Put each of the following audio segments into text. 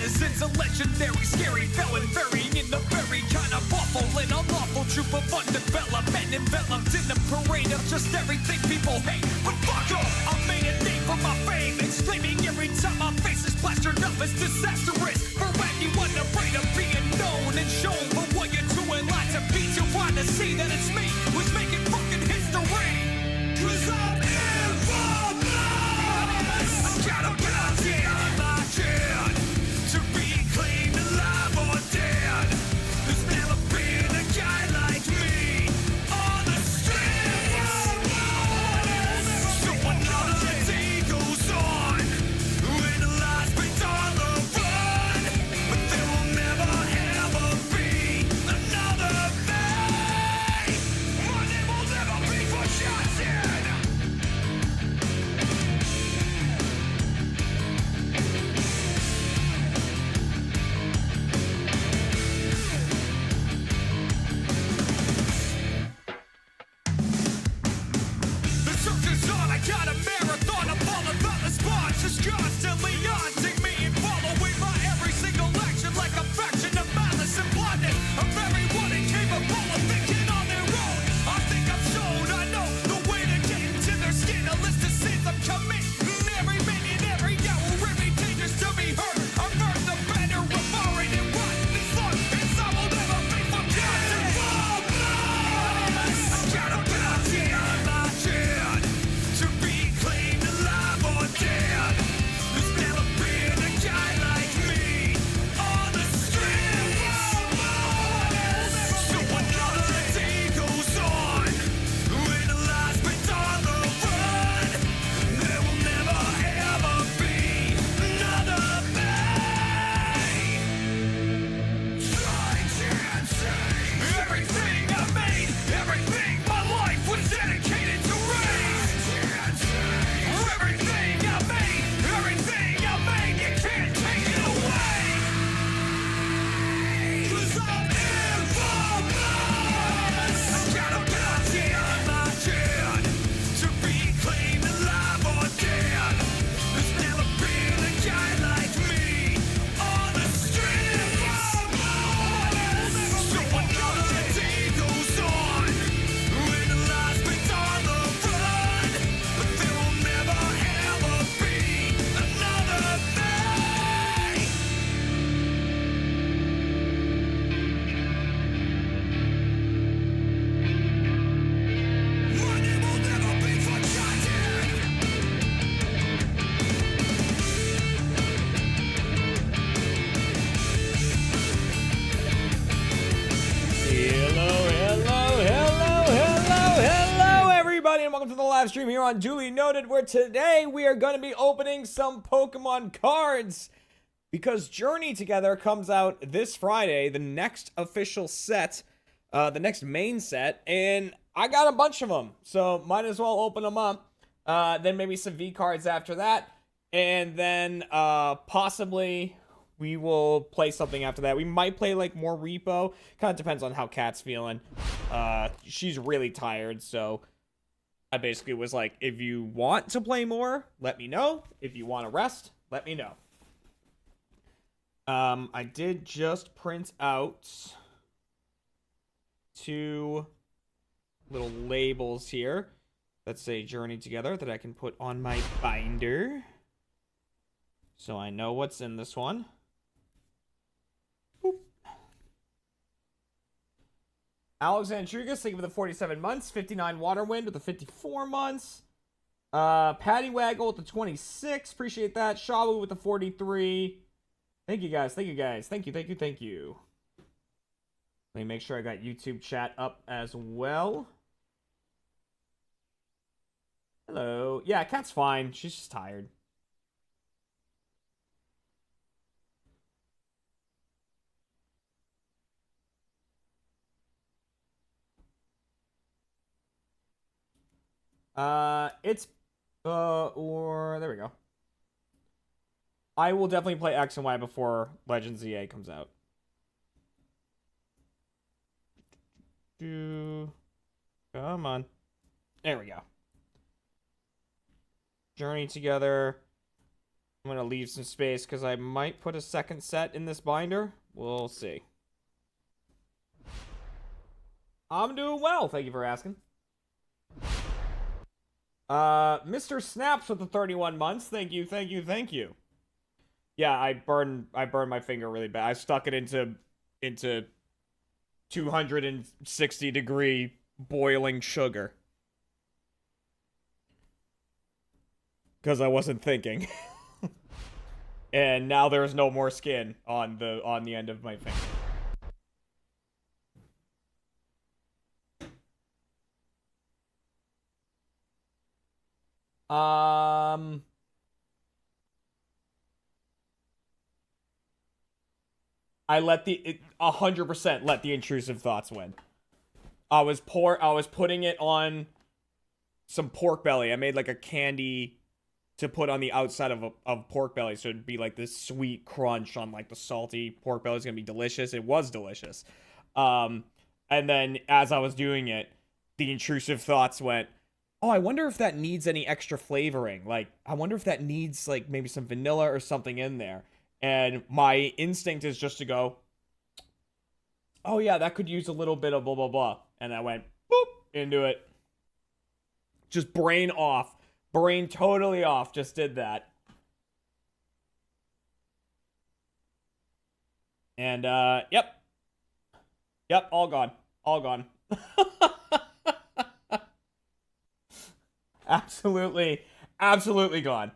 denizens, a legendary, scary felon, varying in the very kind of awful and unlawful troop of undeveloped men enveloped in a parade of just everything people hate. But fuck off, I made a name for my fame, exclaiming every time my face is plastered up as disastrous. For anyone afraid of being known and shown for what you're doing, lots of beats you want to see that it's me who's making fucking history. 'Cause I'm infamous. I got a bounty on my chin to be claimed alive or dead. There's never been a guy like me on the streets. So another day goes on when the life's been on the run, but there will never ever be another me. My name will never be forgotten. The search is on, I got a marathon of all the thoughtless bonds just constantly haunting me and following my every single action like a faction of malice and blindness of everyone incapable of thinking on their own. I think I'm shown, I know the way to get into their skin, a list of sins I'm committing every minute, every hour, every dangerous to be heard. I've heard the banner of foreign and rotten and slung, and some will never be forgotten. I got a bounty on my chin to be claimed alive or dead. There's never been a guy like me on the streets. So another day goes on when the life's been on the run. There will never ever be another me. Everything I made, everything my life was dedicated to raise. Everything I made, you can't take it away. 'Cause I'm infamous. I got a bounty on my chin to be claimed alive or dead. There's never been a guy like me on the streets. So another day goes on when the life's been on the run, but there will never ever be another me. My name will never be forgotten. Hello, everybody, and welcome to the live stream here on Dooley Noted, where today we are going to be opening some Pokemon cards because Journey Together comes out this Friday, the next official set, the next main set, and I got a bunch of them, so might as well open them up. Then maybe some V cards after that, and then possibly we will play something after that. We might play like more r.e.p.o. Kind of depends on how Kat's feeling. She's really tired, so I basically was like, if you want to play more, let me know. If you want to rest, let me know. I did just print out 2 little labels here that say Journey Together that I can put on my binder, so I know what's in this one. Boop. Alexandrigas, thank you for the 47 months. 59 Waterwind with the 54 months. Paddywaggle with the 26. Appreciate that. Shawu with the 43. Thank you guys. Thank you guys. Thank you. Thank you. Thank you. Let me make sure I got YouTube chat up as well. Hello. Yeah, Kat's fine. She's just tired. There we go. I will definitely play X and Y before Legends EA comes out. Come on. There we go. Journey Together. I'm gonna leave some space because I might put a second set in this binder. We'll see. I'm doing well, thank you for asking. Mr. Snaps with the 31 months. Thank you, thank you, thank you. Yeah, I burned my finger really bad. I stuck it into 260-degree boiling sugar. Because I wasn't thinking. And now there's no more skin on the end of my finger. I let 100% let the intrusive thoughts win. I was putting it on some pork belly. I made like a candy to put on the outside of pork belly, so it'd be like this sweet crunch on like the salty pork belly. It's gonna be delicious. It was delicious. And then as I was doing it, the intrusive thoughts went, oh, I wonder if that needs any extra flavoring. Like, I wonder if that needs like maybe some vanilla or something in there. And my instinct is just to go, oh yeah, that could use a little bit of blah blah blah. And I went boop into it. Just brain off. Brain totally off. Just did that. And yep. Yep, all gone. All gone. Absolutely, absolutely gone.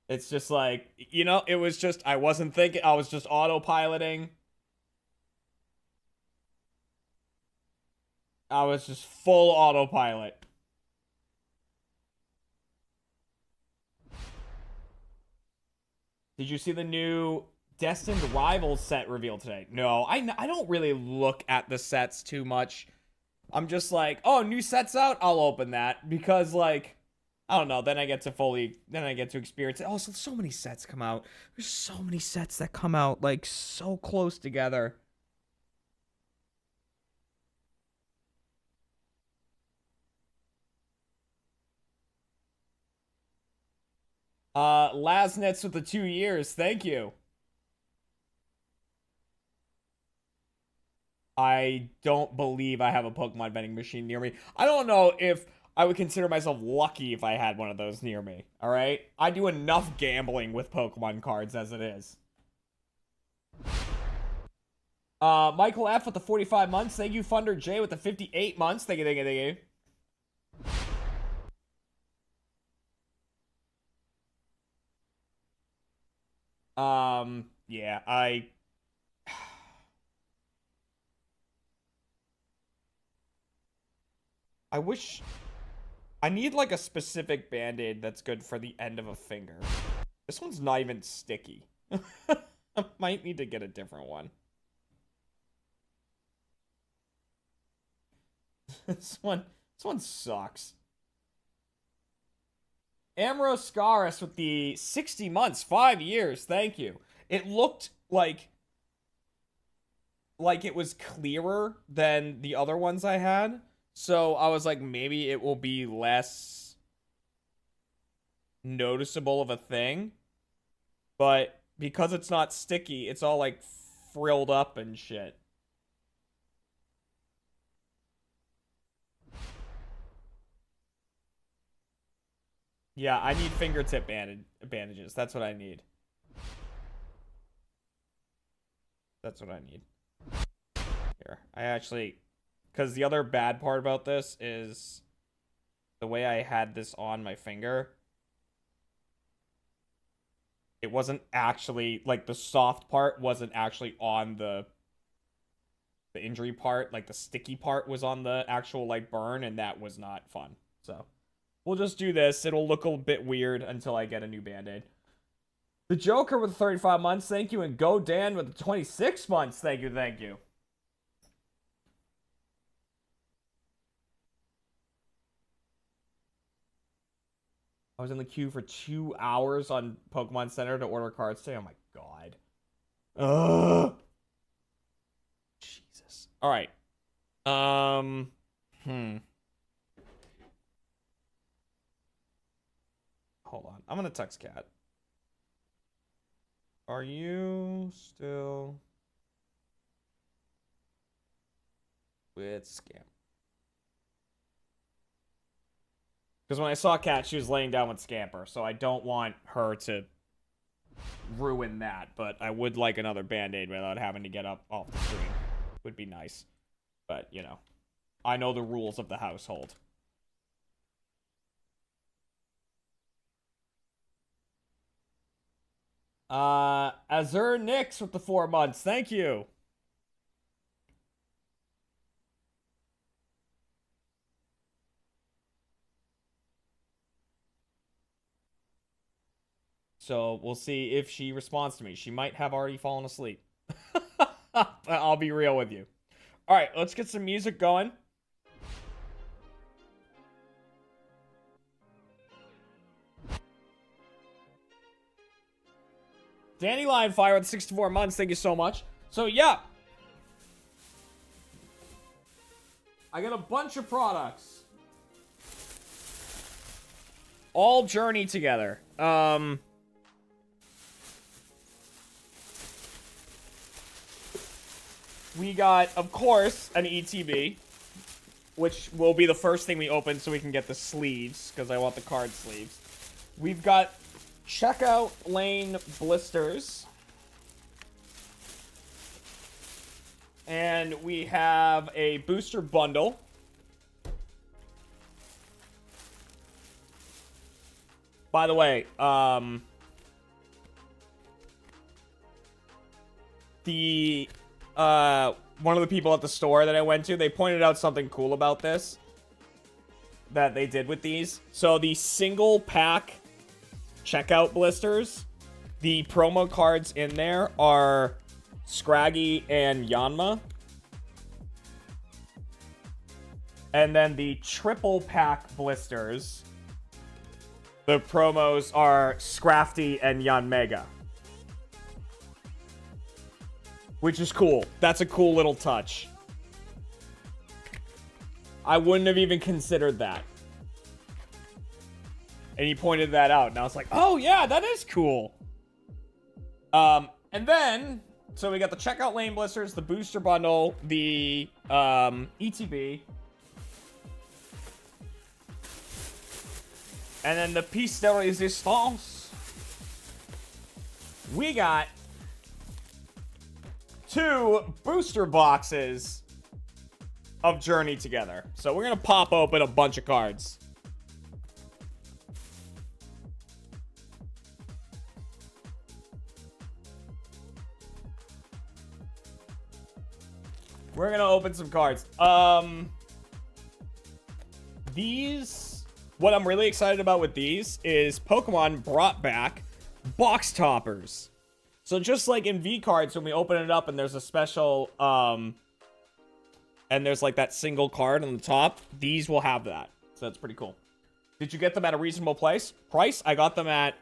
It's just like, you know, it was just, I wasn't thinking, I was just autopiloting. I was just full autopilot. Did you see the new Destined Rivals set revealed today? No, I don't really look at the sets too much. I'm just like, oh, new set's out? I'll open that. Because, like, I don't know, then I get to experience it. Also, so many sets come out. There's so many sets that come out, like, so close together. Lasnitz with the 2 years. Thank you. I don't believe I have a Pokemon vending machine near me. I don't know if I would consider myself lucky if I had one of those near me. All right? I do enough gambling with Pokemon cards as it is. Michael F with the 45 months. Thank you, Funder J with the 58 months. Thank you, thank you, thank you. Yeah, I wish I need like a specific band-aid that's good for the end of a finger. This one's not even sticky. I might need to get a different one. This one sucks. Amroscaris with the 60 months, 5 years. Thank you. It looked like it was clearer than the other ones I had. So I was like, maybe it will be less noticeable of a thing. But because it's not sticky, it's all like frilled up and shit. Yeah, I need fingertip bandages. That's what I need. That's what I need. Here, I actually... Because the other bad part about this is the way I had this on my finger. It wasn't actually, like, the soft part wasn't actually on the injury part. Like, the sticky part was on the actual, like, burn, and that was not fun. So, we'll just do this. It'll look a bit weird until I get a new Band-Aid. The Joker with 35 months, thank you. And Go Dan with 26 months, thank you, thank you. I was in the queue for 2 hours on Pokemon Center to order cards today. Oh my god. Ugh. Jesus. All right. hold on. I'm gonna text Kat. Are you still with Scam? Because when I saw Kat, she was laying down with Scamper, so I don't want her to ruin that, but I would like another Band-Aid without having to get up off the screen. Would be nice. But, you know, I know the rules of the household. Azur Nix with the 4 months. Thank you. So we'll see if she responds to me. She might have already fallen asleep. I'll be real with you. All right, let's get some music going. Danny Lionfire with 64 months. Thank you so much. So, yeah. I got a bunch of products. All journey together. We got, of course, an ETB, which will be the first thing we open so we can get the sleeves, because I want the card sleeves. We've got checkout lane blisters. And we have a booster bundle. By the way, one of the people at the store that I went to, they pointed out something cool about this that they did with these. So the single pack checkout blisters, the promo cards in there are Scraggy and Yanma. And then the triple pack blisters, the promos are Scrafty and Yanmega. Which is cool. That's a cool little touch. I wouldn't have even considered that. And he pointed that out, and I was like, oh yeah, that is cool. And then, so we got the checkout lane blisters, the booster bundle, the ETB. And then the piece de resistance. We got 2 booster boxes of Journey together. So we're going to pop open a bunch of cards. We're going to open some cards. What I'm really excited about with these is Pokemon brought back box toppers. So just like in V cards, when we open it up and there's a special, and there's like that single card on the top, these will have that. So that's pretty cool. Did you get them at a reasonable price? I got them at,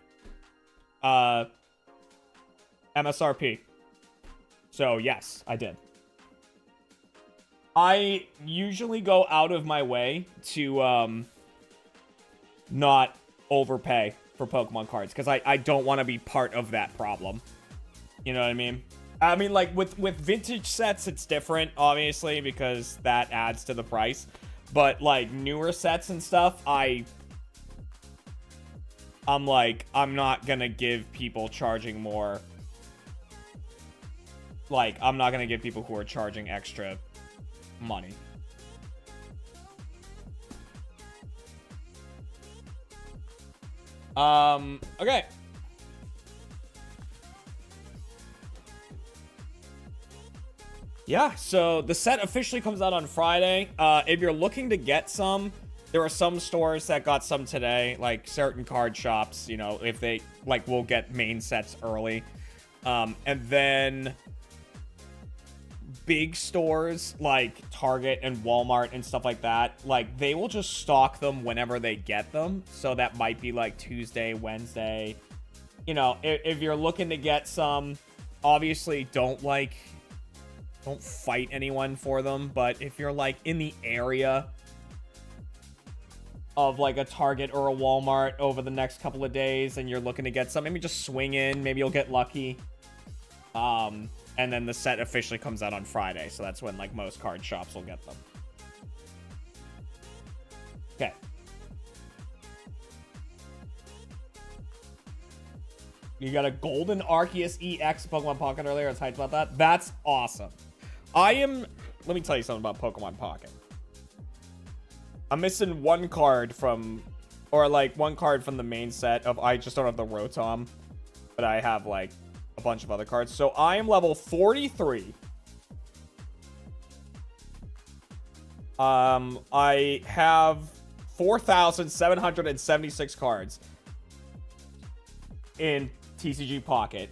MSRP. So yes, I did. I usually go out of my way to, not overpay for Pokemon cards, because I don't want to be part of that problem. You know what I mean? I mean, like, with vintage sets, it's different, obviously, because that adds to the price. But, like, newer sets and stuff, I'm like, I'm not gonna give people charging more. Like, I'm not gonna give people who are charging extra money. Okay. Yeah, so the set officially comes out on Friday. If you're looking to get some, there are some stores that got some today, like certain card shops, you know, if they, like, will get main sets early. And then big stores like Target and Walmart and stuff like that, like, they will just stock them whenever they get them. So that might be like Tuesday, Wednesday. You know, if you're looking to get some, obviously don't fight anyone for them. But if you're like in the area, of like a Target or a Walmart over the next couple of days and you're looking to get some, maybe just swing in, maybe you'll get lucky. And then the set officially comes out on Friday, so that's when like most card shops will get them. Okay. You got a golden Arceus EX Pokemon Pocket earlier. I was hyped about that. That's awesome. Let me tell you something about Pokemon Pocket. I'm missing one card from, or like one card from the main set of, I just don't have the Rotom, but I have like a bunch of other cards. So I am level 43. I have 4,776 cards in TCG Pocket.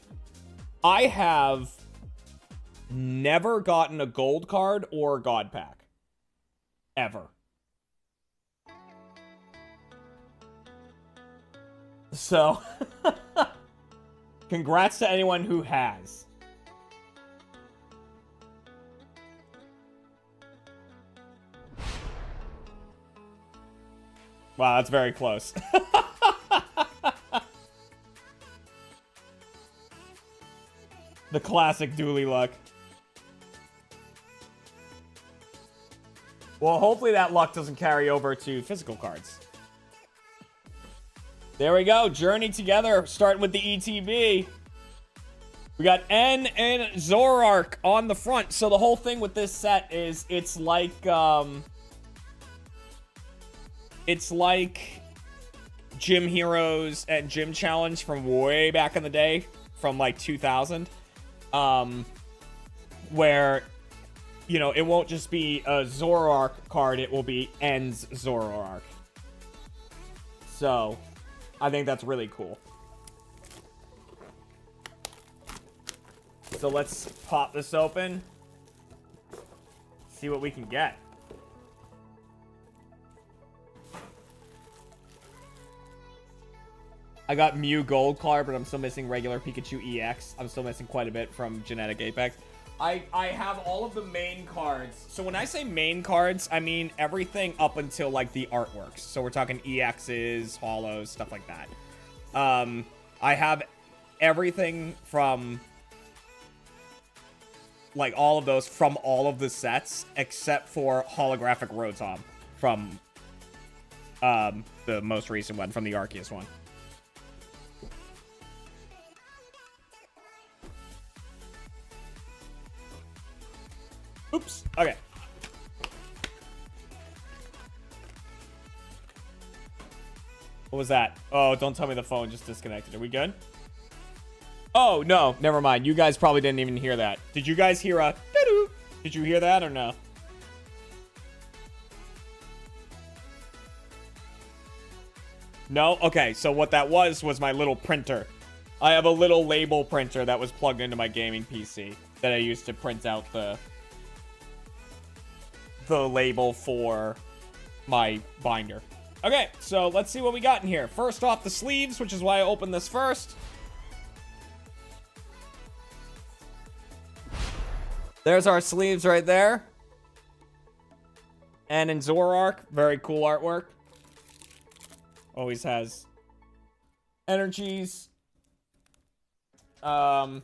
I have never gotten a gold card or a God pack. Ever. So, congrats to anyone who has. Wow, that's very close. The classic Dooley luck. Well, hopefully that luck doesn't carry over to physical cards. There we go. Journey together, starting with the ETB. We got N and Zoroark on the front. So the whole thing with this set is it's like Gym Heroes and Gym Challenge from way back in the day, from like 2000. Where, you know, it won't just be a Zoroark card, it will be N's Zoroark. So I think that's really cool. So let's pop this open. See what we can get. I got Mew Gold card, but I'm still missing regular Pikachu EX. I'm still missing quite a bit from Genetic Apex. I have all of the main cards. So when I say main cards, I mean everything up until like the artworks. So we're talking EXs, holos, stuff like that. I have everything from like all of those from all of the sets except for holographic Rotom from the most recent one, from the Arceus one. Oops. Okay. What was that? Oh, don't tell me the phone just disconnected. Are we good? Oh, no. Never mind. You guys probably didn't even hear that. Did you guys hear a... Did you hear that or no? No? Okay, so what that was my little printer. I have a little label printer that was plugged into my gaming PC that I used to print out the label for my binder. Okay, so let's see what we got in here. First off, the sleeves, which is why I opened this first. There's our sleeves right there. And in Zoroark, very cool artwork. Always has energies. And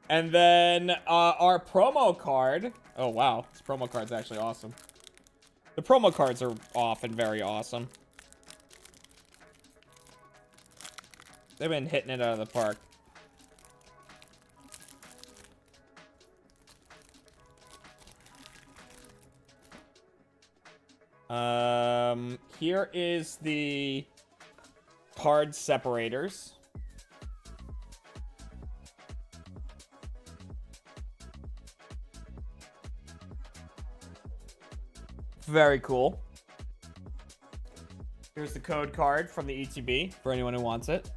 then our promo card. Oh, wow. This promo card's actually awesome. The promo cards are often very awesome. They've been hitting it out of the park. Here is the card separators. Very cool. Here's the code card from the ETB for anyone who wants it.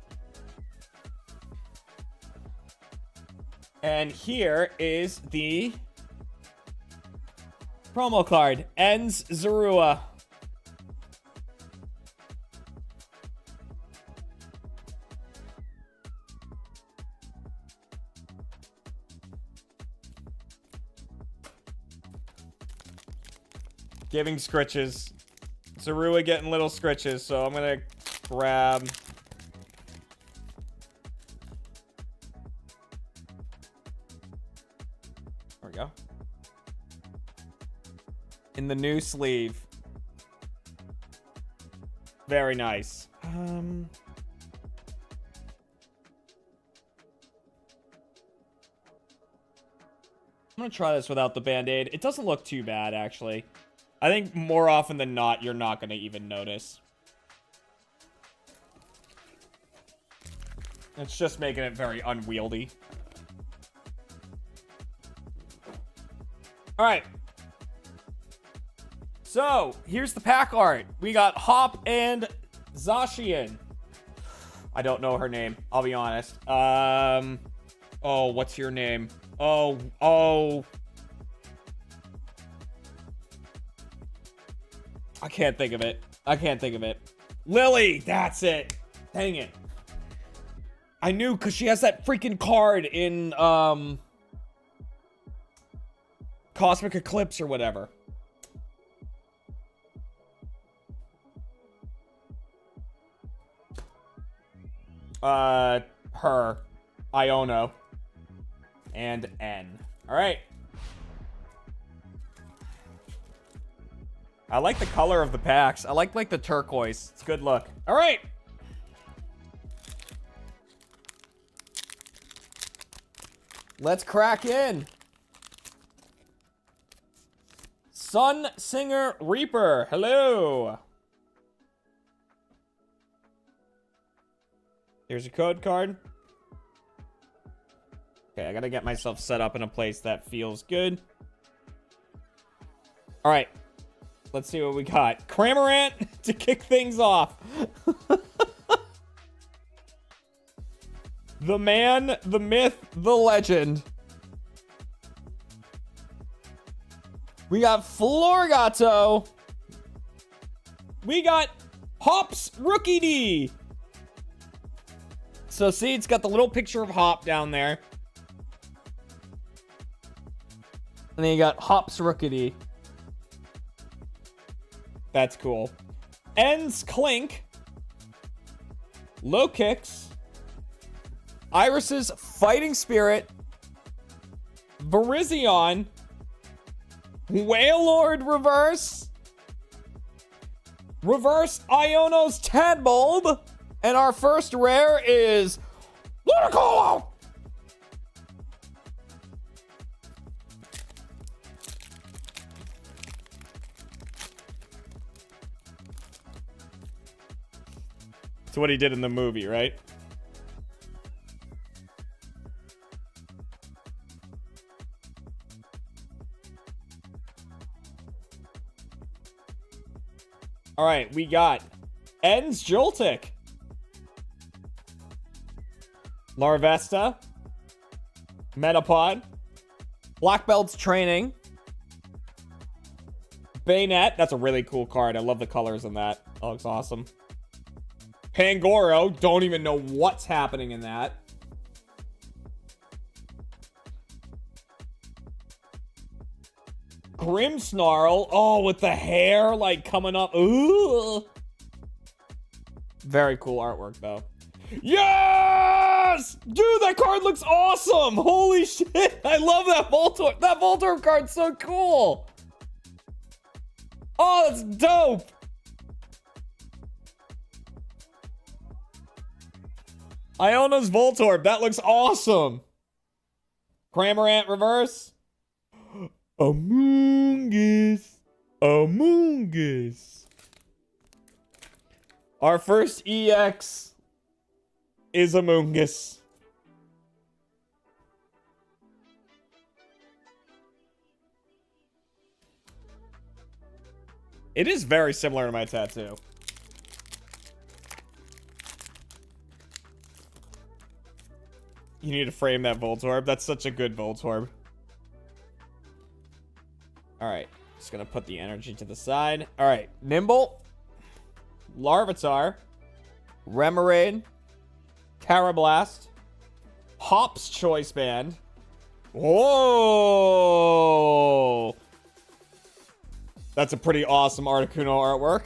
And here is the promo card, Ends Zorua. Giving scritches. Sarua getting little scritches, so I'm gonna grab... There we go. In the new sleeve. Very nice. I'm gonna try this without the band-aid. It doesn't look too bad, actually. I think more often than not, you're not gonna even notice. It's just making it very unwieldy. Alright. So, here's the pack art. We got Hop and Zacian. I don't know her name, I'll be honest. Oh, what's your name? Oh. I can't think of it. Lily, that's it. Dang it. I knew, because she has that freaking card in, Cosmic Eclipse or whatever. Her. Iono. And N. Alright. I like the color of the packs. I like the turquoise. It's a good look. Alright. Let's crack in. Sun Singer Reaper. Hello. Here's a code card. Okay, I gotta get myself set up in a place that feels good. Alright. Let's see what we got. Cramorant to kick things off. The man, the myth, the legend. We got Florgato. We got Hop's Rookie D. So see, it's got the little picture of Hop down there. And then you got Hop's Rookie D. That's cool. Ends Clink. Low Kicks. Iris's Fighting Spirit. Virizion. Wailord Reverse. Reverse Iono's Tadbulb. And our first rare is Ludicolo. It's what he did in the movie, right? All right, we got Ends Joltik, Larvesta, Metapod, Black Belt's Training, Bayonet. That's a really cool card. I love the colors in that. That looks awesome. Pangoro. Don't even know what's happening in that. Grimmsnarl. Oh, with the hair like coming up. Ooh. Very cool artwork though. Yes! Dude, that card looks awesome! Holy shit! I love that Voltorb. That Voltorb card's so cool! Oh, that's dope! Iono's Voltorb. That looks awesome! Cramorant Reverse. Amoonguss. Amoonguss. Our first EX is Amoonguss. It is very similar to my tattoo. You need to frame that Voltorb. That's such a good Voltorb. Alright. Just gonna put the energy to the side. Alright. Nimble. Larvitar. Remoraid. Carablast. Hop's Choice Band. Whoa! That's a pretty awesome Articuno artwork.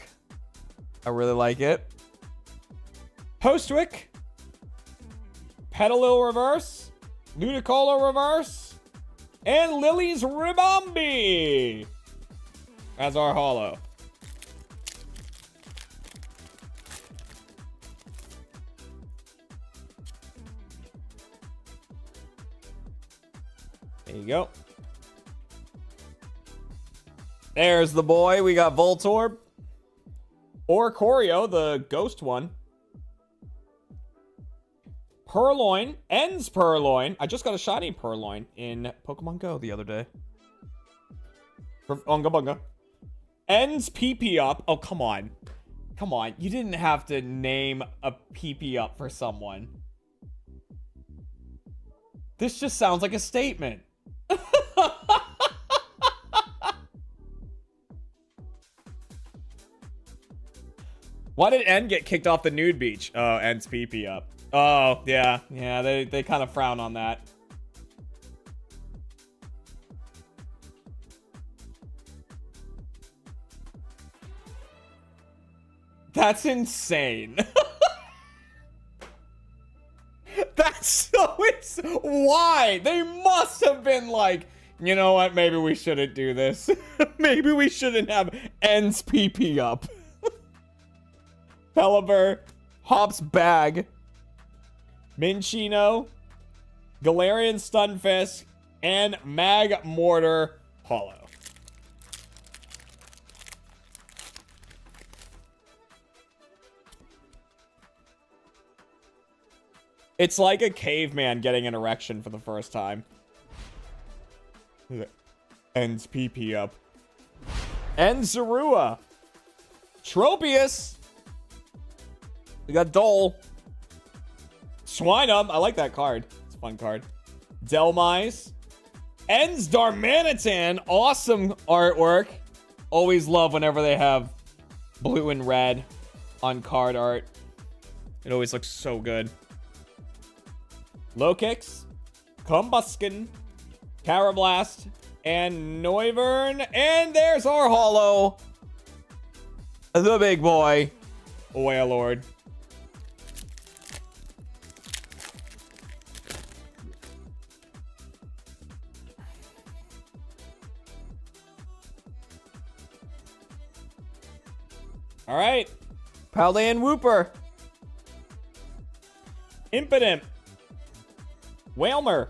I really like it. Postwick. Petalil reverse. Ludicolo reverse. And Lily's Ribombee as our holo. There you go. There's the boy. We got Voltorb. Or Choreo, the ghost one. Purloin. Ends Purloin. I just got a shiny Purloin in Pokemon Go the other day. Unga Bunga. Ends PP up. Oh, come on. Come on. You didn't have to name a PP up for someone. This just sounds like a statement. Why did N get kicked off the nude beach? Oh, N's PP up. Oh, yeah. Yeah, they kind of frown on that. That's insane. That's so why? They must have been like, you know what? Maybe we shouldn't do this. Maybe we shouldn't have N's PP up. Pelipper, Hop's Bag, Minchino, Galarian Stunfisk, and Magmortar Holo. It's like a caveman getting an erection for the first time. Ends PP up. And Zorua. Tropius. We got Dole. Swinub. I like that card. It's a fun card. Delmise. Ends Darmanitan. Awesome artwork. Always love whenever they have blue and red on card art. It always looks so good. Lokix. Combuskin. Carablast. And Noivern. And there's our holo. The big boy. Wailord. All right. Paldean Wooper. Impidimp. Whalmer.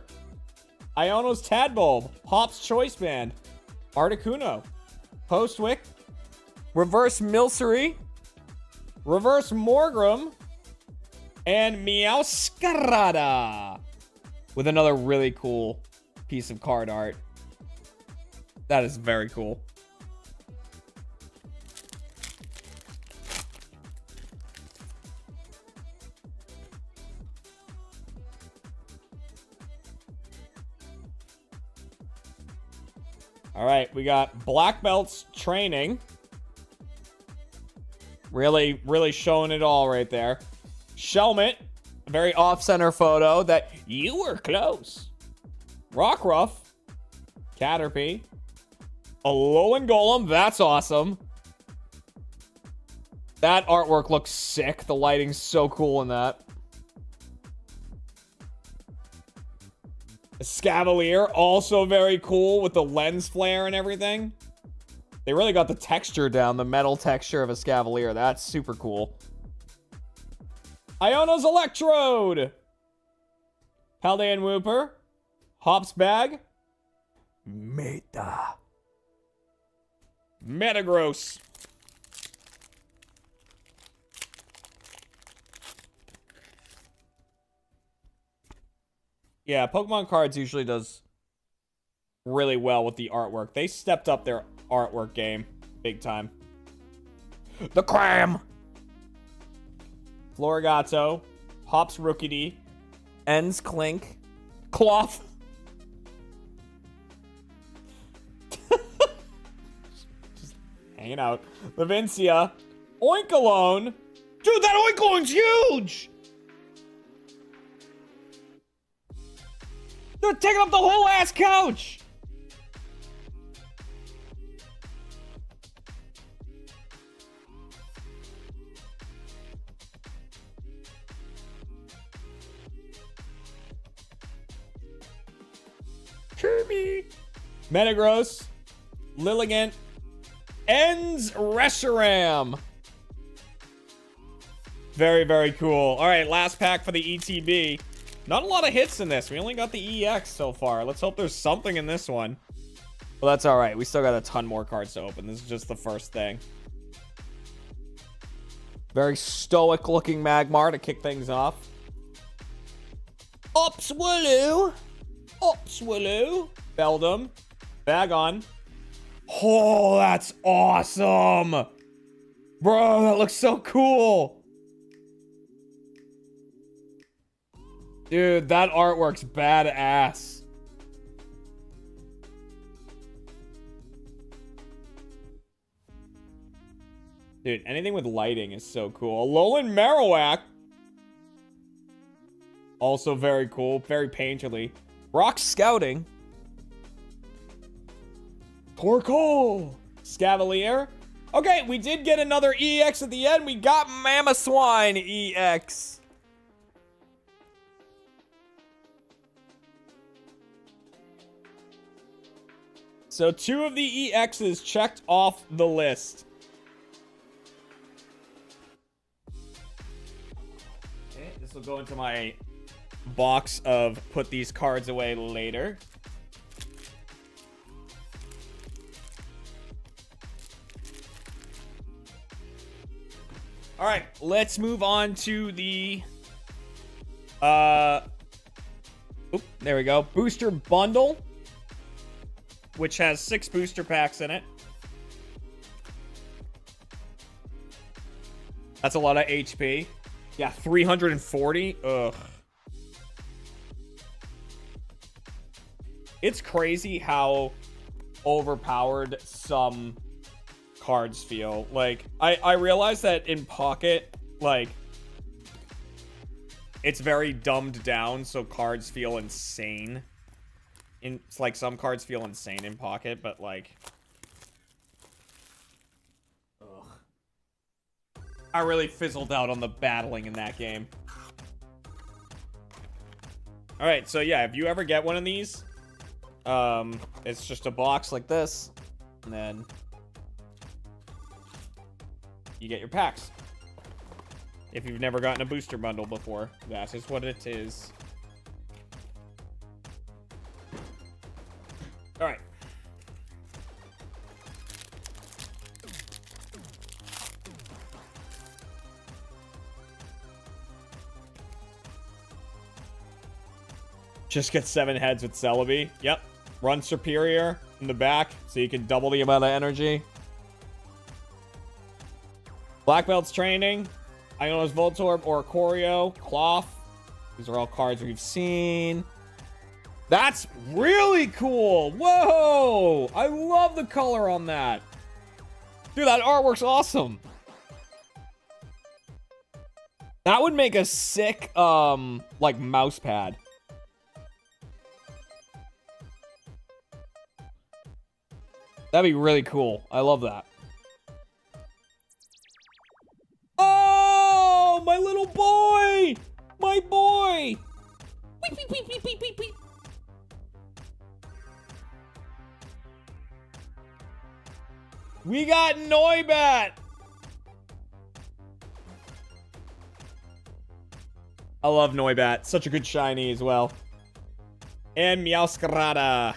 Iono's Tadbulb. Hop's Choice Band. Articuno. Postwick. Reverse Milcery. Reverse Morgrem. And Meowscarada. With another really cool piece of card art. That is very cool. All right, we got Black Belts training. Really showing it all right there. Shelmet, a very off-center photo that you were close. Rockruff, Caterpie, Alolan Golem, that's awesome. That artwork looks sick. The lighting's so cool in that. Scavalier, also very cool with the lens flare and everything. They really got the texture down, the metal texture of a Scavalier. That's super cool. Iono's Electrode. Paldean Wooper. Hop's Bag. Meta. Metagross. Yeah, Pokemon Cards usually does really well with the artwork. They stepped up their artwork game big time. The Cram! Florigato, Hop's Rookidee, Ends Clink, Cloth. Just hanging out. Levincia, Oinkologne. Dude, that Oinkologne's huge! They're taking up the whole ass couch! me. Metagross, Lilligant, Ends Reshiram. Very, very cool. All right, last pack for the ETB. Not a lot of hits in this. We only got the EX so far. Let's hope there's something in this one. Well, that's all right. We still got a ton more cards to open. This is just the first thing. Very stoic looking Magmar to kick things off. Upswallow. Upswallow. Beldum. Bagon. Oh, that's awesome. Bro, that looks so cool. Dude, that artwork's badass. Dude, anything with lighting is so cool. Alolan Marowak. Also very cool. Very painterly. Rock Scouting. Torkoal. Scavalier. Okay, we did get another EX at the end. We got Mamoswine EX. So 2 of the EXs checked off the list. Okay, this will go into my box of put these cards away later. All right, let's move on to the there we go. Booster bundle, which has 6 booster packs in it. That's a lot of HP. Yeah, 340. Ugh. It's crazy how overpowered some cards feel. Like, I realize that in Pocket, like, it's very dumbed down, so cards feel insane. It's like some cards feel insane in Pocket, but like, ugh. I really fizzled out on the battling in that game. All right, so yeah, if you ever get one of these, it's just a box like this, and then you get your packs. If you've never gotten a booster bundle before, that is what it is. All right. Just get 7 heads with Celebi. Yep. Run Superior in the back so you can double the amount of energy. Black Belt's Training. Iono's Voltorb, Oricorio, Cloth. These are all cards we've seen. That's really cool. Whoa! I love the color on that. Dude, that artwork's awesome. That would make a sick, like, mouse pad. That'd be really cool. I love that. Oh, my little boy! My boy! Weep, weep, weep, weep, weep, weep, weep. We got Noibat! I love Noibat. Such a good shiny as well. And Meowscarada.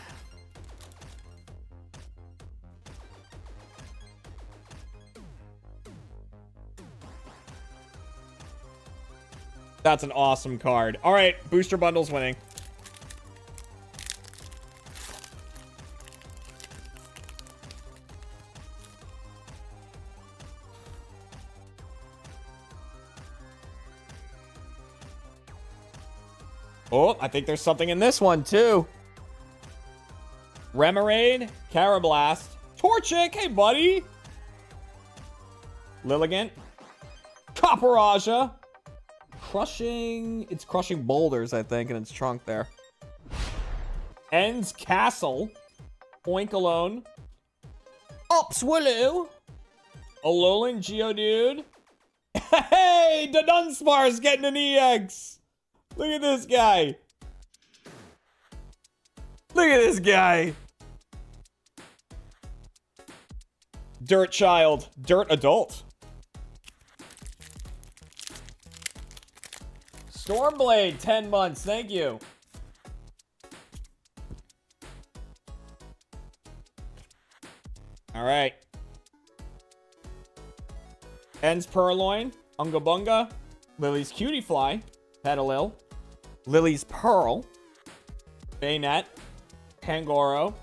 That's an awesome card. All right, booster bundle's winning. Oh, I think there's something in this one, too. Remoraid, Carablast, Torchic, hey, buddy. Lilligant, Copperaja, it's crushing boulders, I think, in its trunk there. Ends Castle, Oinkalone, Upswallow, Alolan Geodude. Hey, the Dunsparce getting an EX. Look at this guy. Look at this guy. Dirt child. Dirt adult. Stormblade, 10 months. Thank you. All right. Ends Purloin. Unga Bunga. Lily's Cutie Fly. Petalil. Lily's Pearl. Bayonet. Pangoro.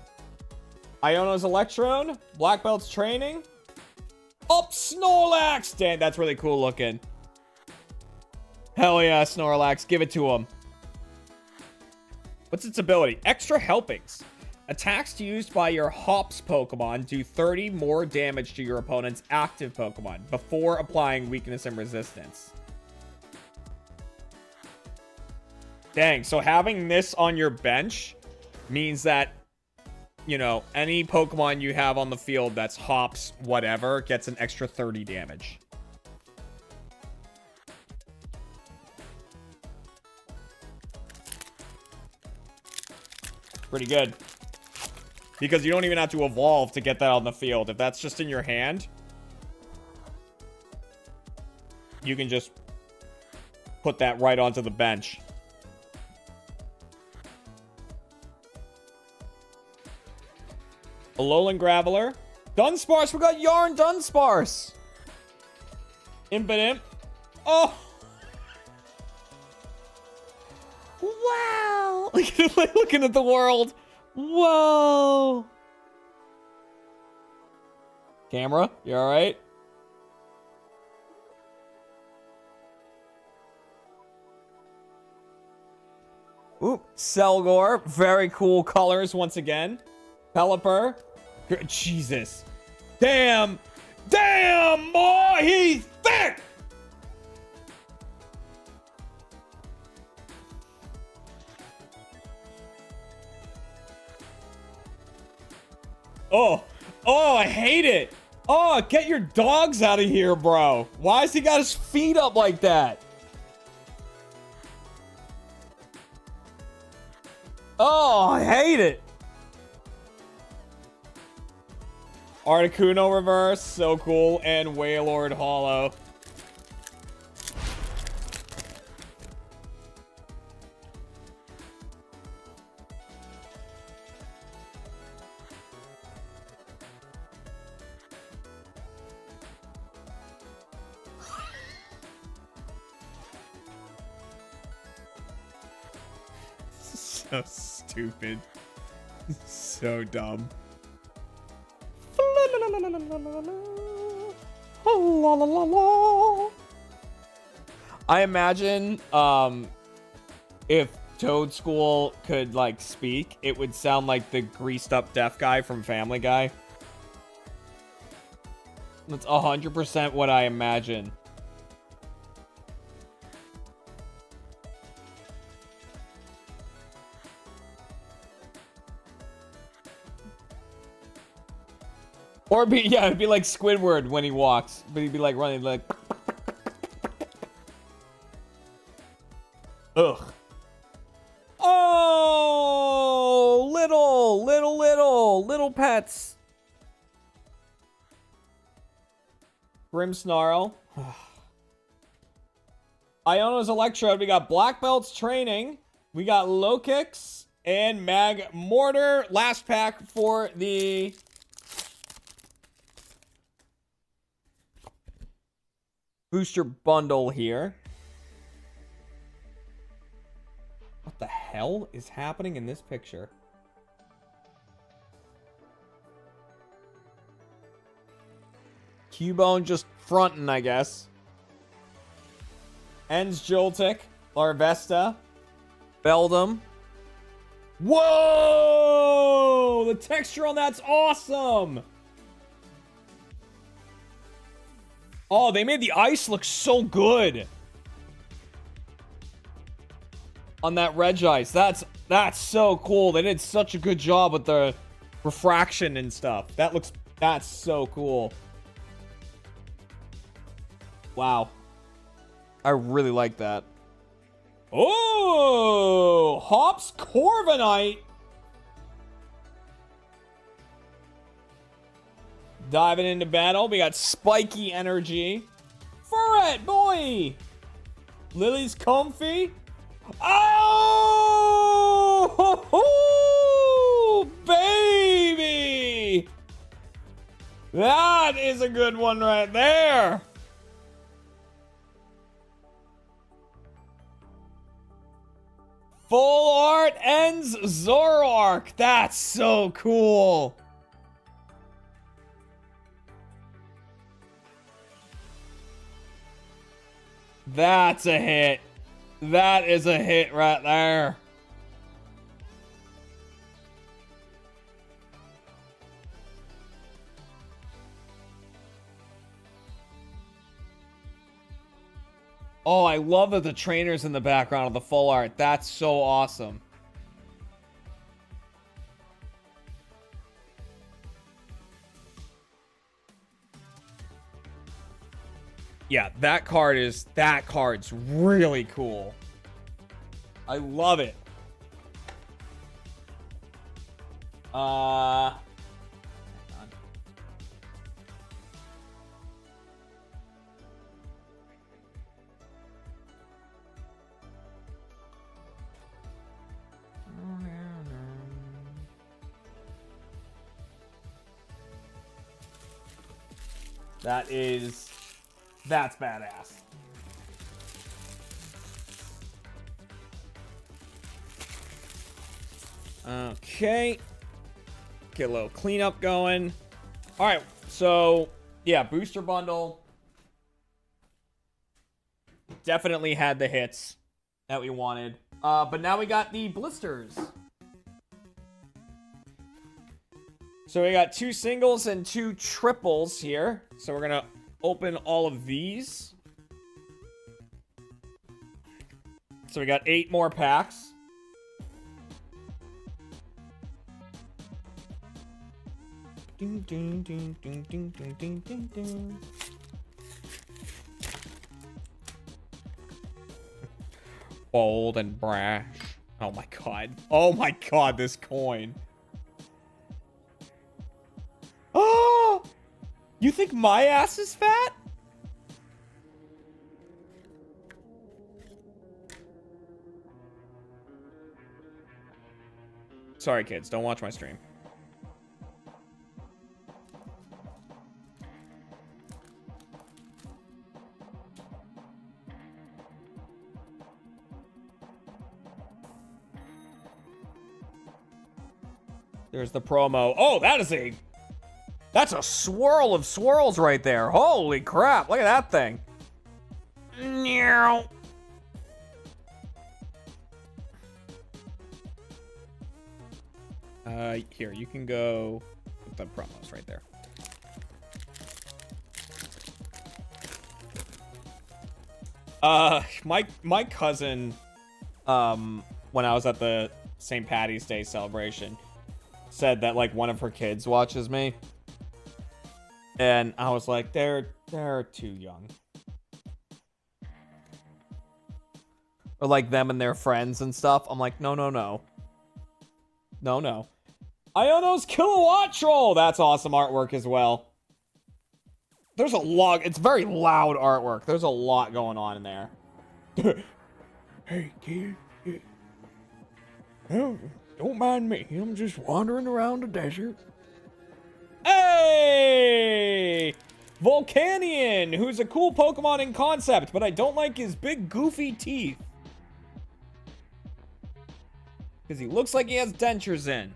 Iono's Electrode. Black Belt's Training. Up Snorlax! Damn, that's really cool looking. Hell yeah, Snorlax. Give it to him. What's its ability? Extra Helpings. Attacks used by your Hops Pokemon do 30 more damage to your opponent's active Pokemon before applying weakness and resistance. Dang, so having this on your bench means that, you know, any Pokemon you have on the field that's Hops whatever gets an extra 30 damage. Pretty good. Because you don't even have to evolve to get that on the field. If that's just in your hand, you can just put that right onto the bench. Alolan Graveler. Dunsparce. We got Yarn Dunsparce. Impidimp. Oh! Wow! Looking at the world. Whoa! Camera, you alright? Oop, Selgor. Very cool colors once again. Pelipper. Jesus. Damn! Damn, boy! He's thick! Oh, I hate it. Oh, get your dogs out of here, bro. Why has he got his feet up like that? Oh, I hate it. Articuno reverse, so cool, and Wailord Hollow. So stupid. So dumb. I imagine if Toad School could like speak, it would sound like the greased up deaf guy from Family Guy. That's 100% what I imagine. Or it'd be like Squidward when he walks, but he'd be like running like. Ugh. Oh, little pets. Grimmsnarl. Iono's Electrode. We got Black Belt's Training. We got Low Kicks and Mag Mortar. Last pack for the booster bundle here. What the hell is happening in this picture? Cubone just fronting, I guess. Ends Joltik. Larvesta. Beldum. Whoa! The texture on that's awesome! Oh, they made the ice look so good. On that Regice. That's so cool. They did such a good job with the refraction and stuff. That's so cool. Wow. I really like that. Oh, Hops Corviknight. Diving into battle. We got Spiky Energy. For it, boy! Lily's comfy. Oh! Baby! That is a good one right there. Full art ends Zoroark. That's so cool. That's a hit. That is a hit right there. Oh, I love that the trainer's in the background of the full art. That's so awesome. Yeah, that card's really cool. I love it. That's badass. Okay. Get a little cleanup going. All right. So, yeah, booster bundle. Definitely had the hits that we wanted. But now we got the blisters. So we got 2 singles and 2 triples here. So we're going to open all of these. So we got 8 more packs. Ding, ding, ding, ding, ding, ding, ding, ding, ding. Bold and brash. Oh my god. Oh my god, this coin. Oh! You think my ass is fat? Sorry, kids. Don't watch my stream. There's the promo. Oh, that's a swirl of swirls right there. Holy crap. Look at that thing. Here, you can go with the promos right there. My cousin, when I was at the St. Patty's Day celebration, said that like one of her kids watches me. And I was like, they're too young. Or like them and their friends and stuff. I'm like, no. No. Iono's Kilowatt Troll! That's awesome artwork as well. There's a lot. It's very loud artwork. There's a lot going on in there. Hey, kid. Don't mind me. I'm just wandering around the desert. Hey! Volcanion, who's a cool Pokemon in concept, but I don't like his big goofy teeth. Because he looks like he has dentures in.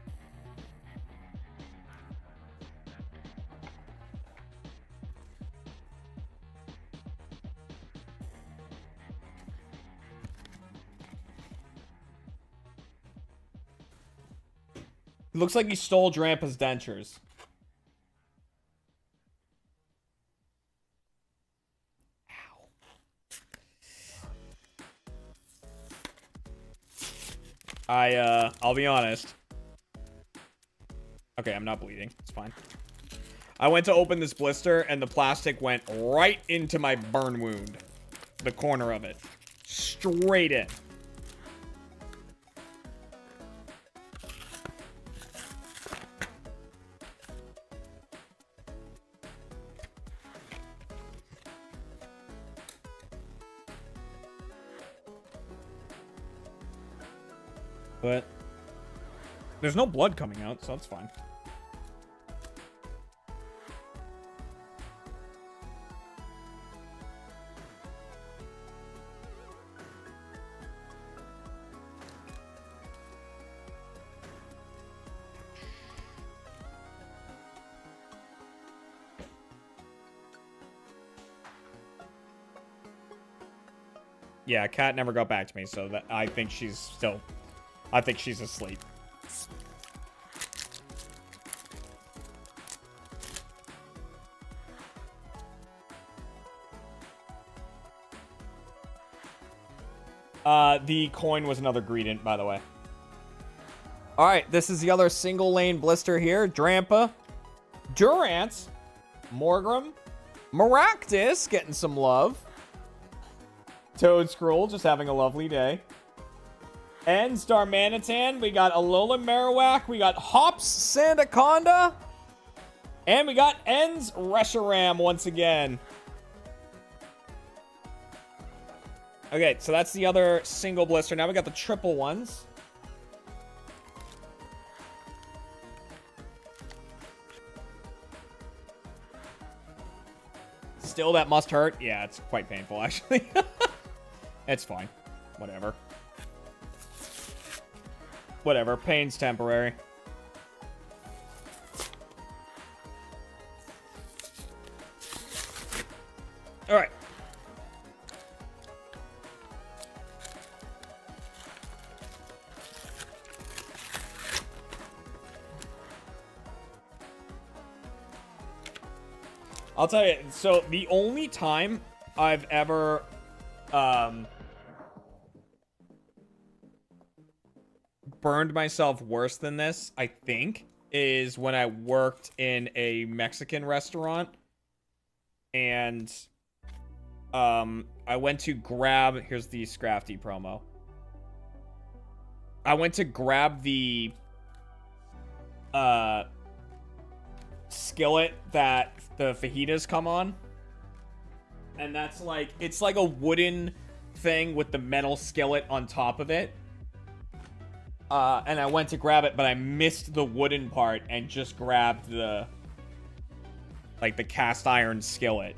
It looks like he stole Drampa's dentures. Ow. I'll be honest. Okay, I'm not bleeding. It's fine. I went to open this blister and the plastic went right into my burn wound. The corner of it. Straight in. But there's no blood coming out, so that's fine. Yeah, Kat never got back to me, so that I think she's asleep. The coin was another greedent, by the way. All right, this is the other single lane blister here. Drampa, Durant, Morgram, Maractus getting some love. Toad Scroll just having a lovely day. And Starmanitan. We got Alola Marowak. We got Hops Sandaconda. And we got Ends Reshiram once again. Okay, so that's the other single blister. Now we got the triple ones. Still, that must hurt. Yeah, it's quite painful, actually. It's fine. Whatever. Whatever. Pain's temporary. All right. I'll tell you, so the only time I've ever burned myself worse than this, I think, is when I worked in a Mexican restaurant and I went to grab, here's the Scrafty promo. I went to grab the skillet that the fajitas come on, and that's like, it's like a wooden thing with the metal skillet on top of it, and I went to grab it, but I missed the wooden part and just grabbed the like the cast iron skillet.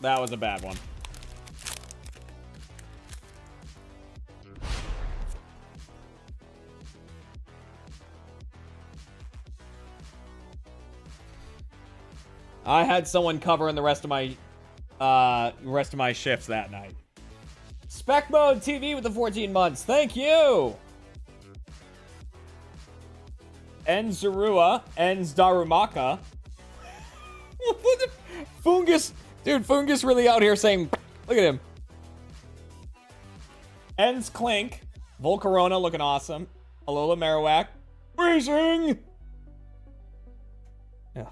That was a bad one. I had someone covering the rest of my shifts that night. Spec Mode TV with the 14 months. Thank you. Enzarua, Enzdarumaka. Fungus, dude, Fungus really out here saying, look at him. Enz Clink, Volcarona looking awesome. Alola Marowak, freezing. Ugh.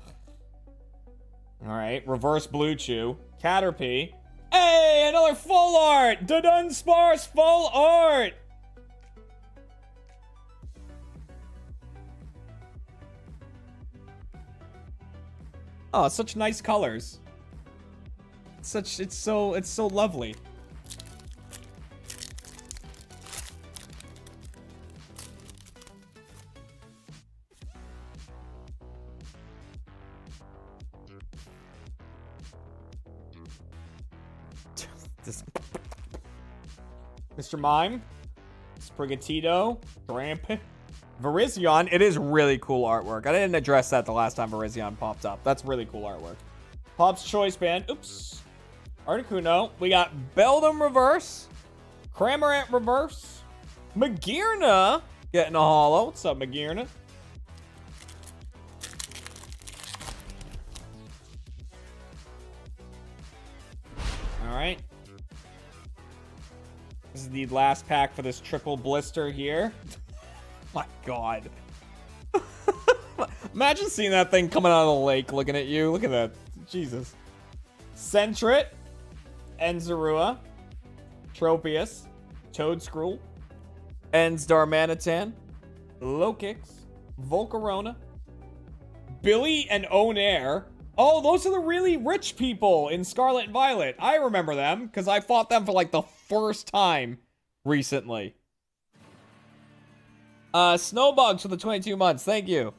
All right, Reverse Blue Chew, Caterpie. Hey, another full art! Dunsparce full art! Oh, such nice colors. It's so lovely. Mr. Mime, Sprigatito, Dramp, Virizion. It is really cool artwork. I didn't address that the last time Virizion popped up. That's really cool artwork. Pop's Choice Band. Oops. Articuno. We got Beldum Reverse, Cramorant Reverse, Magearna getting a holo. What's up, Magearna? All right. This is the last pack for this triple blister here. My God. Imagine seeing that thing coming out of the lake looking at you. Look at that. Jesus. Sentret, Enzarua, Tropius, Toedscruel, Enzdarmanitan, Lokix, Volcarona, Billy and Onair. Oh, those are the really rich people in Scarlet and Violet. I remember them because I fought them for like the first time recently. Snowbugs for the 22 months. Thank you.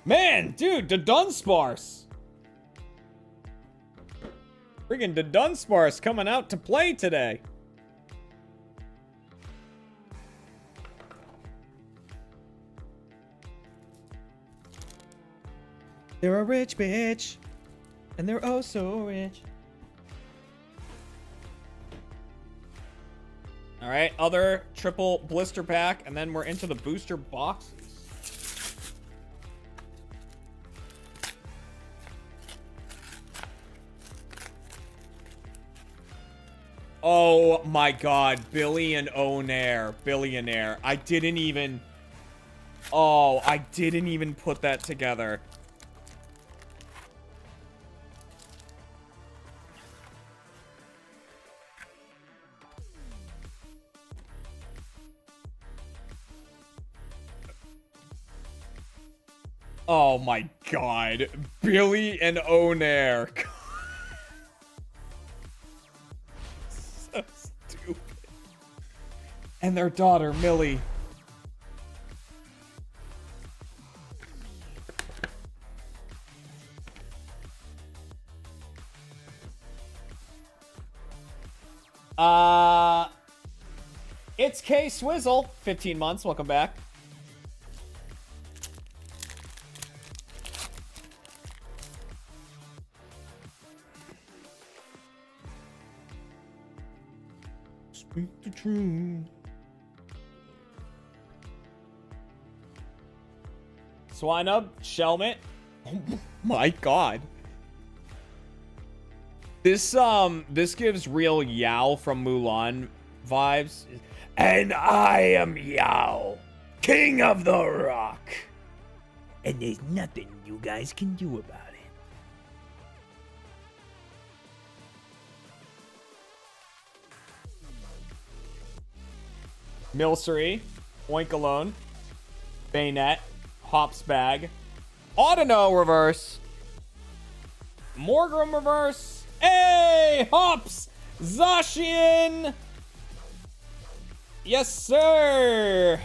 Man, dude, the Dunsparce. Friggin' the Dunsparce coming out to play today. They're a rich bitch. And they're oh so rich. Alright, other triple blister pack, and then we're into the booster boxes. Oh my god, Billionaire. I didn't even put that together. Oh my god. Billionaire. So stupid. And their daughter, Millie. It's K Swizzle. 15 months. Welcome back. Speak the truth. Swinub, Shelmet. Oh my god. This gives real Yao from Mulan vibes. And I am Yao, King of the Rock. And there's nothing you guys can do about it. Milcery, Oinkalone, Bayonet, Hops Bag, Audino reverse, Morgrim reverse, hey, Hops, Zacian, yes sir.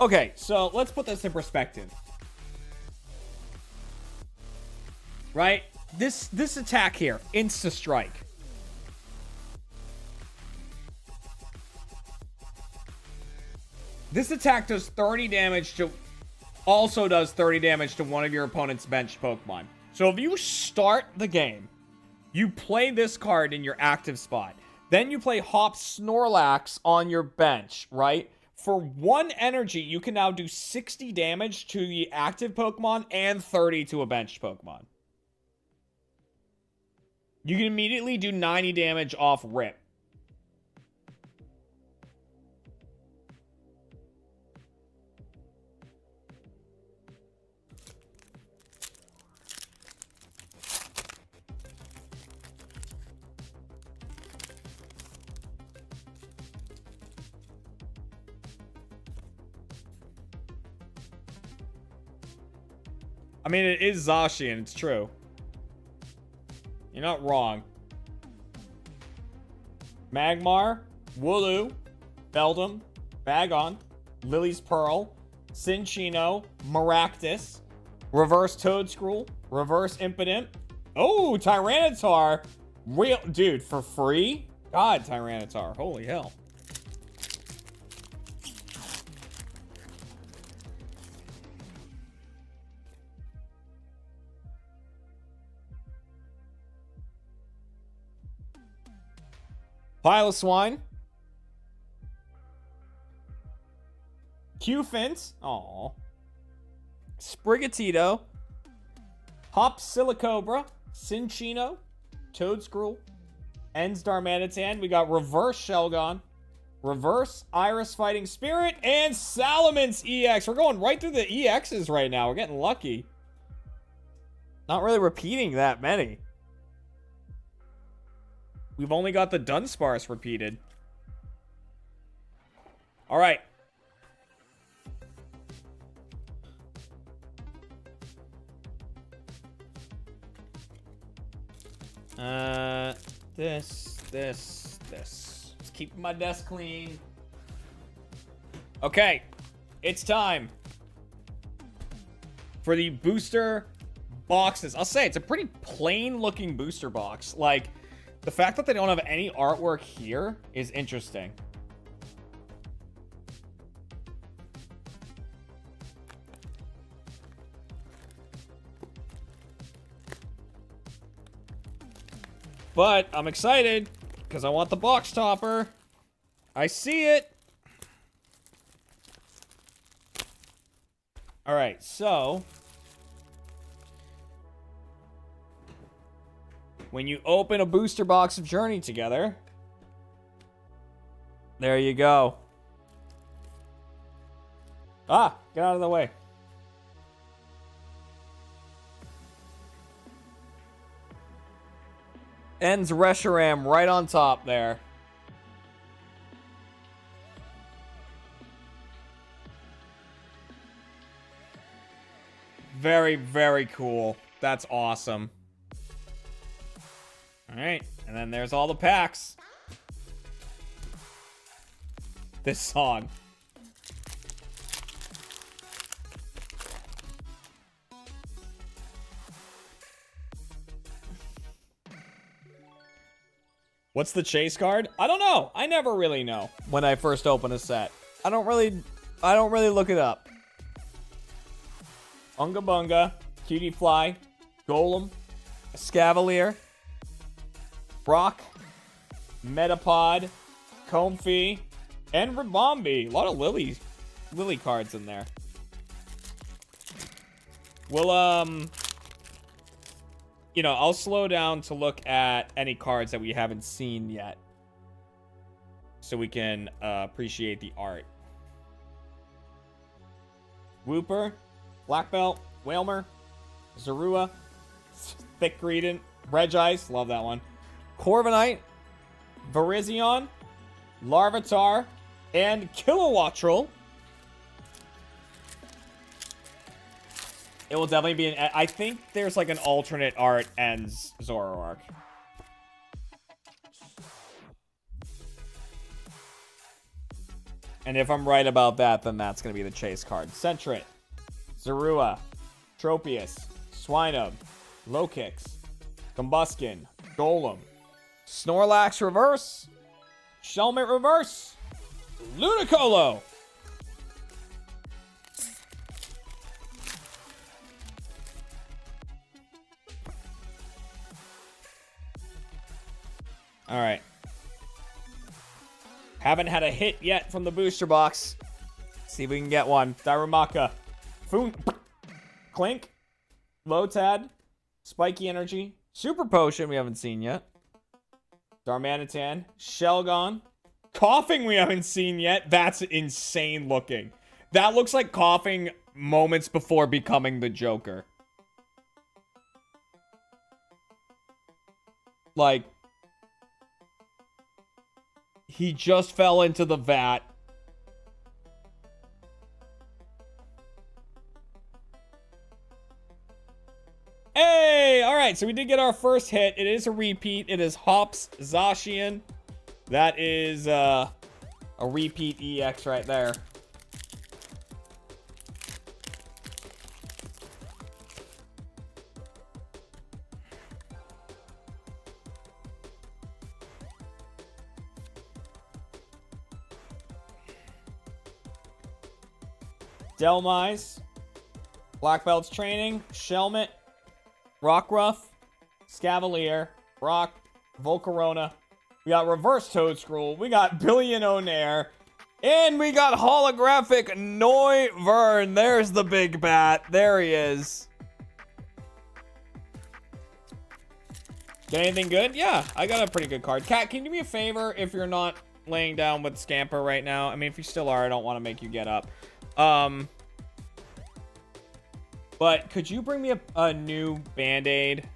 Okay, so let's put this in perspective. Right? This attack here, Insta Strike. This attack does 30 damage to... Also does 30 damage to one of your opponent's bench Pokemon. So if you start the game, you play this card in your active spot. Then you play Hop Snorlax on your bench, right? For 1 energy, you can now do 60 damage to the active Pokemon and 30 to a bench Pokemon. You can immediately do 90 damage off rip. I mean, it is Zacian, it's true. You're not wrong. Magmar, Wooloo, Beldum, Bagon, Lily's Pearl, Cinccino, Maractus, Reverse Toedscruel, Reverse Impidimp. Oh, Tyranitar. Real dude, for free? God, Tyranitar. Holy hell. Pile of Swine. Q-Fence. Aww. Sprigatito. Hop Silicobra. Cinccino. Toedscruel. Ends Darmanitan. We got Reverse Shelgon. Reverse Iris Fighting Spirit. And Salamence EX. We're going right through the EXs right now. We're getting lucky. Not really repeating that many. We've only got the Dunsparce repeated. All right. This. Just keep my desk clean. Okay, it's time for the booster boxes. I'll say it's a pretty plain looking booster box. Like, the fact that they don't have any artwork here is interesting. But I'm excited because I want the box topper. I see it. All right, so when you open a booster box of Journey together, there you go. Ah, get out of the way. Ends Reshiram right on top there. Very, very cool. That's awesome. All right, and then there's all the packs. This song. What's the chase card? I don't know. I never really know when I first open a set. I don't really look it up. Unga Bunga, Cutie Fly, Golem, Scavalier, Brock, Metapod, Comfey, and Ribombee. A lot of Lily cards in there. We'll, you know, I'll slow down to look at any cards that we haven't seen yet, so we can appreciate the art. Wooper, Black Belt, Whalmer, Zorua, Thick Greedent, Regice, love that one, Corviknight, Virizion, Larvitar, and Kilowattrel. It will definitely be an... I think there's like an alternate art ends Zoroark. And if I'm right about that, then that's going to be the chase card. Sentret, Zorua, Tropius, Swinub, Lokix, Combuskin, Golem, Snorlax Reverse, Shelmet Reverse, Ludicolo. All right. Haven't had a hit yet from the booster box. See if we can get one. Darumaka, Foon, Clink, Lotad, Spiky Energy, Super Potion we haven't seen yet. Darmanitan, Shelgon, Coughing we haven't seen yet. That's insane looking. That looks like Coughing moments before becoming the Joker. Like, he just fell into the vat. Hey! Alright, so we did get our first hit. It is a repeat. It is Hops Zacian. That is a repeat EX right there. Delmise, Black Belt's Training, Shelmet, Rockruff, Scavalier, Brock, Volcarona. We got Reverse Toedscruel. We got Billionaire. And we got Holographic Noivern. There's the big bat. There he is. Get anything good? Yeah, I got a pretty good card. Cat, can you do me a favor if you're not laying down with Scamper right now? I mean, if you still are, I don't want to make you get up. But could you bring me a new Band-Aid?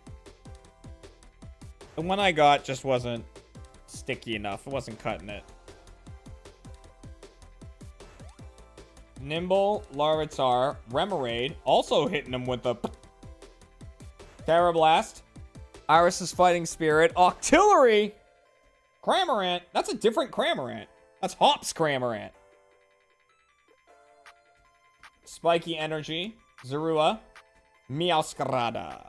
The one I got just wasn't sticky enough. It wasn't cutting it. Nimble, Larvitar, Remoraid, also hitting him with the Terrablast, Iris's Fighting Spirit. Octillery. Cramorant. That's a different Cramorant. That's Hop's Cramorant. Spiky Energy. Zorua. Meowscarada.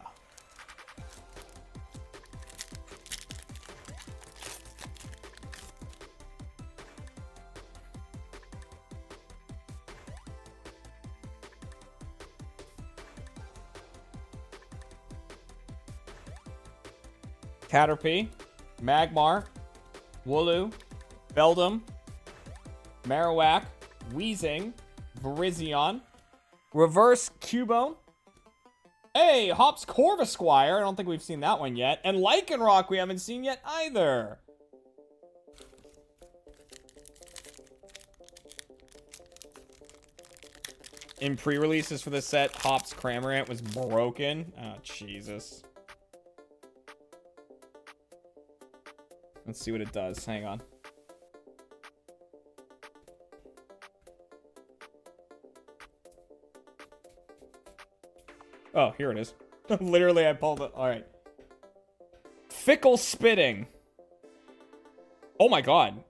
Caterpie, Magmar, Wooloo, Beldum, Marowak, Weezing, Virizion, Reverse Cubone. Hey, Hop's Corvisquire. I don't think we've seen that one yet. And Lycanroc we haven't seen yet either. In pre-releases for this set, Hop's Cramorant was broken. Oh, Jesus. Let's see what it does. Hang on. Oh, here it is. Literally, I pulled it. All right. Fickle Spitting. Oh my god.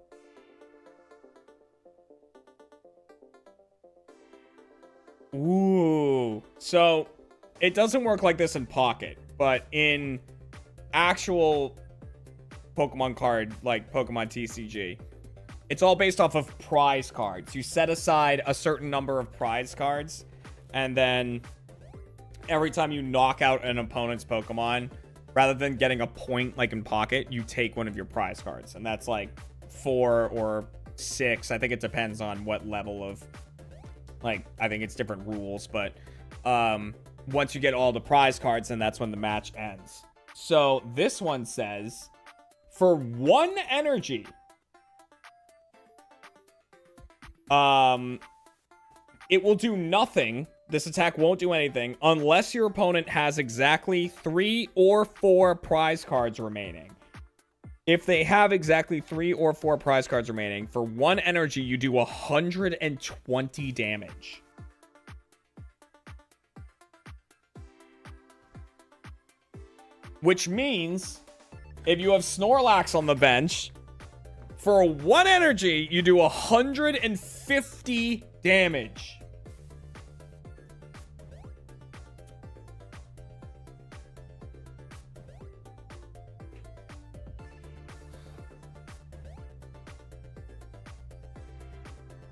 Ooh. So, it doesn't work like this in Pocket, but in actual Pokemon card, like Pokemon TCG, it's all based off of prize cards. You set aside a certain number of prize cards, and then every time you knock out an opponent's Pokemon, rather than getting a point like in Pocket, you take one of your prize cards. And that's like 4 or 6. I think it depends on what level of, like, I think it's different rules. But once you get all the prize cards, then that's when the match ends. So this one says, for 1 energy, it will do nothing. This attack won't do anything unless your opponent has exactly 3 or 4 prize cards remaining. If they have exactly 3 or 4 prize cards remaining, for 1 energy, you do 120 damage. Which means, if you have Snorlax on the bench, for 1 energy, you do 150 damage.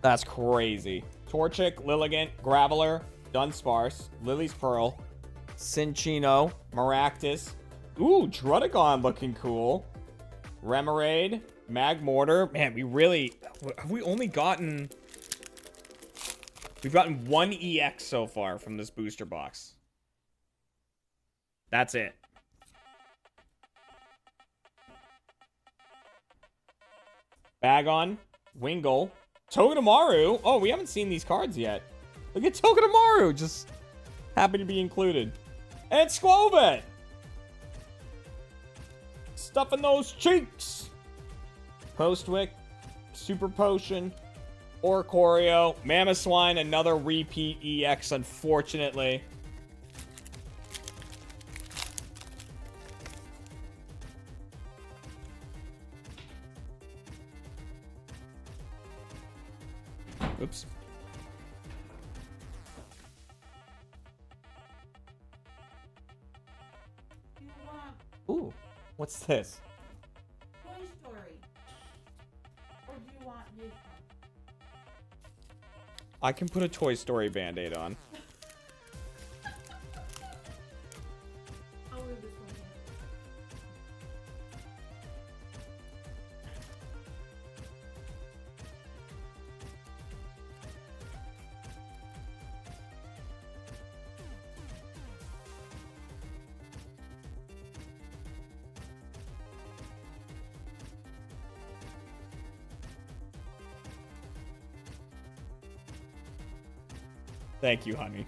That's crazy. Torchic, Lilligant, Graveler, Dunsparce, Lily's Pearl, Cinccino, Maractus. Ooh, Druddigon looking cool. Remoraid, Magmortar. Man, we've only gotten 1 EX so far from this booster box. That's it. Bagon, Wingull, Togedemaru. Oh, we haven't seen these cards yet. Look at Togedemaru, just happy to be included. And Squovet. Stuffing those cheeks. Postwick, Super Potion, Oricorio, Mamoswine, another repeat EX, unfortunately. Oops. Ooh, what's this? Toy Story. Or do you want this one? I can put a Toy Story Band-Aid on. I'll leave this one here. Thank you, honey.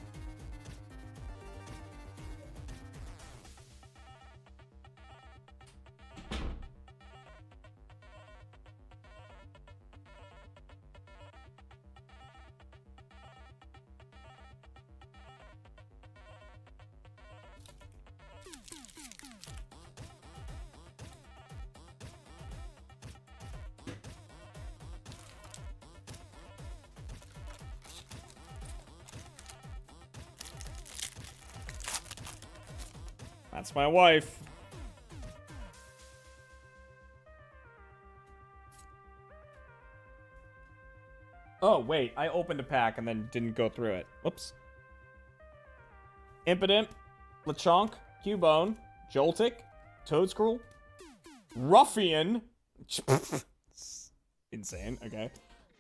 That's my wife. Oh, wait. I opened a pack and then didn't go through it. Whoops. Impotent, Lechonk, Cubone, Joltik, Toadscruel, Ruffian. Insane. Okay.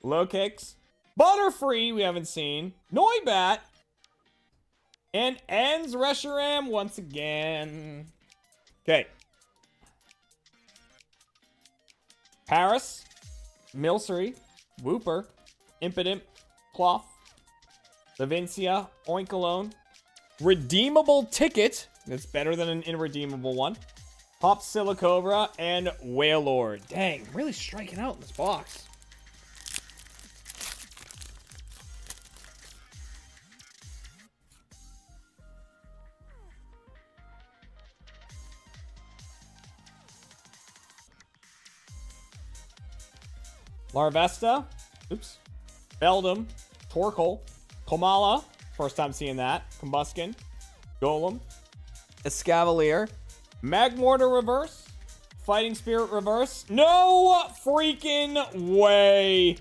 Low Kicks, Butterfree, we haven't seen, Noibat, and Ends Reshiram once again. Okay. Paris, Milcery, Wooper, Impotent, Cloth, Levincia, Oinkologne, Redeemable Ticket, that's better than an irredeemable one, Pop Silicobra, and Wailord. Dang, really striking out in this box. Larvesta, oops, Beldum, Torkoal, Komala, first time seeing that, Combuskin, Golem, Escavalier, Magmortar Reverse, Fighting Spirit Reverse, no freaking way,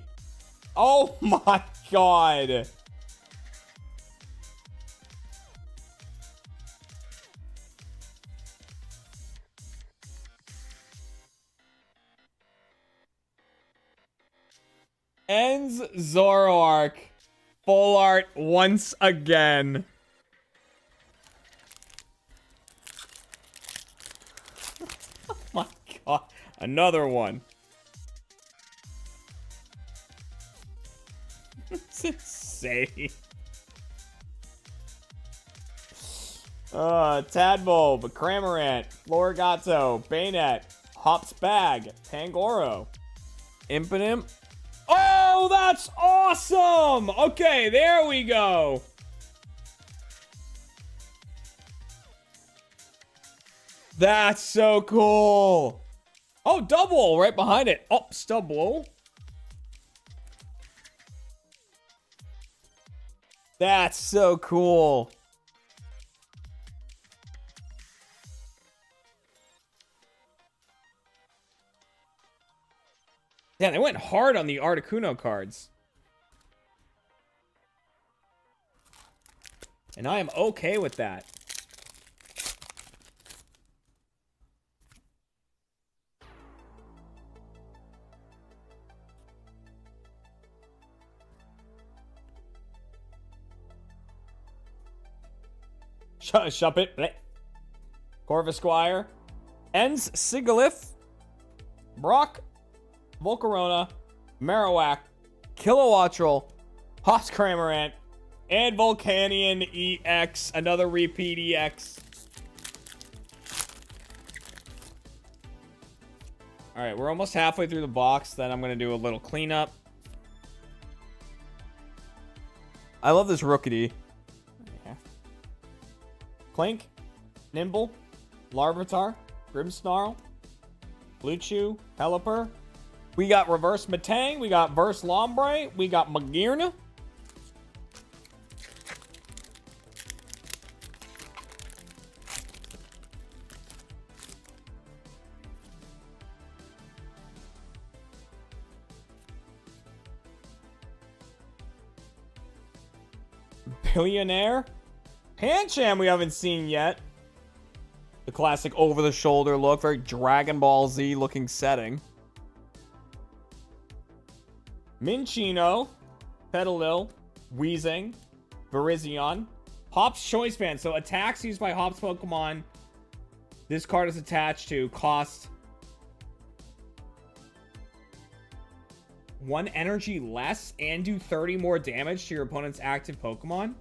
oh my god. Ends Zoroark. Full art once again. Oh my god. Another one. It's insane. Tadbulb, Cramorant, Florigato, Bayonet, Hops Bag, Pangoro, Impotent. Oh, that's awesome! Okay, there we go. That's so cool. Oh, double right behind it. Oh, Stubble. That's so cool. Yeah, they went hard on the Articuno cards. And I am okay with that. Shuppet. Corvisquire. Ends Sigalith. Brock. Volcarona, Marowak, Kilowattrel, Hops Cramorant, and Volcanion EX, another repeat EX. Alright, we're almost halfway through the box, then I'm going to do a little cleanup. I love this Rookity. Yeah. Clink, Nimble, Larvitar, Grimmsnarl, Bluechew, Pelipper. We got Reverse Metang. We got Verse Lombre. We got Magearna. Billionaire. Pancham we haven't seen yet. The classic over-the-shoulder look. Very Dragon Ball Z looking setting. Minchino, Petalil, Weezing, Virizion, Hops Choice Band. So attacks used by Hops Pokemon this card is attached to cost 1 energy less and do 30 more damage to your opponent's active Pokemon.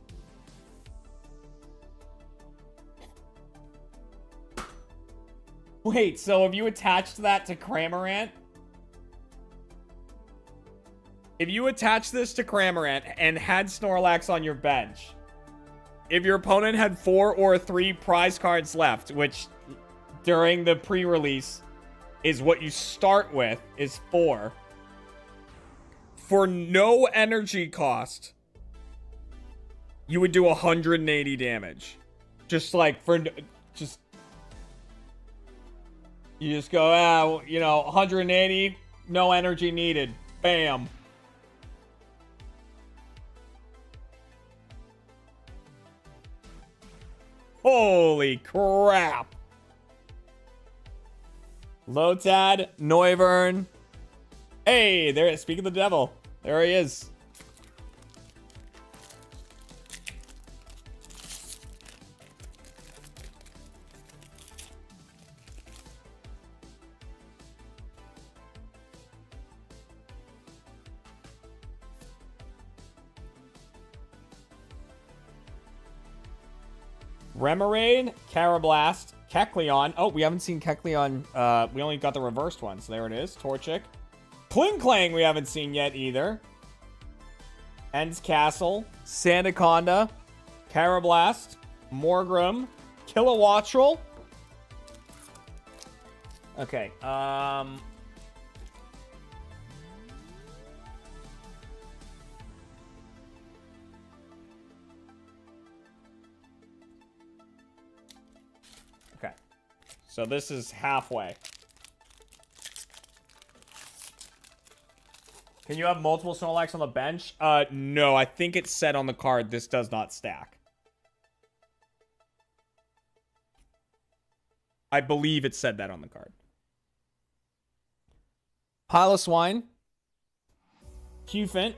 Wait, so if you attached that to Cramorant, if you attach this to Cramorant and had Snorlax on your bench, if your opponent had 4 or 3 prize cards left, which during the pre-release is what you start with, is 4, for no energy cost, you would do 180 damage. Just like, for just You just go, ah, you know, 180, no energy needed. Bam. Holy crap. Lotad, Noivern. Hey, there, speak of the devil. There he is. Remoraid, Carablast, Kecleon. Oh, we haven't seen Kecleon. We only got the reversed one, so there it is. Torchic. Klinklang we haven't seen yet either. Ends Castle, Sandaconda, Carablast, Morgrem, Kilowattrel. Okay, okay. So this is halfway. Can you have multiple Snorlax on the bench? No, I think it's said on the card this does not stack. I believe it said that on the card. Piloswine, Cufant,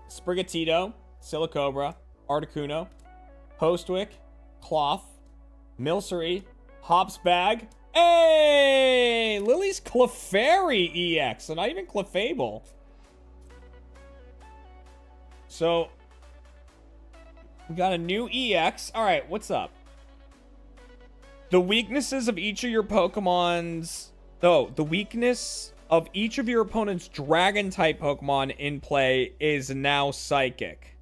Sprigatito, Silicobra, Articuno, Postwick, Cloth, Milcery, Hopsbag. Hey! Lily's Clefairy EX, so not even Clefable. So, we got a new EX. Alright, what's up? The weaknesses of each of your Pokemon's... Oh, the weakness of each of your opponent's Dragon-type Pokemon in play is now Psychic.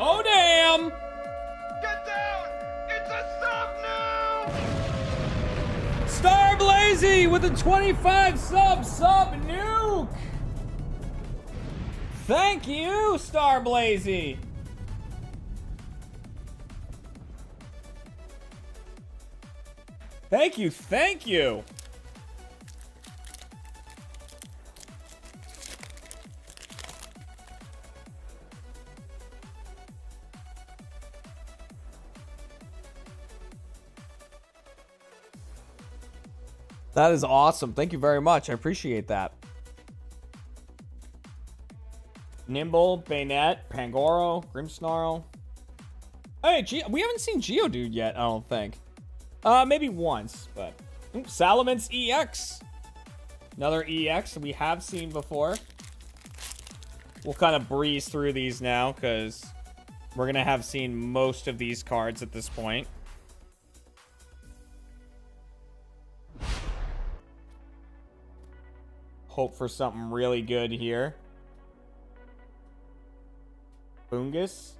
Oh, damn! Get down! It's a sub now! Starblazy with a 25 sub nuke! Thank you, Starblazy! Thank you, thank you! That is awesome. Thank you very much. I appreciate that. Nimble, Bayonet, Pangoro, Grimmsnarl. Hey, we haven't seen Geodude yet, I don't think. Maybe once, but... Oops, Salamence EX. Another EX we have seen before. We'll kind of breeze through these now, because we're going to have seen most of these cards at this point. Hope for something really good here. Boongus,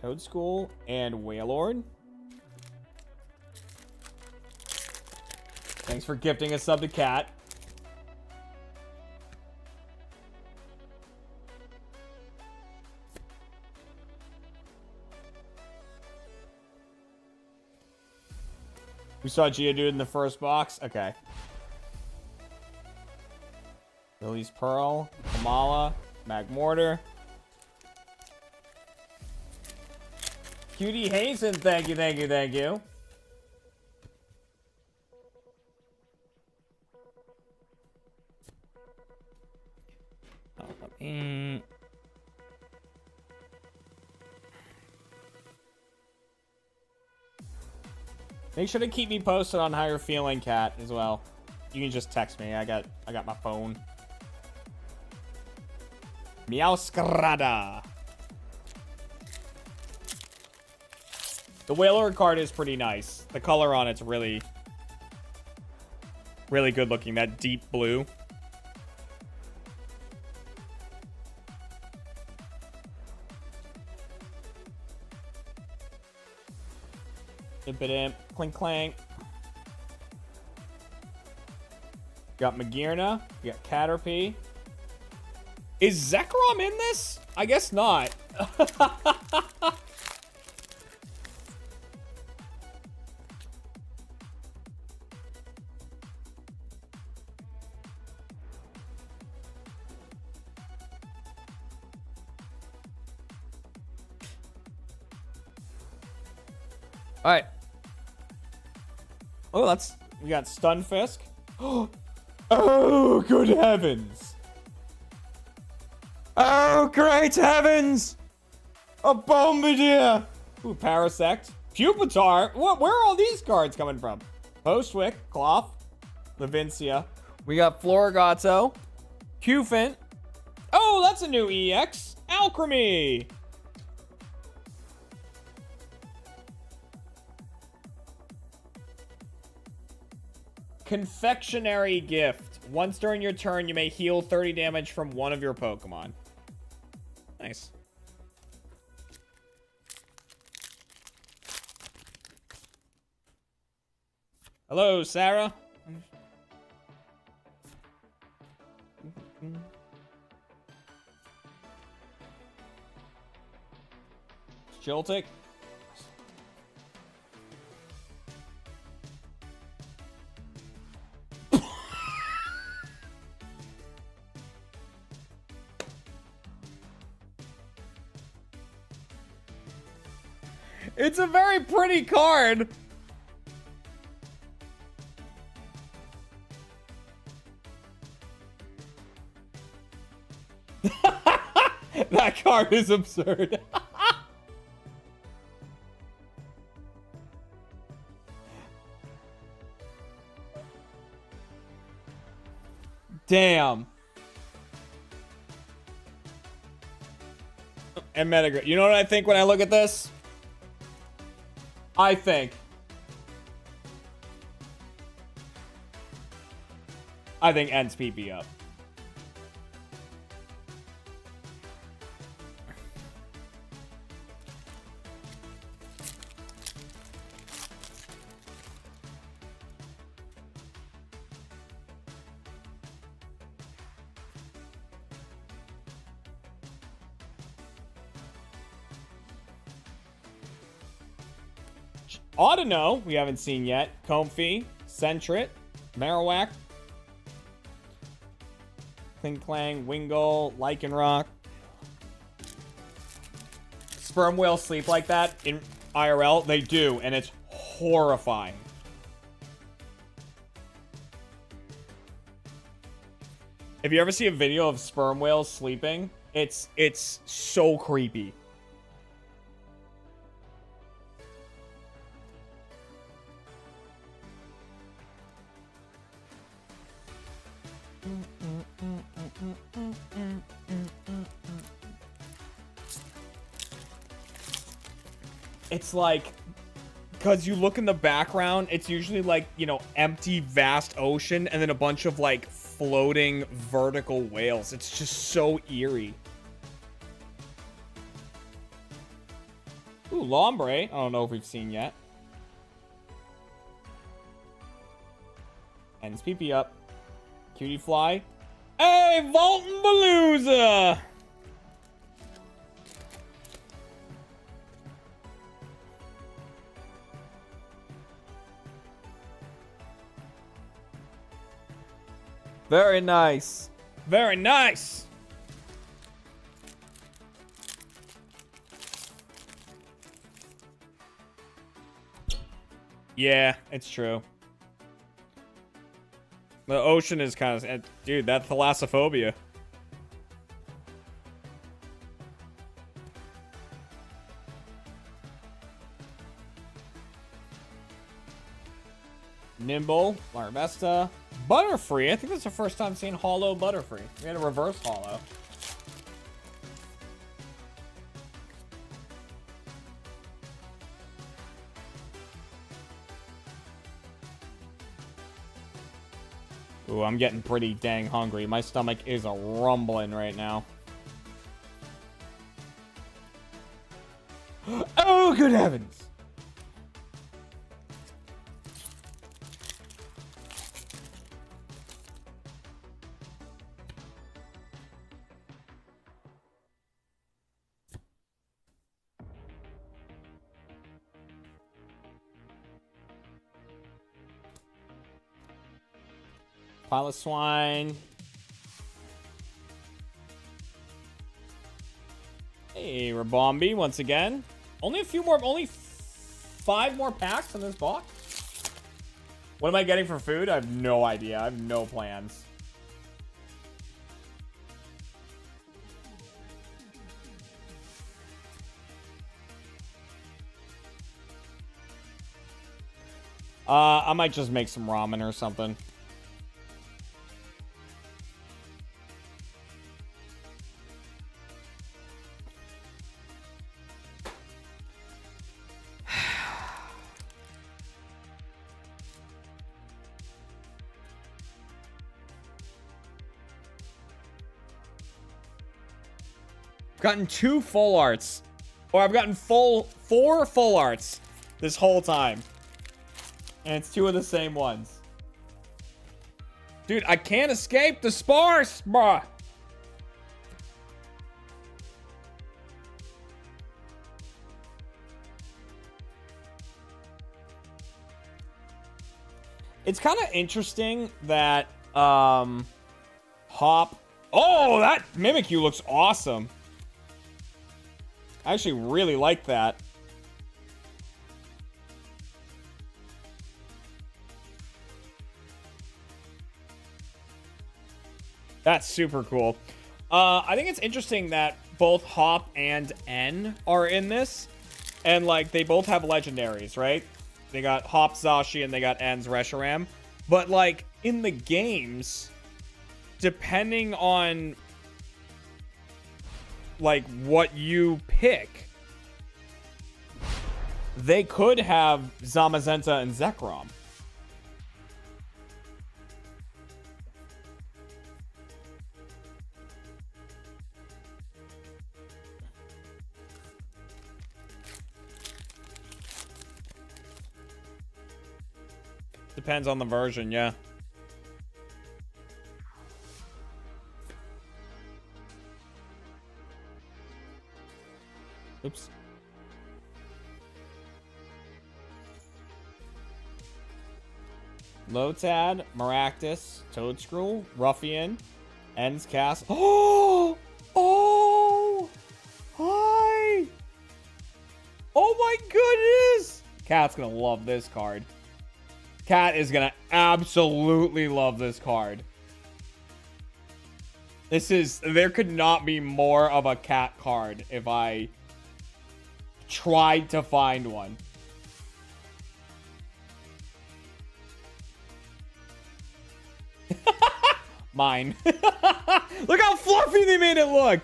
Toadschool, and Wailord. Thanks for gifting a sub to Cat. We saw Geodude in the first box? Okay. Lily's Pearl, Kamala, Magmortar. Cutie Hazen, thank you, thank you, thank you. Oh, let me... Make sure to keep me posted on how you're feeling, Kat, as well. You can just text me. I got my phone. Meowscarada. The Whaler card is pretty nice. The color on it's really, really good looking. That deep blue. Imp, clink, clank. Got Magearna. You got Caterpie. Is Zekrom in this? I guess not. All right. Oh, we got Stunfisk. Oh, good heavens. Oh, great heavens. A Bombardier. Ooh, Parasect. Pupitar. What? Where are all these cards coming from? Postwick, Cloth, Levincia. We got Florigato, Cufant. Oh, that's a new EX. Alchemy. Confectionery Gift. Once during your turn, you may heal 30 damage from one of your Pokemon. Nice. Hello, Sarah. Joltik. It's a very pretty card. That card is absurd. Damn. And Metagross. You know what I think when I look at this? I think ends PP up. Audino, we haven't seen yet. Comfey, Sentret, Marowak, Klinklang, Wingull, Lycanroc. Sperm whales sleep like that in IRL? They do, and it's horrifying. If you ever see a video of sperm whales sleeping, it's so creepy. It's like, because you look in the background, it's usually like, you know, empty, vast ocean, and then a bunch of like floating vertical whales. It's just so eerie. Ooh, Lombre. I don't know if we've seen yet. Ends PP up. Cutie Fly. Hey, Volton Balooza! Very nice. Very nice. Yeah, it's true. The ocean is kind of... Dude, that thalassophobia. Nimble, Larvesta, Butterfree. I think that's the first time seeing Hollow Butterfree. We had a reverse Hollow. Ooh, I'm getting pretty dang hungry. My stomach is a rumbling right now. Oh, good heavens. Pile of swine. Hey, Rabombi once again. Only a few more, only 5 more packs in this box. What am I getting for food? I have no idea. I have no plans. I might just make some ramen or something. Gotten 2 full arts. Or I've gotten 4 full arts this whole time. And it's 2 of the same ones. Dude, I can't escape the sparse, bruh. It's kind of interesting that Hop. Oh, that Mimikyu looks awesome. I actually really like that. That's super cool. I think it's interesting that both Hop and N are in this. And, like, they both have legendaries, right? They got Hop Zashi and they got N's Reshiram. But, like, in the games, depending on, like, what you pick, they could have Zamazenta and Zekrom. Depends on the version, yeah. Oops. Lotad, Maractus, Toadscruel, Ruffian, Ends Cast. Oh! Oh! Hi! Oh my goodness! Cat's gonna love this card. Cat is gonna absolutely love this card. This is... There could not be more of a cat card if I tried to find one. Mine. Look how fluffy they made it look.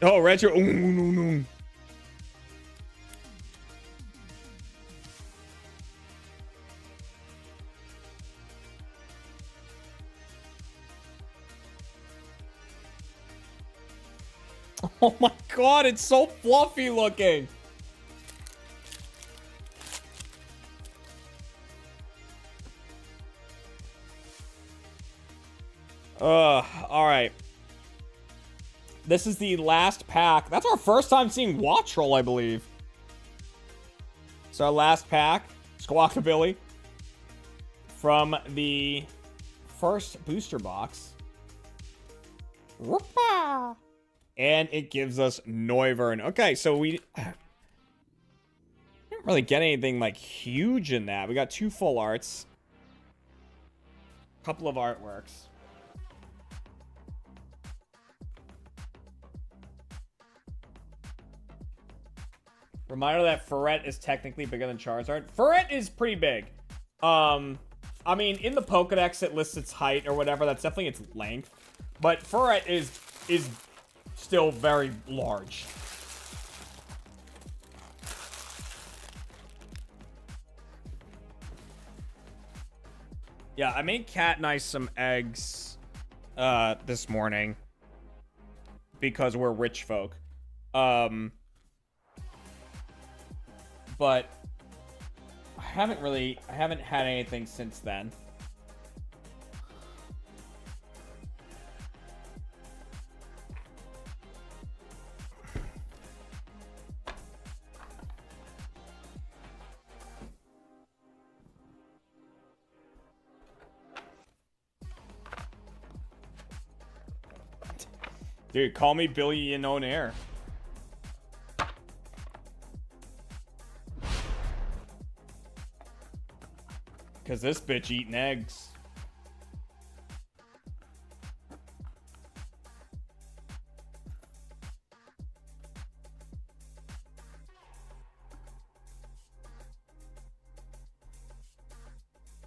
Oh, retro. Ooh, no, no. Oh my god, it's so fluffy looking. Alright. This is the last pack. That's our first time seeing Wattrel, I believe. It's our last pack. Squawkabilly. From the first booster box. Whoopa! And it gives us Noivern. Okay, so we didn't really get anything, like, huge in that. We got 2 full arts. A couple of artworks. Reminder that Ferret is technically bigger than Charizard. Ferret is pretty big. I mean, in the Pokedex, it lists its height or whatever. That's definitely its length. But Ferret is still very large. Yeah, I made Cat and I some eggs this morning because we're rich folk. But I haven't had anything since then. Dude, call me billionaire. Cause this bitch eating eggs.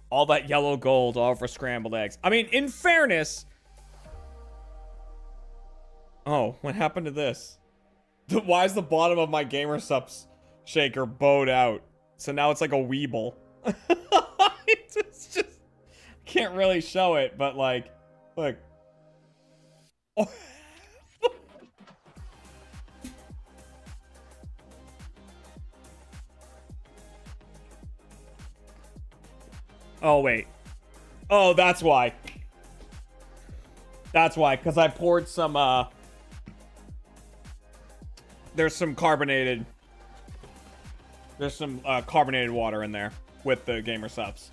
All that yellow gold, all for scrambled eggs. I mean, in fairness... Oh, what happened to this? Why is the bottom of my Gamer Subs shaker bowed out? So now it's like a Weeble. It's just... Can't really show it, but like... Look. Oh. Oh, wait. Oh, that's why. That's why, because I poured some, There's some carbonated water in there with the Gamer Subs.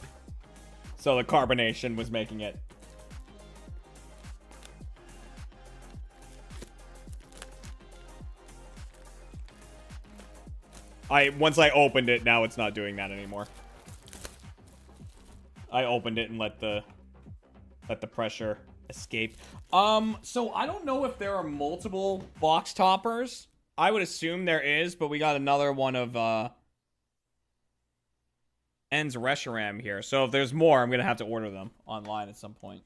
So the carbonation was making it. Once I opened it, now it's not doing that anymore. I opened it and let the pressure escape. So I don't know if there are multiple box toppers. I would assume there is, but we got another one of En's Reshiram here. So if there's more, I'm gonna have to order them online at some point.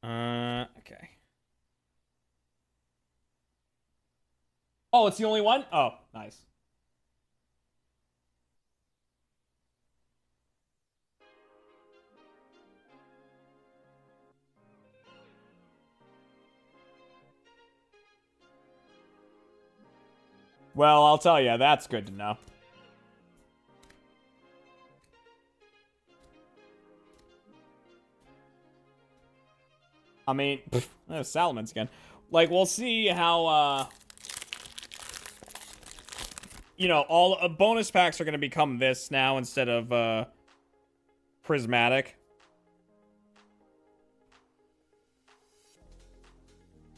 Okay. Oh, it's the only one? Oh, nice. Well, I'll tell you, that's good to know. I mean, Salamence again. Like, we'll see how, you know, all bonus packs are going to become this now instead of, prismatic.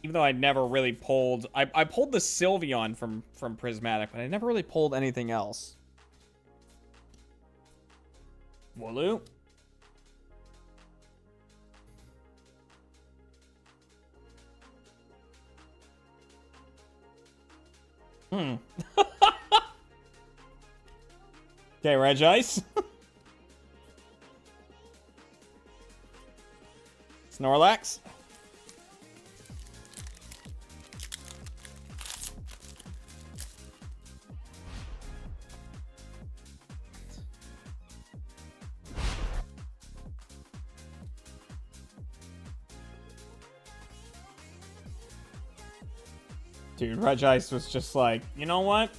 Even though I never really pulled... I pulled the Sylveon from prismatic, but I never really pulled anything else. Wooloo. Okay, Regice. Snorlax. Dude, Regice was just like, you know what?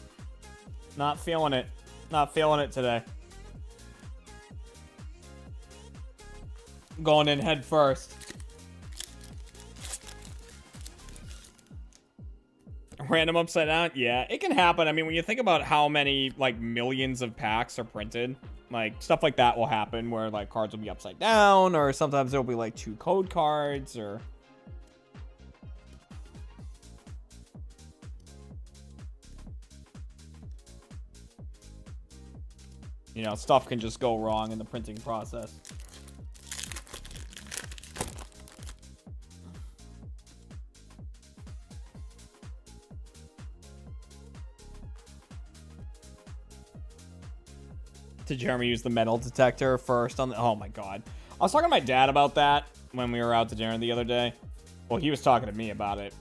Not feeling it. Not feeling it today. Going in head first. Random upside down? Yeah, it can happen. I mean, when you think about how many, like, millions of packs are printed, like, stuff like that will happen where, like, cards will be upside down, or sometimes there'll be, like, 2 code cards, or... You know, stuff can just go wrong in the printing process. Did Jeremy use the metal detector first on the... Oh my god. I was talking to my dad about that when we were out to dinner the other day. Well, he was talking to me about it.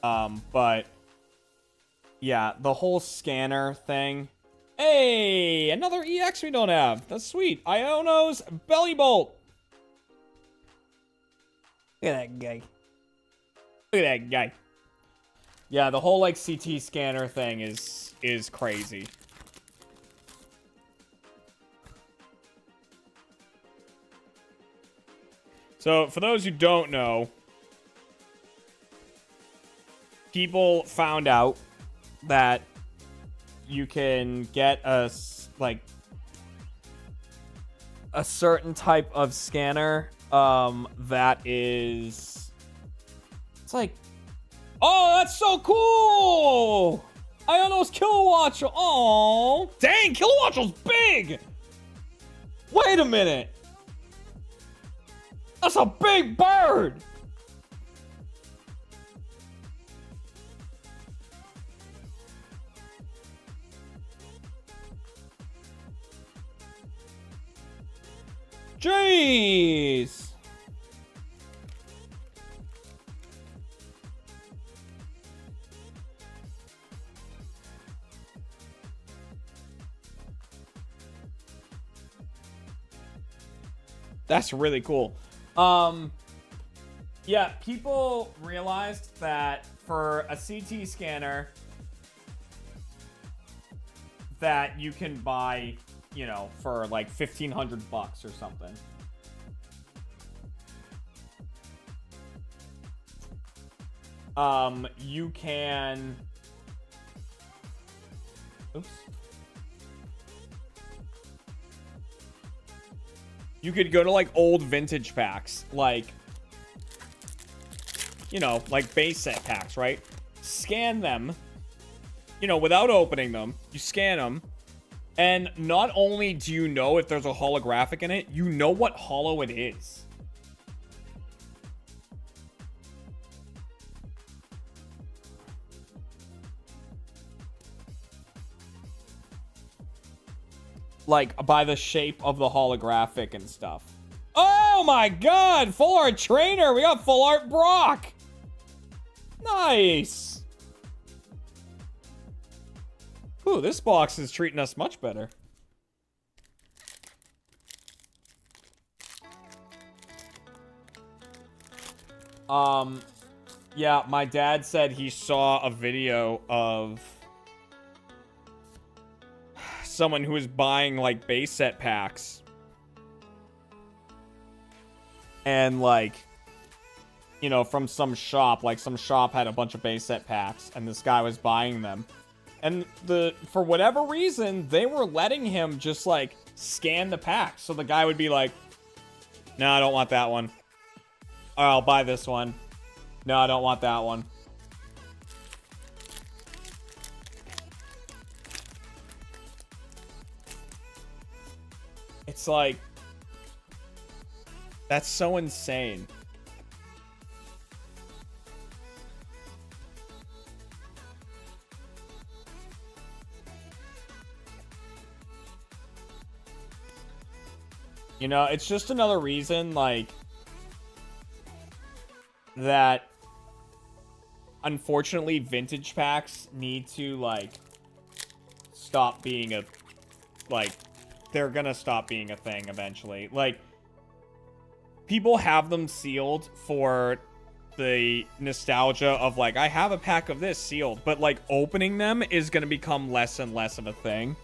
But yeah, the whole scanner thing. Hey, another EX we don't have. That's sweet. Iono's Belly Bolt. Look at that guy. Look at that guy. Yeah, the whole like CT scanner thing is crazy. So, for those who don't know, people found out that you can get a certain type of scanner that is, it's like, oh, that's so cool. I don't know, it's Kilowatch. Oh, dang, Kilowatch was big. Wait a minute. That's a big bird. Jeez. That's really cool. Yeah, people realized that for a CT scanner that you can buy, you know, for like $1,500 or something. You can, oops. You could go to like old vintage packs, like, you know, like base set packs, right? Scan them, you know, without opening them. You scan them. And not only do you know if there's a holographic in it, you know what holo it is. Like, by the shape of the holographic and stuff. Oh my god! Full art trainer! We got full art Brock! Nice! Ooh, this box is treating us much better. Yeah, my dad said he saw a video of someone who was buying, like, base set packs. And, like, you know, from some shop. Like, some shop had a bunch of base set packs, and this guy was buying them. And for whatever reason, they were letting him just, like, scan the packs. So the guy would be like, no, I don't want that one. Or I'll buy this one. No, I don't want that one. It's like, that's so insane. You know, it's just another reason, like, that unfortunately vintage packs need to, like, stop being a, like, they're gonna stop being a thing eventually. Like, people have them sealed for the nostalgia of, like, I have a pack of this sealed, but, like, opening them is gonna become less and less of a thing.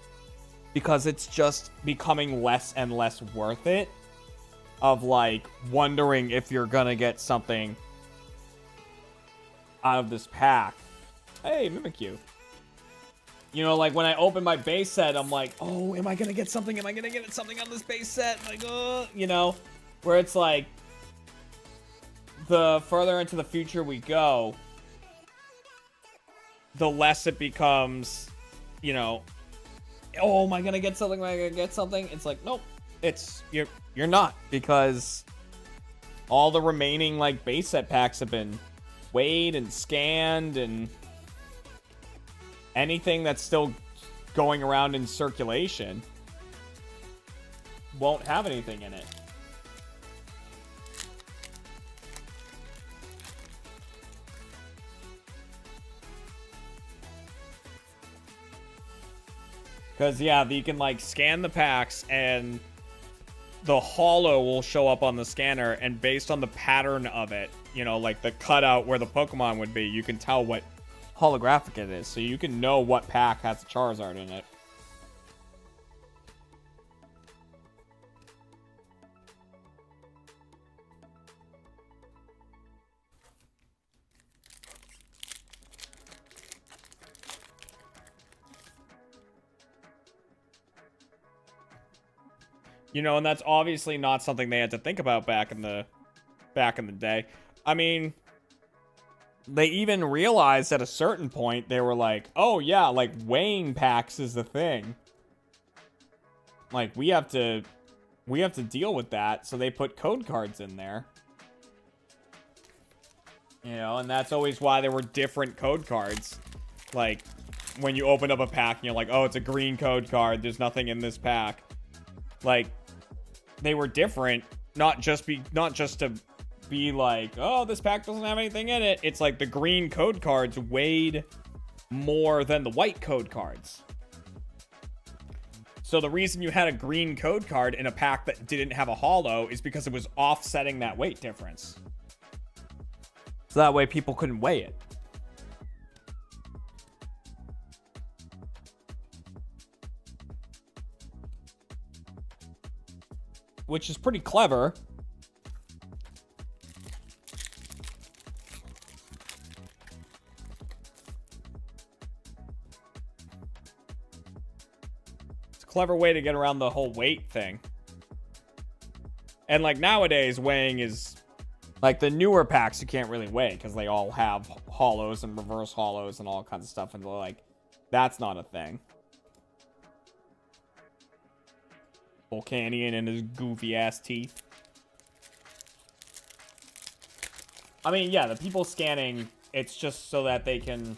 Because it's just becoming less and less worth it. Of, like, wondering if you're gonna get something out of this pack. Hey, Mimikyu. You know, like, when I open my base set, I'm like, oh, am I gonna get something? Am I gonna get something on this base set? Like, you know? Where it's like, the further into the future we go, the less it becomes, you know, oh, am I gonna get something? Am I gonna get something? It's like, nope. It's, you're not. Because all the remaining, like, base set packs have been weighed and scanned, and anything that's still going around in circulation won't have anything in it. Because, yeah, you can, like, scan the packs, and the holo will show up on the scanner, and based on the pattern of it, you know, like the cutout where the Pokemon would be, you can tell what holographic it is. So you can know what pack has a Charizard in it. You know, and that's obviously not something they had to think about back in the day. I mean, they even realized at a certain point, they were like, oh yeah, like weighing packs is the thing. Like we have to deal with that, so they put code cards in there. You know, and that's always why there were different code cards. Like when you open up a pack and you're like, oh, it's a green code card, there's nothing in this pack. Like they were different, not just to be like, oh, this pack doesn't have anything in it. It's like the green code cards weighed more than the white code cards. So the reason you had a green code card in a pack that didn't have a holo is because it was offsetting that weight difference. So that way people couldn't weigh it. Which is pretty clever. It's a clever way to get around the whole weight thing. And like nowadays, weighing is like the newer packs you can't really weigh because they all have holos and reverse holos and all kinds of stuff, and like that's not a thing. Volcanion and his goofy ass teeth. I mean, yeah, the people scanning, it's just so that they can,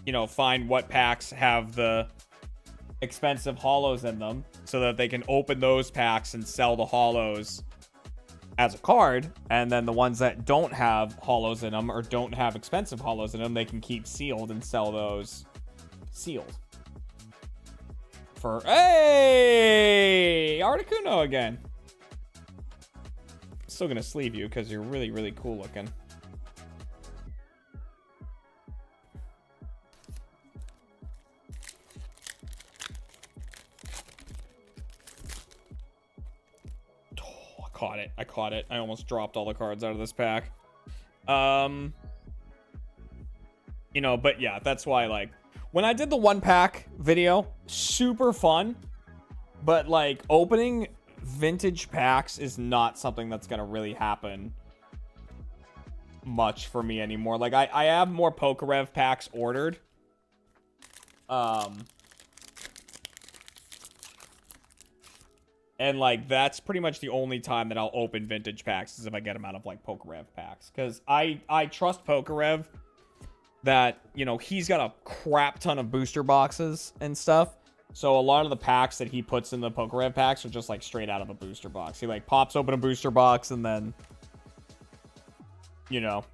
you know, find what packs have the expensive holos in them so that they can open those packs and sell the holos as a card. And then the ones that don't have holos in them or don't have expensive holos in them, they can keep sealed and sell those sealed. For hey, Articuno again. Still gonna sleeve you because you're really, really cool looking. Oh, I caught it. I almost dropped all the cards out of this pack. You know, but yeah, that's why, like, when I did the one pack video, super fun, but like opening vintage packs is not something that's gonna really happen much for me anymore. Like I have more Pokerev packs ordered. And like that's pretty much the only time that I'll open vintage packs is if I get them out of like Pokerev packs. Because I trust Pokerev that, you know, he's got a crap ton of booster boxes and stuff. So a lot of the packs that he puts in the Pokerev packs are just like straight out of a booster box. He like pops open a booster box and then, you know,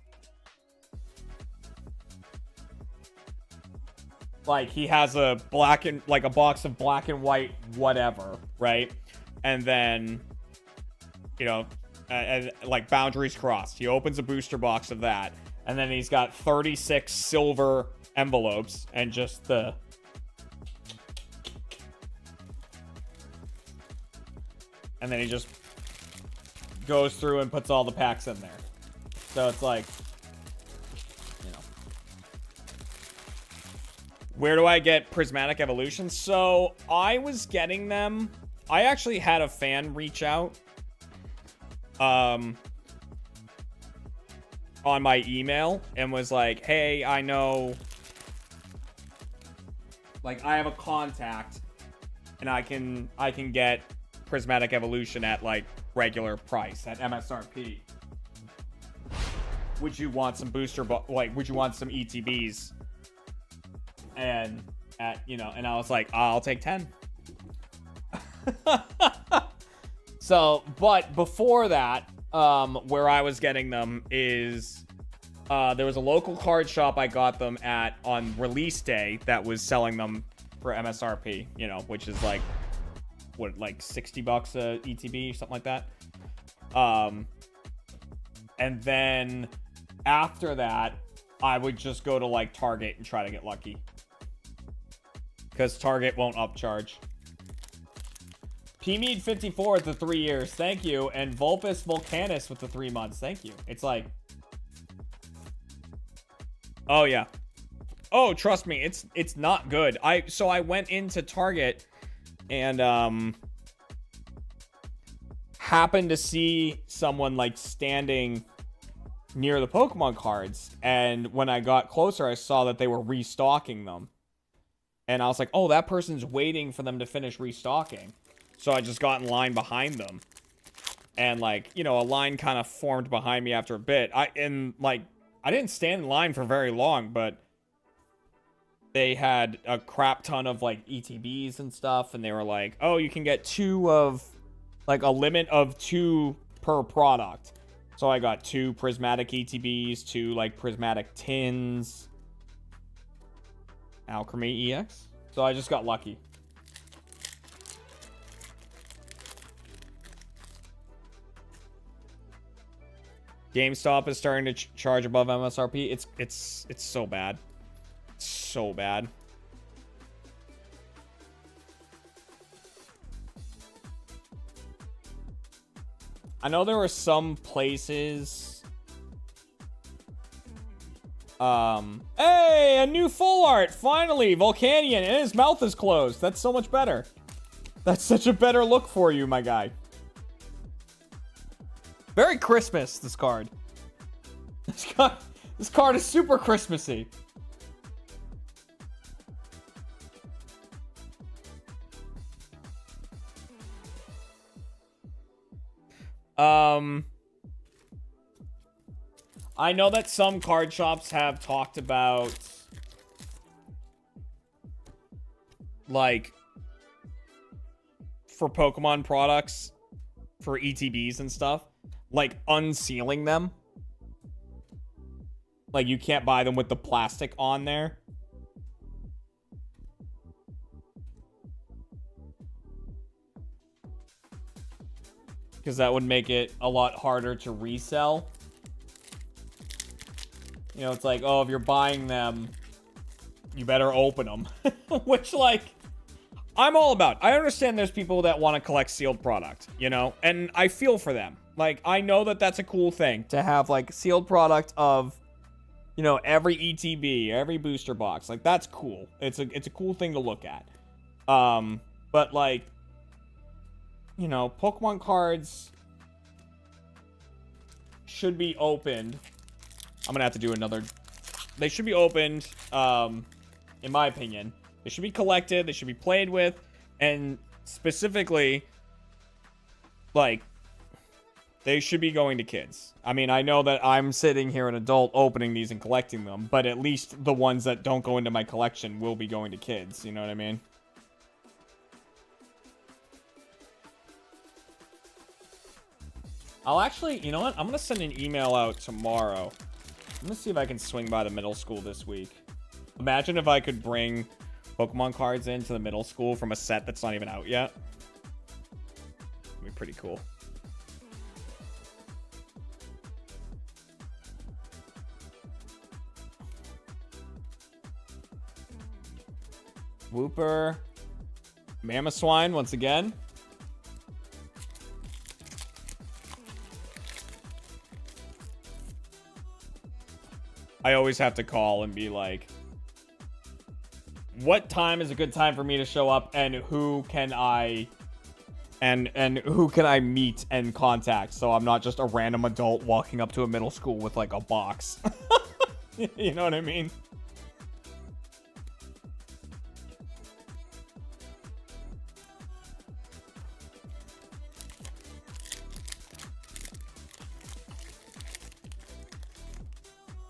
like he has a like a box of black and white whatever, right? And then, you know, like boundaries crossed. He opens a booster box of that. And then he's got 36 silver envelopes and just the... And then he just goes through and puts all the packs in there. So it's like, you know. Where do I get Prismatic Evolution? So I was getting them. I actually had a fan reach out. On my email and was like, hey, I know, like I have a contact and I can get Prismatic Evolution at like regular price at MSRP. Would you want some would you want some ETBs? And at, you know, and I was like, I'll take 10. So, but before that, where I was getting them is There was a local card shop I got them at on release day that was selling them for MSRP, you know, which is like, what, like $60 a ETB or something like that. And then after that, I would just go to like Target and try to get lucky. Because Target won't upcharge. P-Mead 54 with the 3 years. Thank you. And Vulpus Vulcanus with the 3 months. Thank you. It's like... Oh, yeah. Oh, trust me. It's not good. So I went into Target and happened to see someone like standing near the Pokemon cards. And when I got closer, I saw that they were restocking them. And I was like, oh, that person's waiting for them to finish restocking. So I just got in line behind them. And, like, you know, a line kind of formed behind me after a bit. I didn't stand in line for very long, but they had a crap ton of, like, ETBs and stuff. And they were like, oh, you can get 2 of, like, a limit of 2 per product. So I got 2 prismatic ETBs, 2, like, prismatic tins. Alchemy EX. So I just got lucky. GameStop is starting to charge above MSRP. It's so bad. It's so bad. I know there were some places. Hey, a new full art, finally! Volcanion, and his mouth is closed. That's so much better. That's such a better look for you, my guy. Very Christmas, this card. This card is super Christmassy. I know that some card shops have talked about, like, for Pokemon products, for ETBs and stuff, like, unsealing them. Like, you can't buy them with the plastic on there. Because that would make it a lot harder to resell. You know, it's like, oh, if you're buying them, you better open them. Which, like, I'm all about. I understand there's people that want to collect sealed product, you know? And I feel for them. Like, I know that that's a cool thing. To have, like, sealed product of, you know, every ETB, every booster box. Like, that's cool. It's a cool thing to look at. But, like, you know, Pokemon cards should be opened. I'm gonna have to do another. They should be opened, in my opinion. They should be collected, they should be played with, and specifically, like, they should be going to kids. I mean, I know that I'm sitting here an adult opening these and collecting them, but at least the ones that don't go into my collection will be going to kids, you know what I mean? I'll actually, you know what? I'm gonna send an email out tomorrow. I'm gonna see if I can swing by the middle school this week. Imagine if I could bring Pokemon cards into the middle school from a set that's not even out yet. That'd be pretty cool. Wooper. Mamoswine once again. I always have to call and be like, what time is a good time for me to show up, and who can I who can I meet and contact, so I'm not just a random adult walking up to a middle school with like a box. You know what I mean?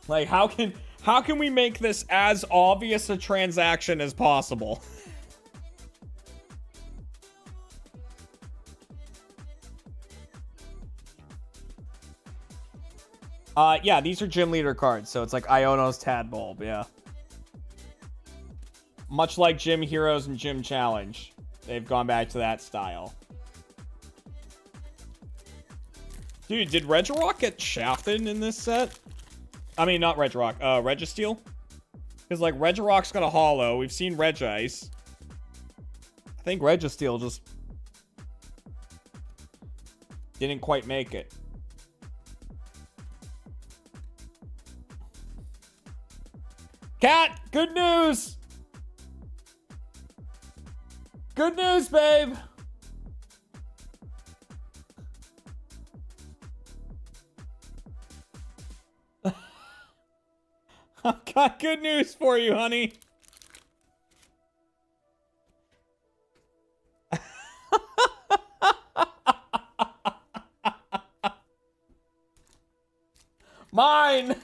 Like, how can we make this as obvious a transaction as possible? Yeah, these are gym leader cards, so it's like Iono's Tadbulb, yeah. Much like Gym Heroes and Gym Challenge. They've gone back to that style. Dude, did Regirock get shafted in this set? I mean, not Regirock, Registeel? Because, like, Regirock's got a holo. We've seen Regice. I think Registeel just didn't quite make it. Cat, good news! Good news, babe! I've got good news for you, honey. Mine!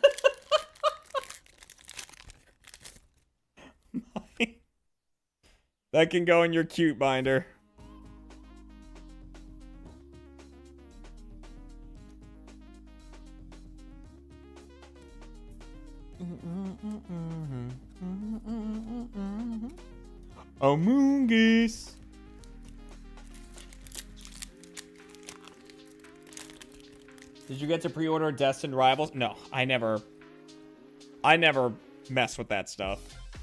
Mine. That can go in your cute binder. Amoongus. Did you get to pre-order Destined Rivals? No, I never mess with that stuff.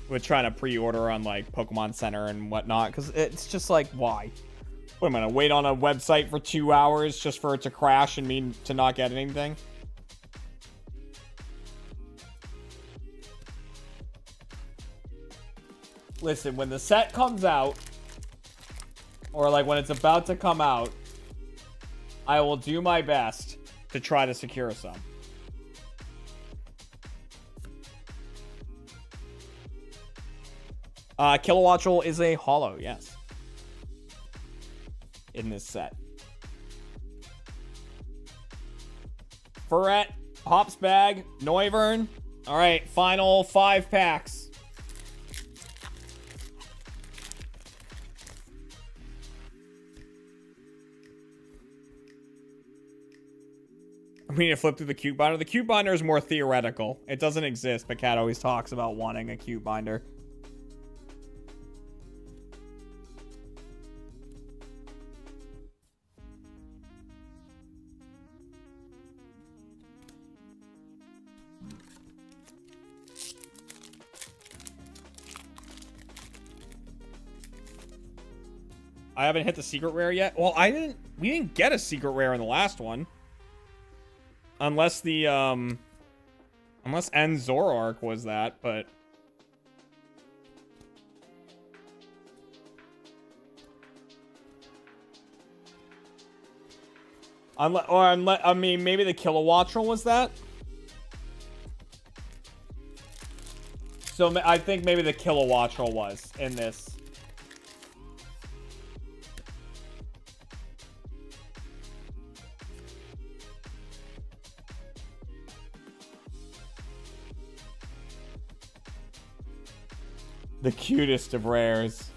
With trying to pre-order on like Pokemon Center and whatnot, because it's just like, why? What am I gonna wait on a website for 2 hours just for it to crash and me to not get anything? Listen, when the set comes out, or like when it's about to come out, I will do my best to try to secure some. Kilowattrel is a holo, yes. In this set. Ferret, Hops Bag, Noivern. Alright, final 5 packs. We need to flip through the cute binder. The cute binder is more theoretical. It doesn't exist, but Cat always talks about wanting a cute binder. I haven't hit the secret rare yet. Well, we didn't get a secret rare in the last one. Unless the, unless N Zoroark was that, but... I mean, maybe the Kilowattrel was that? So, I think maybe the Kilowattrel was in this. The cutest of rares.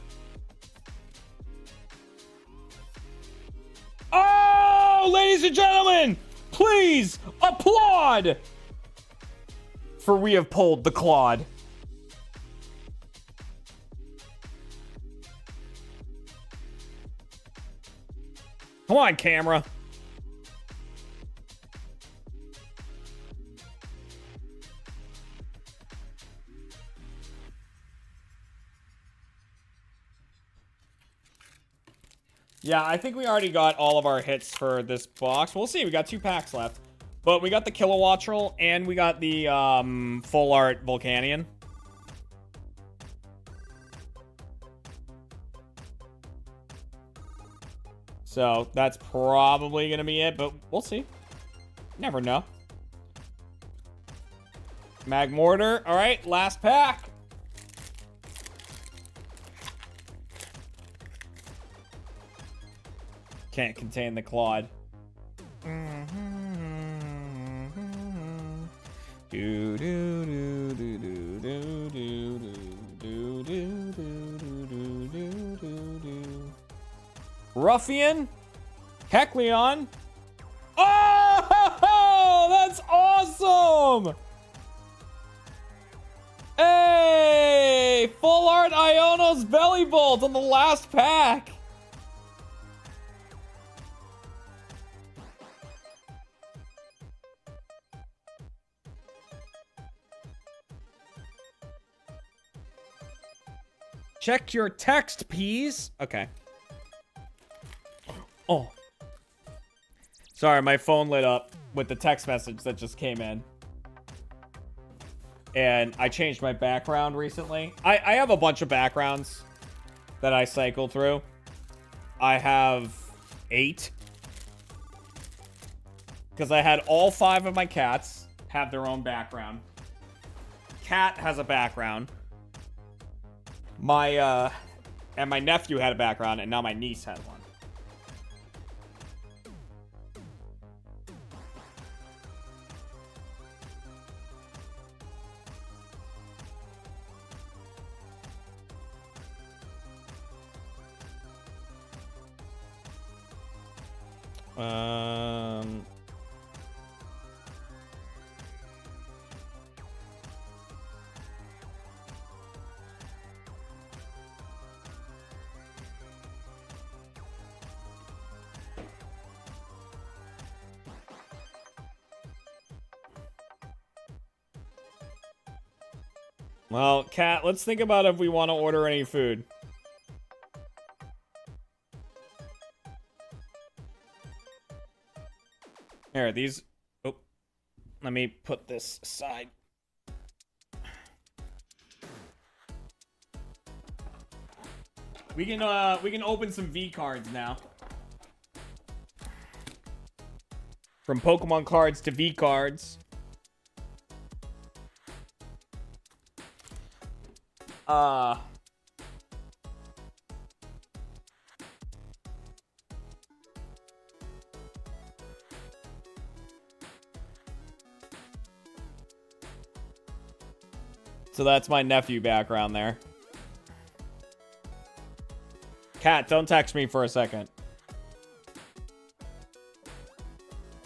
Oh, ladies and gentlemen, please applaud! For we have pulled the Claude. Come on, camera. Yeah, I think we already got all of our hits for this box. We'll see. We got 2 packs left. But we got the Kilowattrel and we got the full art Volcanion. So that's probably going to be it, but we'll see. Never know. Magmortar. All right, last pack. Can't contain the Claude. Ruffian, Kecleon. Oh, that's awesome! awesome! Hey! Full art Iono's Belly Bolt on the last pack! Check your text, please. Okay. Oh. Sorry, my phone lit up with the text message that just came in. And I changed my background recently. I have a bunch of backgrounds that I cycle through. I have 8. Because I had all 5 of my cats have their own background. Cat has a background. My, and my nephew had a background, and now my niece has one. Well, Kat, let's think about if we want to order any food. Here, these... Oh. Let me put this aside. We can open some V cards now. From Pokemon cards to V cards. So that's my nephew background there. Kat, don't text me for a second.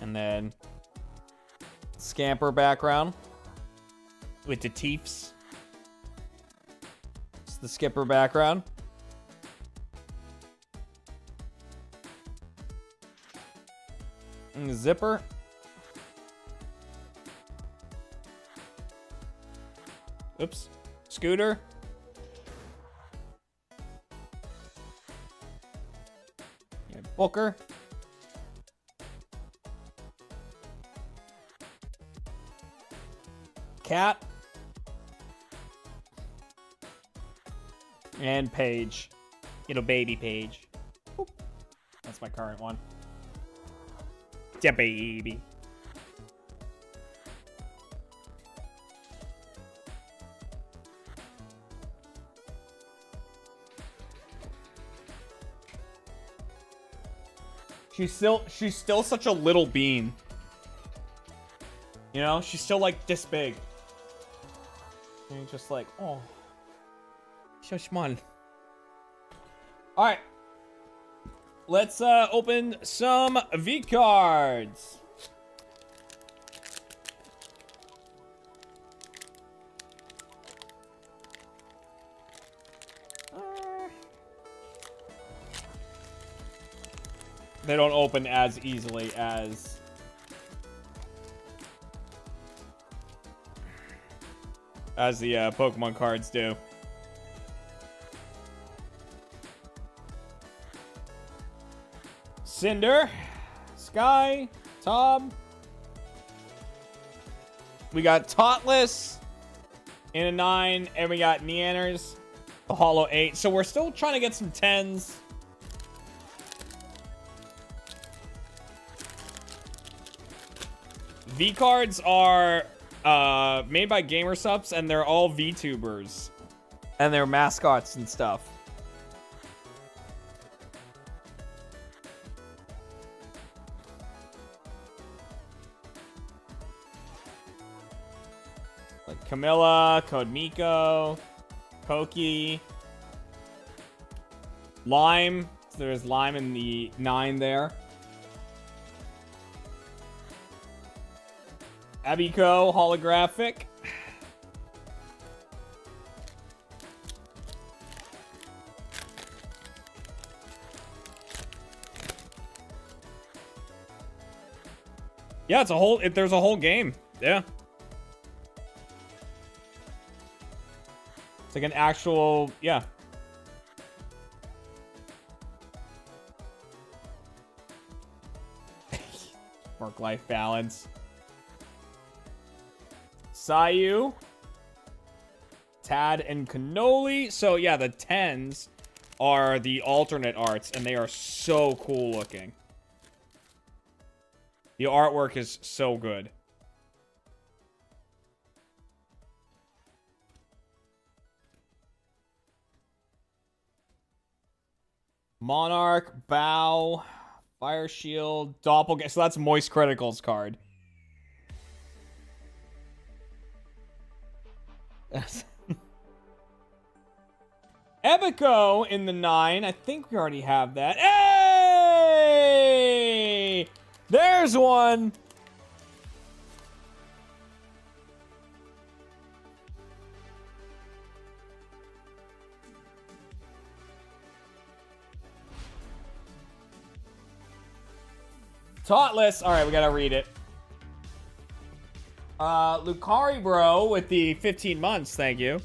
And then Scamper background with the teeps. It's the Skipper background. And the Zipper. Oops. Scooter. Yeah, Booker. Cat. And Paige. Little baby Paige. Boop. That's my current one. Yeah, baby. She's still such a little bean. You know, she's still like this big. And you're just like, oh, so small. All right, let's open some V cards. They don't open as easily as the Pokemon cards do. Cinder, Sky, Tom. We got Tautless in a 9, and we got Neanners, the Hollow 8. So we're still trying to get some 10s. V cards are made by GamerSupps, and they're all VTubers. And they're mascots and stuff. Like Camilla, Code Miko, Koki, Lime. So there's Lime in the 9 there. r.e.p.o holographic. Yeah, it's a whole. There's a whole game. Yeah. It's like an actual. Yeah. Work-life balance. Sayu, Tad, and Cannoli. So yeah, the 10s are the alternate arts, and they are so cool looking. The artwork is so good. Monarch, Bow, Fire Shield, Doppelganger. So that's Moist Critical's card. r.e.p.o in the 9. I think we already have that. Hey! There's one! Taughtless. Alright, we gotta read it. Lucari Bro with the 15 months, thank you.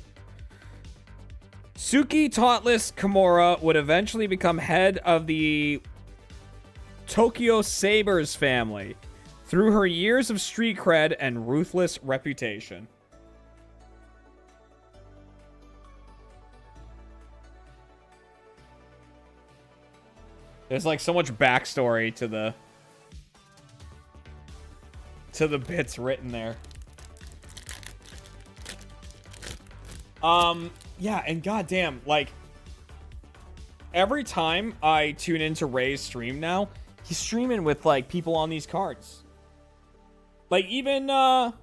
Suki Taughtless Kimura would eventually become head of the Tokyo Sabres family through her years of street cred and ruthless reputation. There's like so much backstory to the bits written there. Yeah, and goddamn, like every time I tune into Ray's stream now, he's streaming with like people on these cards. Like even right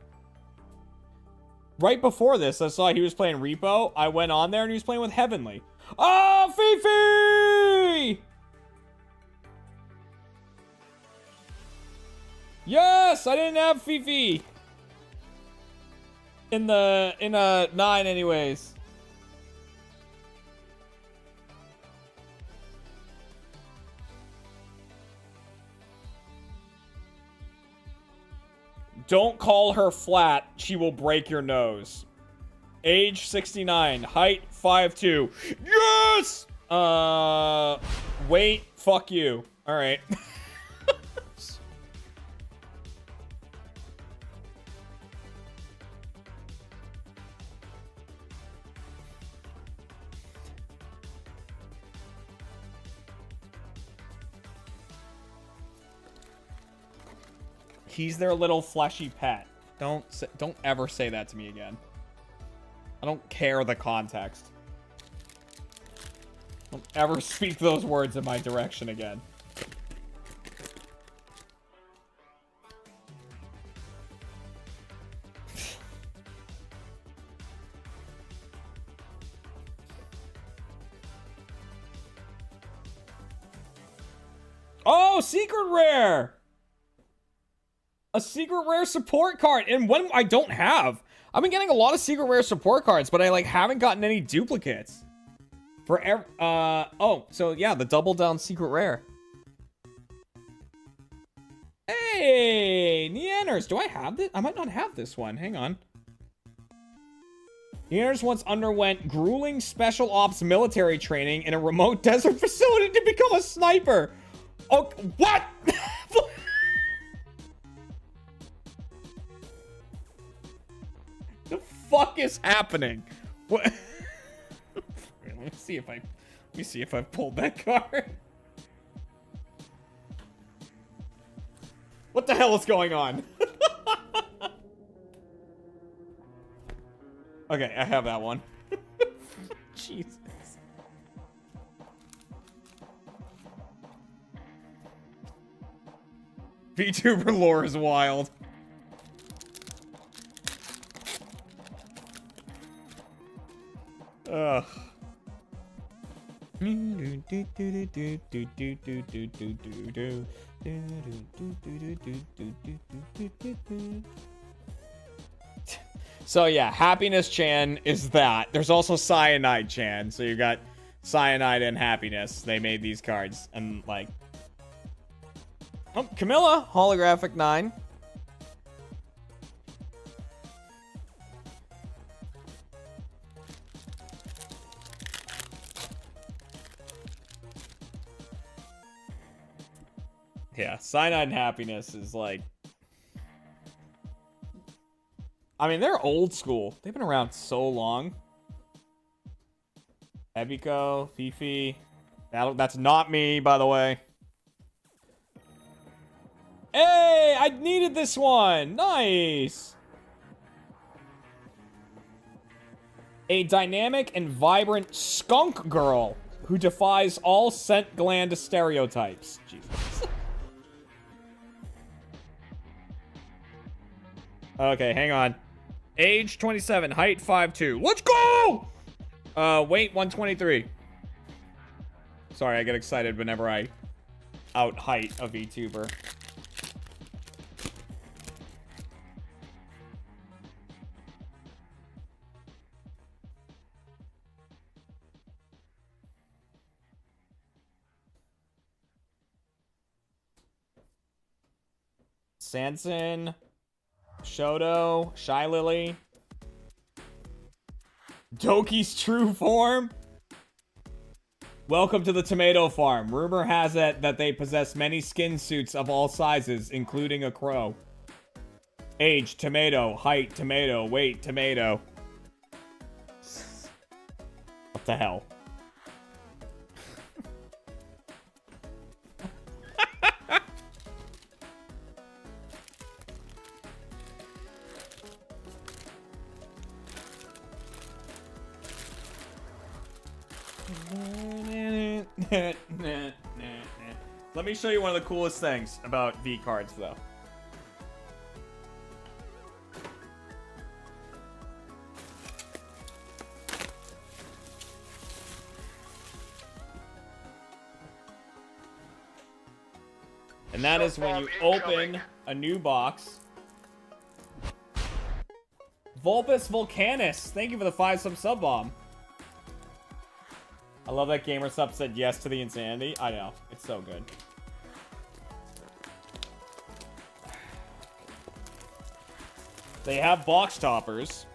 before this, I saw he was playing r.e.p.o. I went on there and he was playing with Heavenly. Oh, Fifi! Yes, I didn't have Fifi in a 9 anyways. Don't call her flat. She will break your nose. Age 69. Height 5'2". Yes! Weight, fuck you. All right. He's their little fleshy pet. Don't ever say that to me again. I don't care the context. Don't ever speak those words in my direction again. Oh, secret rare! A secret rare support card, and one I don't have. I've been getting a lot of secret rare support cards, but I like haven't gotten any duplicates. Oh, so yeah, the double down secret rare. Hey, Neanders, do I have this? I might not have this one. Hang on. Neanders once underwent grueling special ops military training in a remote desert facility to become a sniper. Oh, what? The fuck is happening? What? Let me see if I pulled that card. What the hell is going on? Okay, I have that one. Jesus. VTuber lore is wild. Ugh. So yeah, Happiness Chan is that. There's also Cyanide Chan. So you got Cyanide and Happiness. They made these cards. And like... Oh, Camilla, Holographic 9. Yeah, Cyanide and Happiness is like... I mean, they're old school. They've been around so long. r.e.p.o, Fifi. That's not me, by the way. Hey, I needed this one. Nice. A dynamic and vibrant skunk girl who defies all scent gland stereotypes. Jesus. Okay, hang on. Age 27, height 5'2". Let's go! Weight 123. Sorry, I get excited whenever I out height a VTuber. Sanson, Shoto, Shy Lily, Doki's true form. Welcome to the tomato farm. Rumor has it that they possess many skin suits of all sizes, including a crow. Age, tomato. Height, tomato. Weight, tomato. What the hell? Let me show you one of the coolest things about V cards, though. And that is when you open a new box. Vulpus Volcanus, thank you for the 5-sub bomb. I love that GamerSup said yes to the insanity. I know. It's so good. They have box toppers.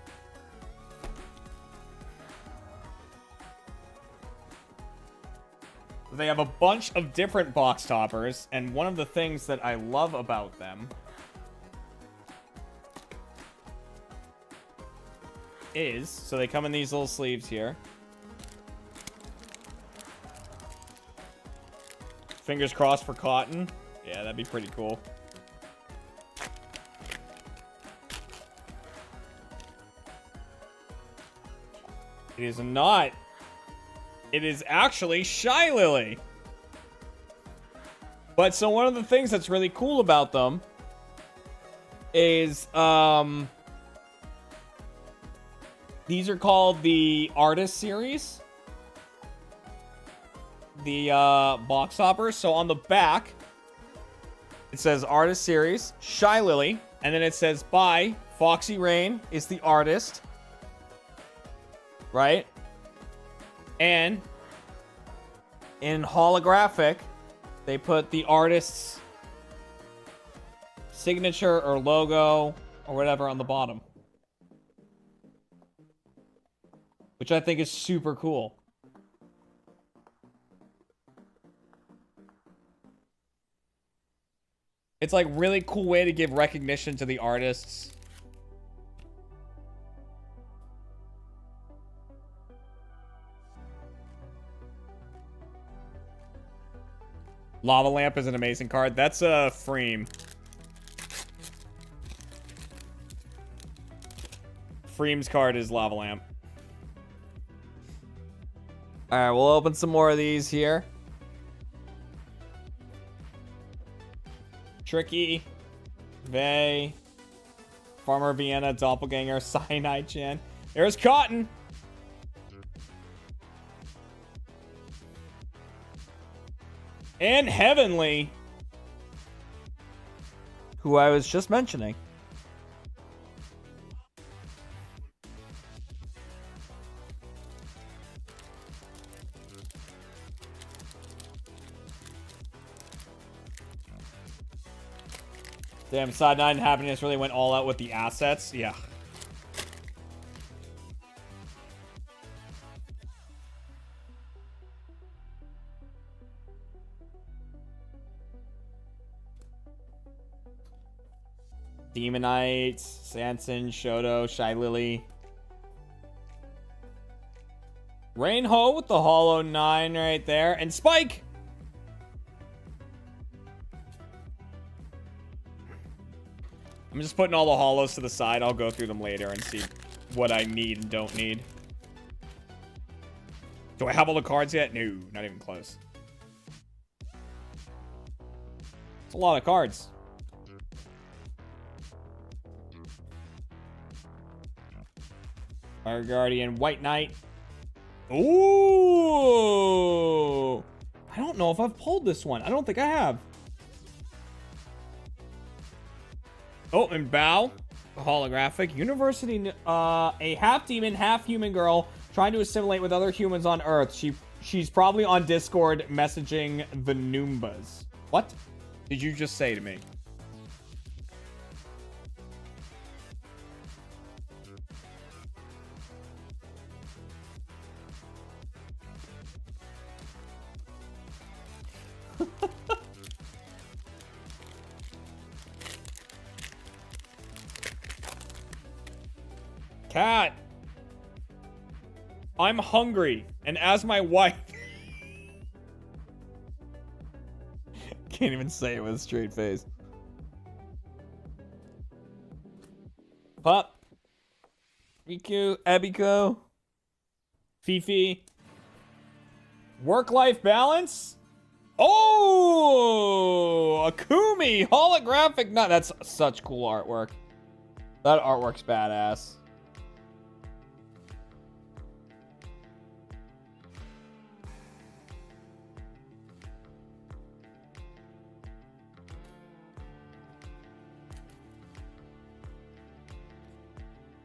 They have a bunch of different box toppers, and one of the things that I love about them is, so they come in these little sleeves here. Fingers crossed for cotton. Yeah, that'd be pretty cool. It is not. It is actually Shy Lily. But so one of the things that's really cool about them is these are called the Artist Series. The box toppers. So on the back, it says Artist Series, Shy Lily, and then it says by Foxy Rain is the artist, right? And in holographic, they put the artist's signature or logo or whatever on the bottom, which I think is super cool. It's like really cool way to give recognition to the artists. Lava Lamp is an amazing card. That's a Freem. Freem's card is Lava Lamp. Alright, we'll open some more of these here. Tricky, Vey, Farmer Vienna, Doppelganger, Cyanide Chan. There's Cotton. And Heavenly, who I was just mentioning. Damn, Side 9 Happiness really went all out with the assets. Yeah. Demonite, Sanson, Shoto, Shy Lily. Rainho with the Hollow 9 right there. And Spike! I'm just putting all the hollows to the side. I'll go through them later and see what I need and don't need. Do I have all the cards yet? No, not even close. It's a lot of cards. Fire Guardian, White Knight. Ooh! I don't know if I've pulled this one. I don't think I have. Oh, and Bow, holographic. University, a half-demon, half-human girl trying to assimilate with other humans on Earth. She's probably on Discord messaging the Noombas. What did you just say to me? Cat, I'm hungry, and as my wife, can't even say it with a straight face. Pup, Riku, Ebiko, Fifi, work-life balance. Oh, Akumi, holographic. No, that's such cool artwork. That artwork's badass.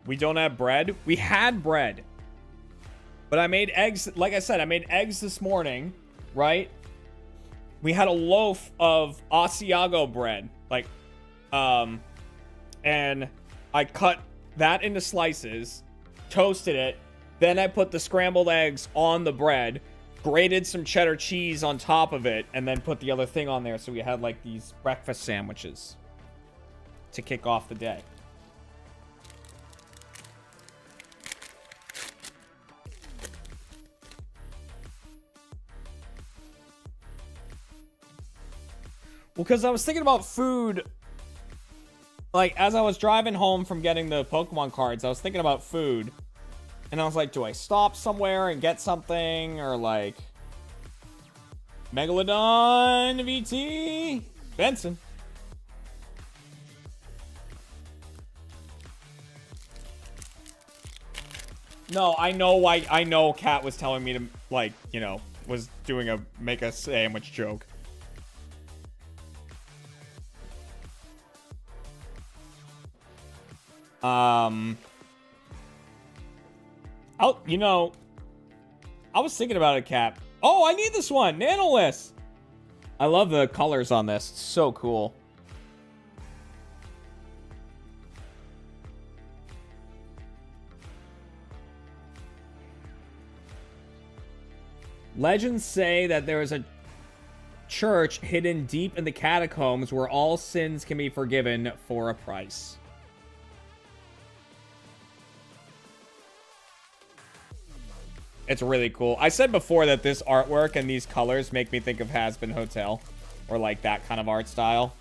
We don't have bread. We had bread. But I made eggs. Like I said, I made eggs this morning, right? We had a loaf of Asiago bread. Like, and I cut that into slices, toasted it. Then I put the scrambled eggs on the bread, grated some cheddar cheese on top of it, and then put the other thing on there. So we had like these breakfast sandwiches to kick off the day. Well, because I was thinking about food, like, as I was driving home from getting the Pokemon cards, I was thinking about food. And I was like, do I stop somewhere and get something? Or, like, Megalodon VT? Benson. No, I know why. I know Kat was telling me to, like, you know, was doing a make a sandwich joke. You know, I was thinking about it, Cap. Oh, I need this one, Nanolith. I love the colors on this. It's so cool. Legends say that there is a church hidden deep in the catacombs where all sins can be forgiven for a price. It's really cool. I said before that this artwork and these colors make me think of Hazbin Hotel. Or like that kind of art style.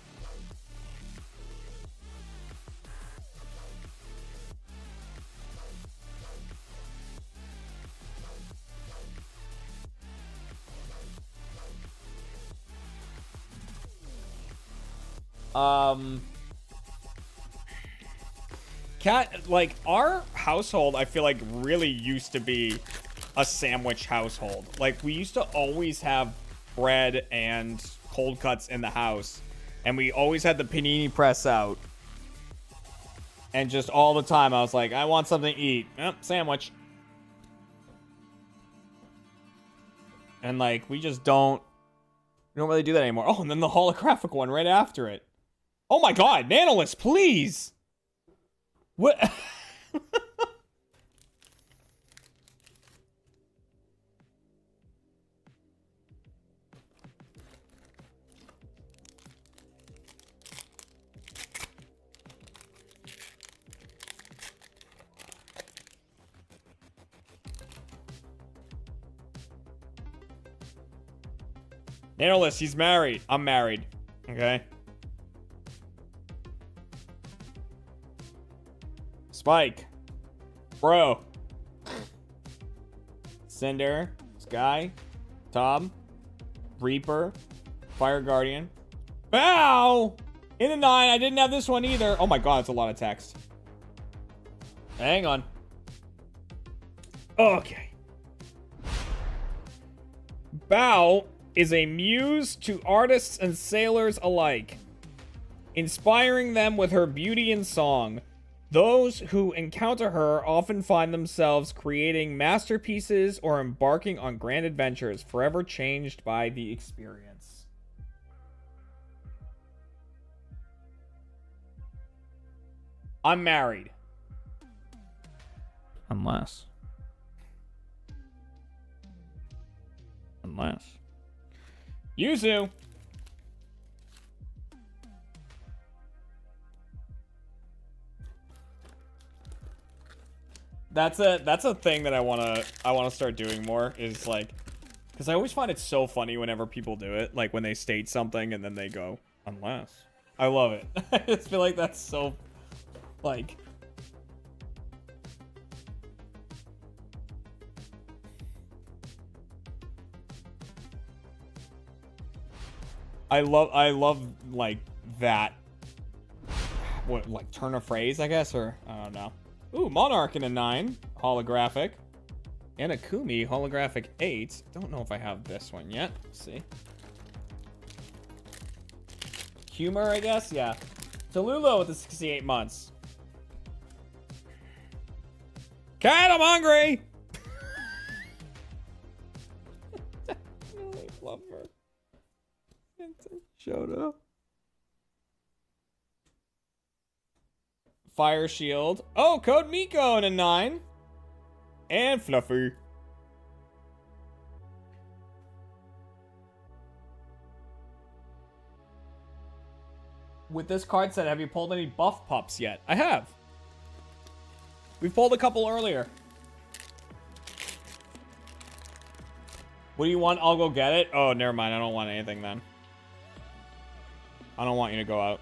Cat, like, our household, I feel like, really used to be a sandwich household. Like, we used to always have bread and cold cuts in the house. And we always had the panini press out. And just all the time, I was like, I want something to eat. Sandwich. And, like, we don't really do that anymore. Oh, and then the holographic one right after it. Oh my god, Nanolist, please! What? Nanolist, he's married. I'm married. Okay. Spike. Bro. Cinder. Sky. Tom. Reaper. Fire Guardian. Bow! In a 9. I didn't have this one either. Oh my god, that's a lot of text. Hang on. Okay. Bow is a muse to artists and sailors alike, inspiring them with her beauty and song. Those who encounter her often find themselves creating masterpieces or embarking on grand adventures, forever changed by the experience. I'm married. Unless. Yuzu. That's a thing that I wanna start doing more, is like, because I always find it so funny whenever people do it, like when they state something and then they go, unless. I love it. I just feel like that's so, like, I love like that. What, like turn of phrase, I guess, or I don't know. Ooh, Monarch in a 9, holographic. And a Kumi, holographic 8. Don't know if I have this one yet. Let's see. Humor, I guess, yeah. Tallulah with the 68 months. Cat, I'm hungry! I love her. Showed up. Fire Shield. Oh, Code Miko in a 9. And Fluffy. With this card set, have you pulled any buff pups yet? I have. We pulled a couple earlier. What do you want? I'll go get it. Oh, never mind. I don't want anything then. I don't want you to go out.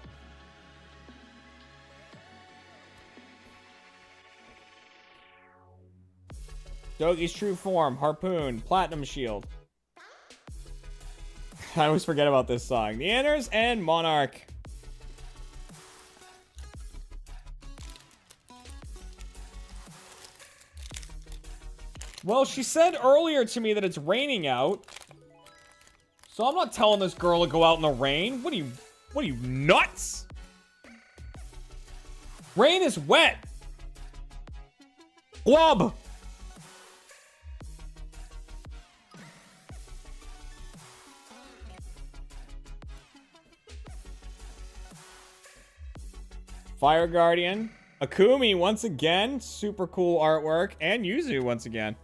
Dogi's True Form, Harpoon, Platinum Shield. I always forget about this song. Neanders and Monarch. Well, she said earlier to me that it's raining out. So I'm not telling this girl to go out in the rain. What are you, nuts? Rain is wet. Glub. Fire Guardian. Akumi once again. Super cool artwork. And Yuzu once again.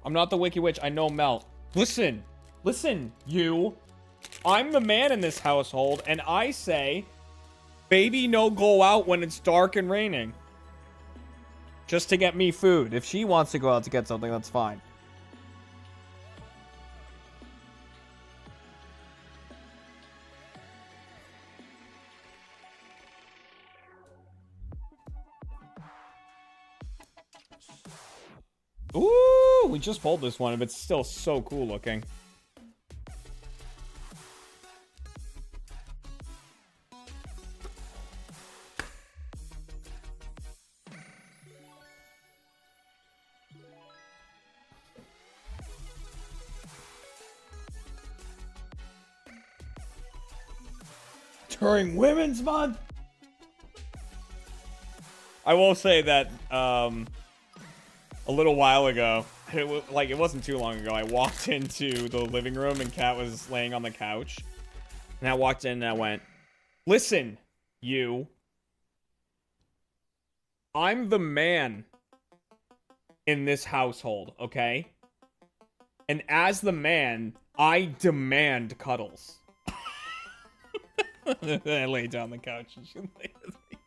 I'm not the Wiki Witch. I know Melt. Listen. Listen, you. I'm the man in this household, and I say, baby, no go out when it's dark and raining. Just to get me food. If she wants to go out to get something, that's fine. Ooh, we just pulled this one, but it's still so cool looking. During Women's Month. I will say that, a little while ago, I it wasn't too long ago. I walked into the living room and Kat was laying on the couch. And I walked in and I went, listen, you. I'm the man in this household, okay? And as the man, I demand cuddles. I laid down on the couch and she laid with me.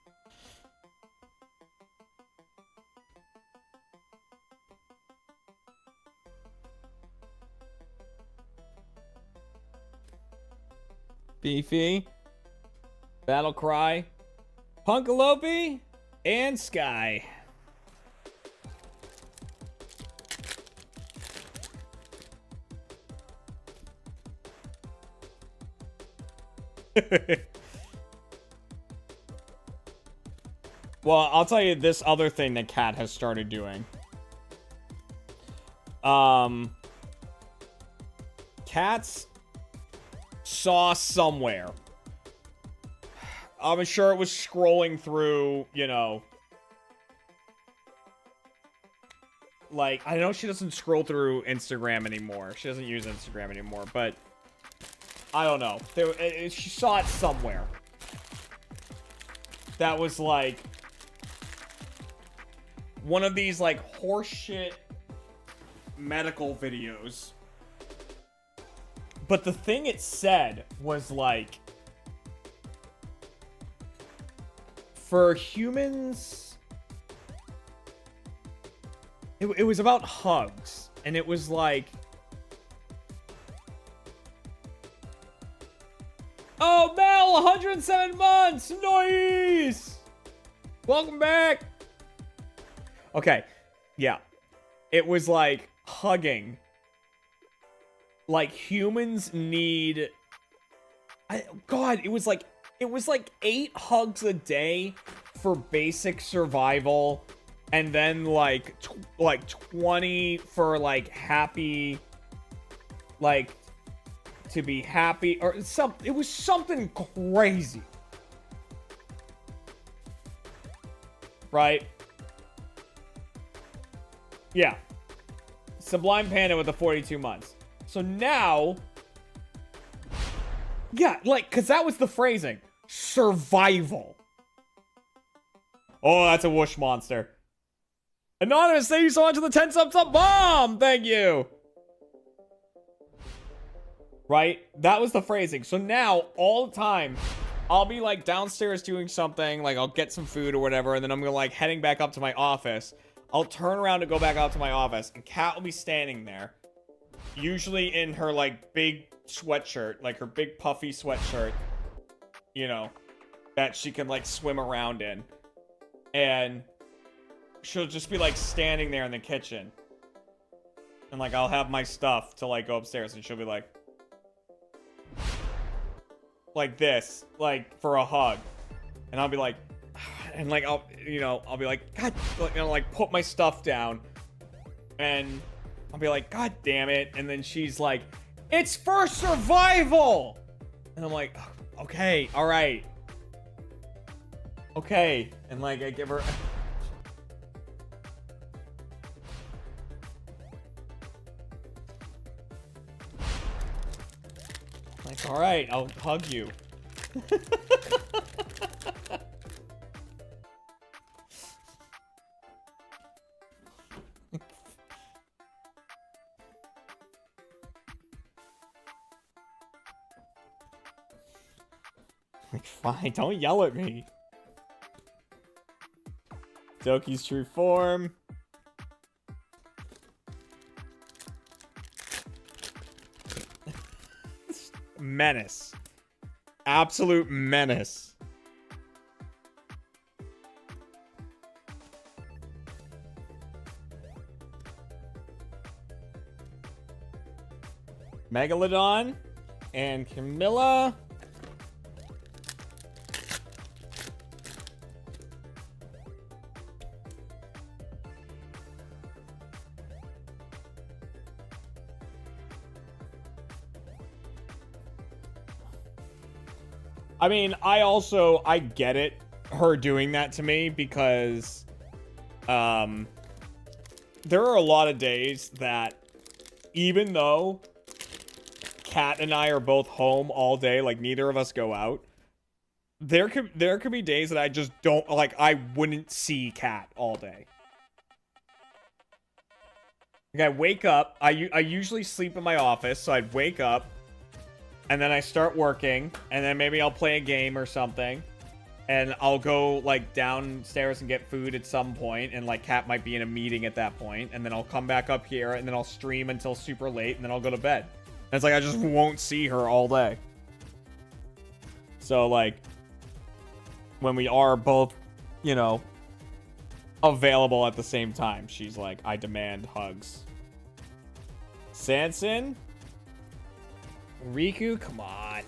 Beefy, Battle Cry, Punkalope, and Sky. Well, I'll tell you this other thing that Kat has started doing. Kat's saw somewhere. I'm sure it was scrolling through, you know. Like, I know she doesn't scroll through Instagram anymore. She doesn't use Instagram anymore, but I don't know. She saw it somewhere. That was like one of these like horseshit medical videos. But the thing it said was like, for humans, it was about hugs. And it was like, oh, Mel, 107 months! Nice! Welcome back! Okay, yeah. It was like hugging. Like humans need... God, it was like 8 hugs a day for basic survival. And then like 20 for like happy... Like... to be happy or something. It was something crazy, right? Yeah, Sublime Panda with the 42 months. So now, yeah, like, cause that was the phrasing, survival. Oh, that's a whoosh monster. Anonymous, thank you so much for the 10 subs up bomb. Thank you. Right? That was the phrasing. So now, all the time, I'll be, like, downstairs doing something. Like, I'll get some food or whatever. And then I'm, like, heading back up to my office. I'll turn around to go back out to my office. And Kat will be standing there. Usually in her, like, big sweatshirt. Like, her big puffy sweatshirt. You know. That she can, like, swim around in. And she'll just be, like, standing there in the kitchen. And, like, I'll have my stuff to, like, go upstairs. And she'll be like... like this, like for a hug, and I'll be like, and like I'll be like, God, like put my stuff down, and I'll be like, God damn it, and then she's like, it's for survival, and I'm like, okay, all right, okay, and like I give her. Like, all right, I'll hug you. Like, fine, don't yell at me. Doki's true form. Menace. Absolute menace. Megalodon and Camilla. I mean, I get it, her doing that to me, because, there are a lot of days that even though Kat and I are both home all day, like neither of us go out, there could be days that I just don't, like, I wouldn't see Kat all day. Like, I wake up, I usually sleep in my office, so I'd wake up, and then I start working, and then maybe I'll play a game or something, and I'll go, like, downstairs and get food at some point, and, like, Kat might be in a meeting at that point, and then I'll come back up here, and then I'll stream until super late, and then I'll go to bed. And it's like, I just won't see her all day. So, like, when we are both, you know, available at the same time, she's like, I demand hugs. Sanson? Riku? Come on.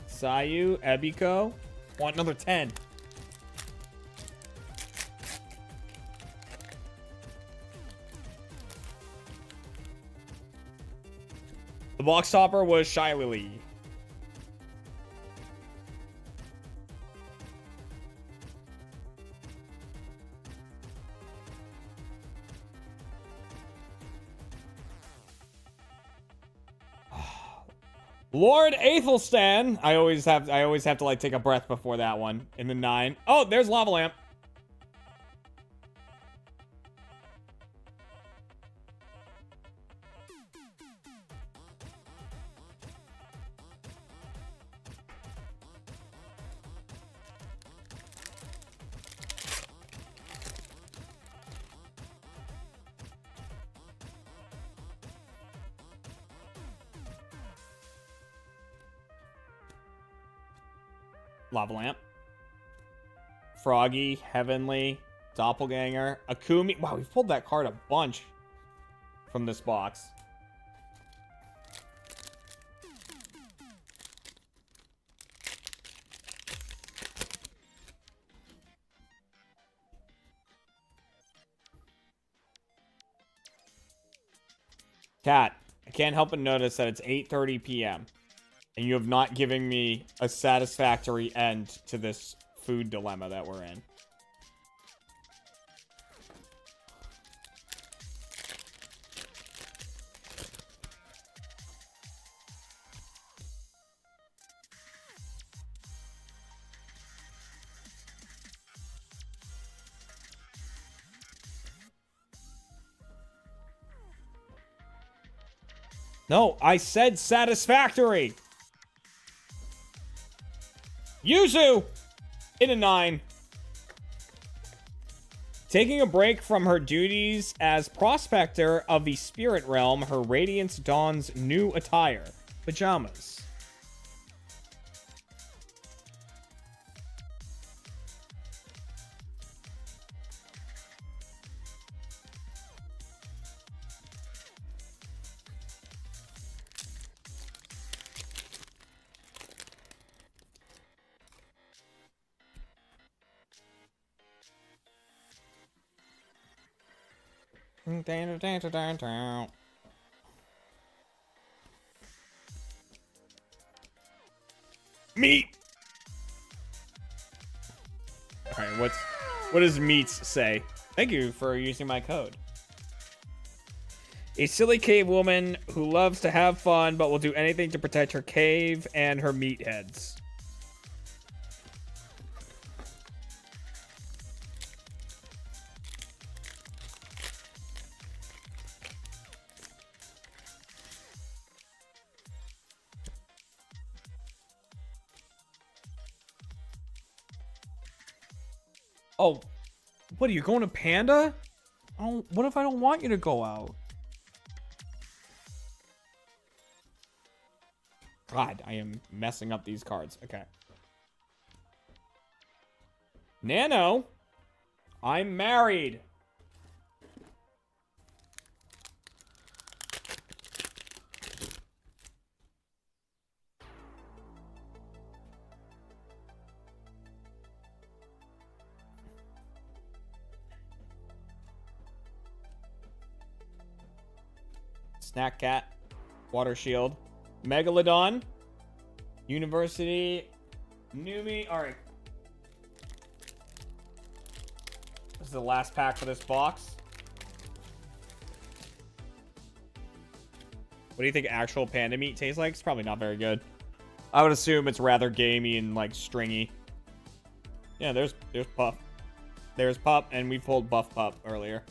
Sayu, r.e.p.o. Want another 10. The box topper was Shy Lily. Lord Athelstan. I always have to like take a breath before that one. In the 9. Oh, there's Lava Lamp. Lava Lamp. Froggy, Heavenly, Doppelganger, Akumi. Wow, we've pulled that card a bunch from this box. Cat, I can't help but notice that it's 8:30 p.m. and you have not given me a satisfactory end to this food dilemma that we're in. No, I said satisfactory. Yuzu! In a 9. Taking a break from her duties as prospector of the spirit realm, her radiance dons new attire. Pajamas. Meat. All right, what does meats say? Thank you for using my code. A silly cave woman who loves to have fun but will do anything to protect her cave and her meatheads. Oh, what are you going to Panda? Oh, what if I don't want you to go out? God, I am messing up these cards. Okay. Nano, I'm married. Snack Cat, Water Shield, Megalodon, University, Numi. All right. This is the last pack for this box. What do you think actual panda meat tastes like? It's probably not very good. I would assume it's rather gamey and like stringy. Yeah, there's Puff. There's Pup, and we pulled Buff Pup earlier.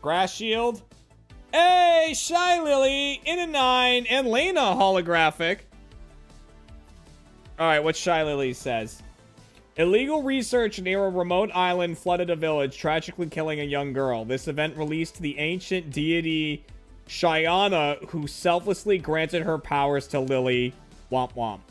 Grass Shield. Hey, Shy Lily in a 9 and Lena holographic. All right, what Shy Lily says. Illegal research near a remote island flooded a village, tragically killing a young girl. This event released the ancient deity Shyana, who selflessly granted her powers to Lily. Womp womp.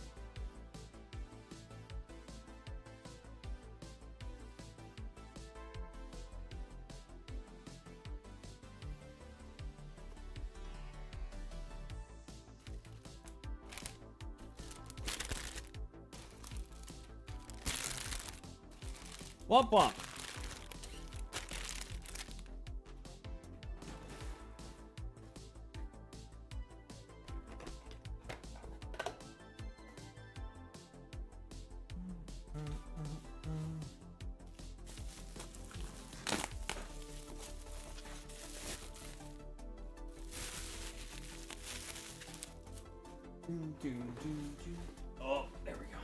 Womp womp. Oh, there we go.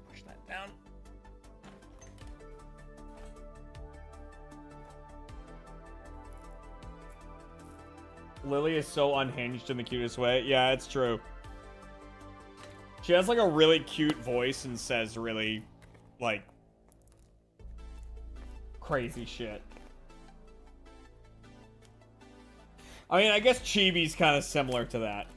Push that down. Lily is so unhinged in the cutest way. Yeah, it's true. She has like a really cute voice and says really like crazy shit. I mean, I guess Chibi's kind of similar to that.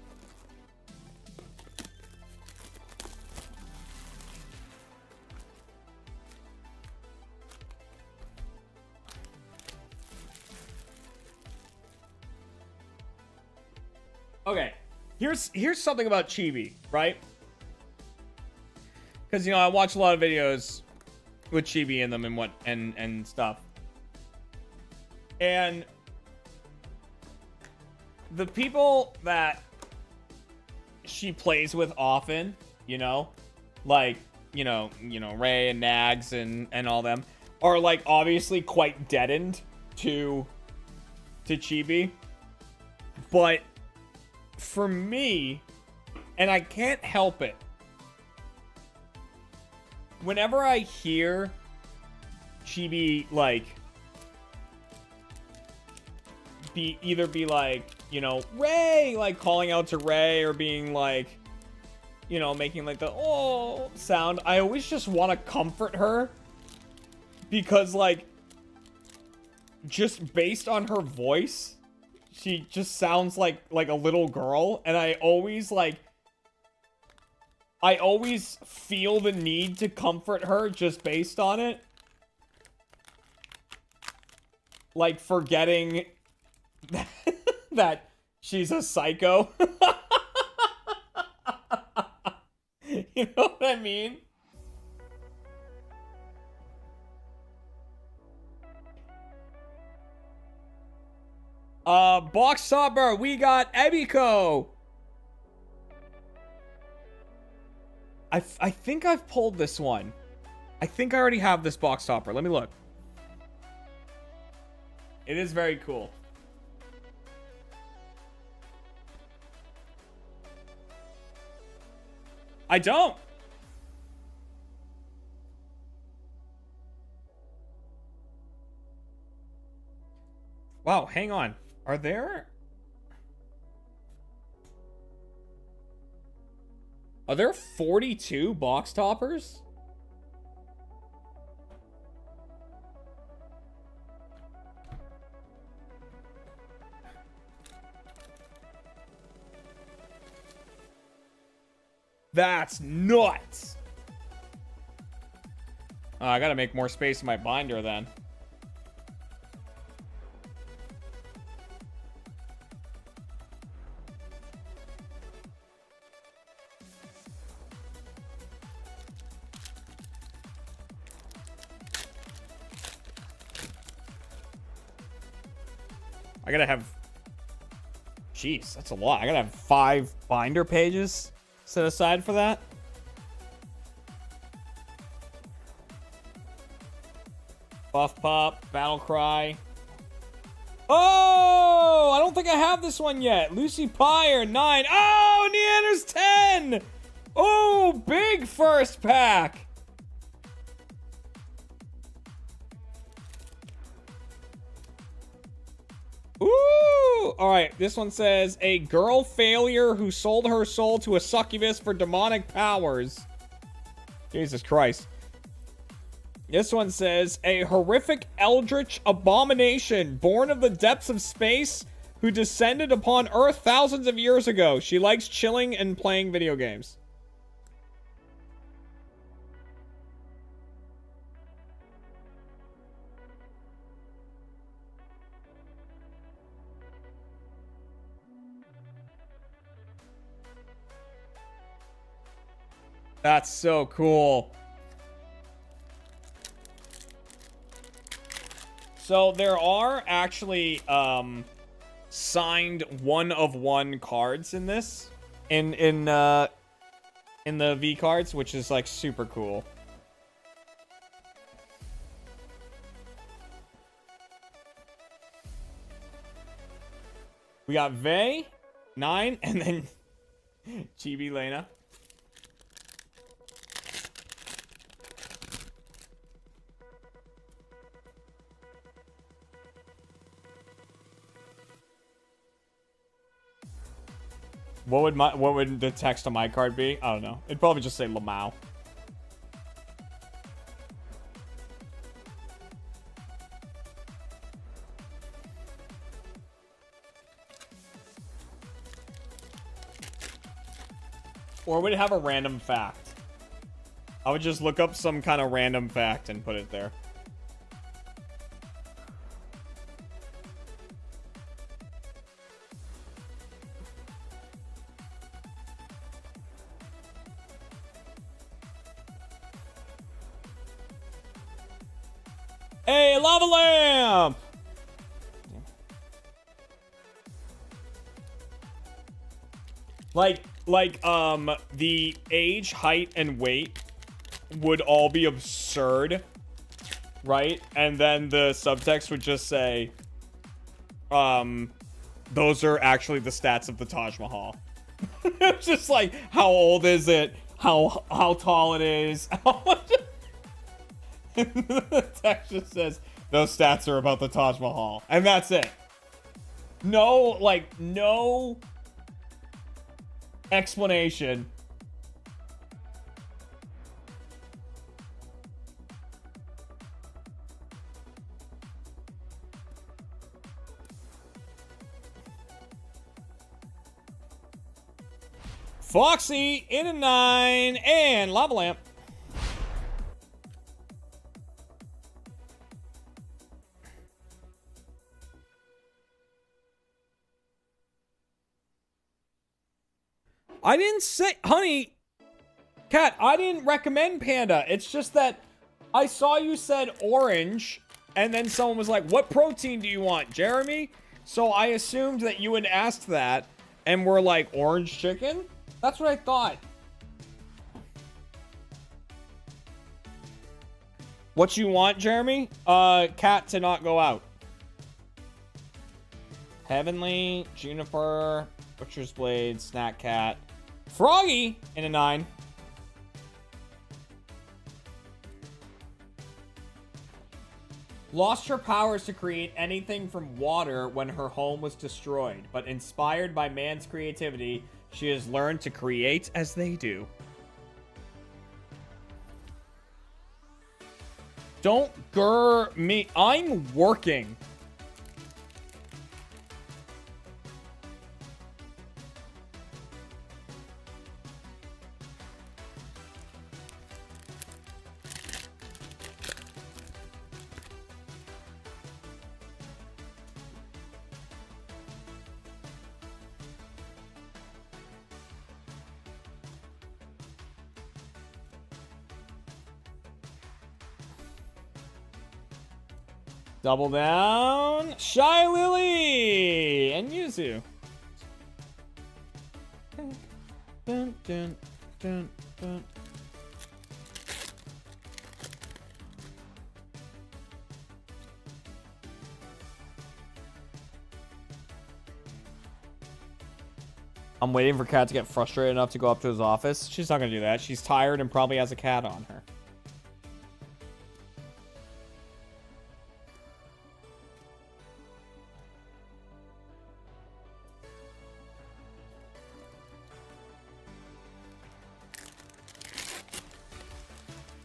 Okay, here's something about Chibi, right? Because you know I watch a lot of videos with Chibi in them and stuff, and the people that she plays with often, you know, like you know Ray and Nags and all them are like obviously quite deadened to Chibi, but for me, and I can't help it, whenever I hear Chibi like be like, you know, Ray, like calling out to Ray or being like, you know, making like the oh sound, I always just want to comfort her because like just based on her voice, she just sounds like a little girl, and I always feel the need to comfort her just based on it. Like forgetting that she's a psycho. You know what I mean? Box topper, we got r.e.p.o. I think I've pulled this one. I think I already have this box topper. Let me look. It is very cool. I don't. Wow, hang on. Are there 42 box toppers? That's nuts. I gotta make more space in my binder then. I gotta have Jeez, that's a lot. I gotta have 5 binder pages set aside for that. Buff Pop, Battle Cry. Oh, I don't think I have this one yet. Lucy Pyre, 9. Oh, Neander's 10. Oh, big first pack. Ooh. All right, this one says, a girl failure who sold her soul to a succubus for demonic powers. Jesus Christ. This one says, a horrific eldritch abomination born of the depths of space who descended upon Earth thousands of years ago. She likes chilling and playing video games. That's so cool. So there are actually signed 1-of-1 cards in this in the V cards, which is like super cool. We got Vey, 9, and then Chibi Lena. What would the text on my card be? I don't know. It'd probably just say Lamau. Or would it have a random fact? I would just look up some kind of random fact and put it there. Hey, lava lamp! The age, height, and weight would all be absurd, right? And then the subtext would just say, those are actually the stats of the Taj Mahal. It's just like, how old is it? How tall it is? How much... The text just says, those stats are about the Taj Mahal. And that's it. No explanation. Foxy in a 9 and lava lamp. I didn't say, honey, Cat, I didn't recommend Panda. It's just that I saw you said orange, and then someone was like, what protein do you want, Jeremy? So I assumed that you had asked that, and we're like, orange chicken? That's what I thought. What you want, Jeremy? Cat to not go out. Heavenly, Juniper, Butcher's Blade, Snack Cat. Froggy in a 9. Lost her powers to create anything from water when her home was destroyed, but inspired by man's creativity, she has learned to create as they do. Don't grr me. I'm working. Double down. Shy Lily and Yuzu. Dun, dun, dun, dun. I'm waiting for Kat to get frustrated enough to go up to his office. She's not gonna do that. She's tired and probably has a cat on her.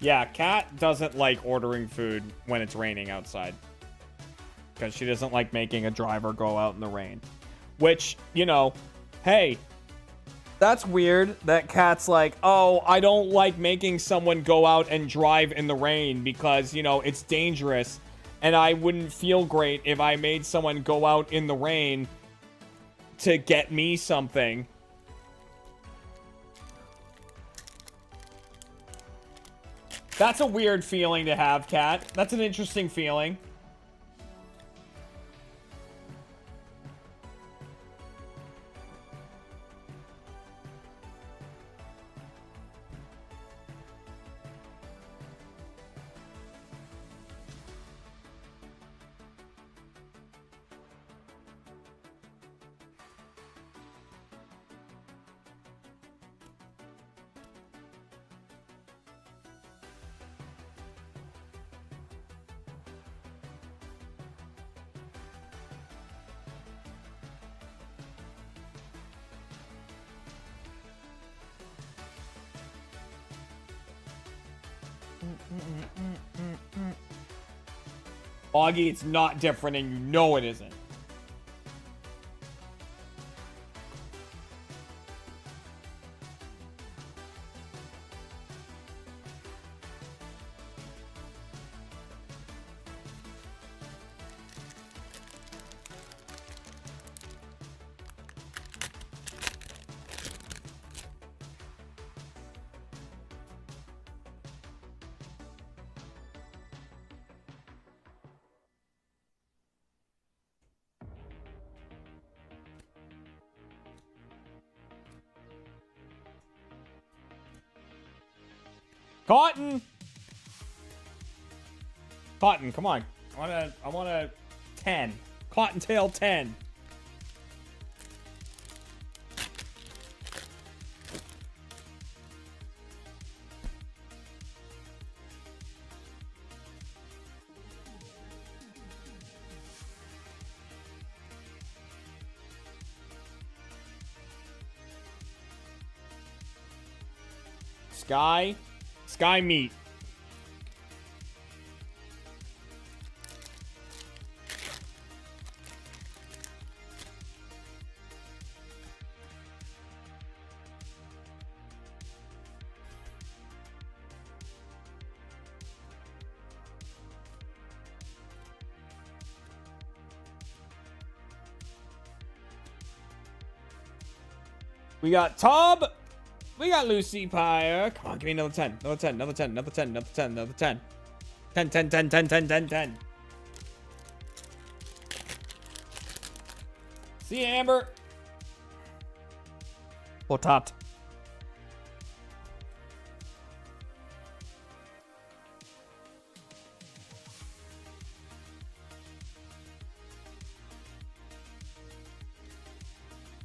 Yeah, Kat doesn't like ordering food when it's raining outside. Because she doesn't like making a driver go out in the rain. Which, you know, hey, that's weird that Kat's like, oh, I don't like making someone go out and drive in the rain because, you know, it's dangerous. And I wouldn't feel great if I made someone go out in the rain to get me something. That's a weird feeling to have, Kat. That's an interesting feeling. Augie, it's not different and you know it isn't. Cotton! Cotton, come on. I want a 10. Cottontail 10. Sky meat. We got Tob. We got Lucy Pyre. Come on, give me another 10. Another 10, another 10, another 10, another 10, another 10. 10, 10, 10, 10, 10, 10, 10. See you, Amber. Potat.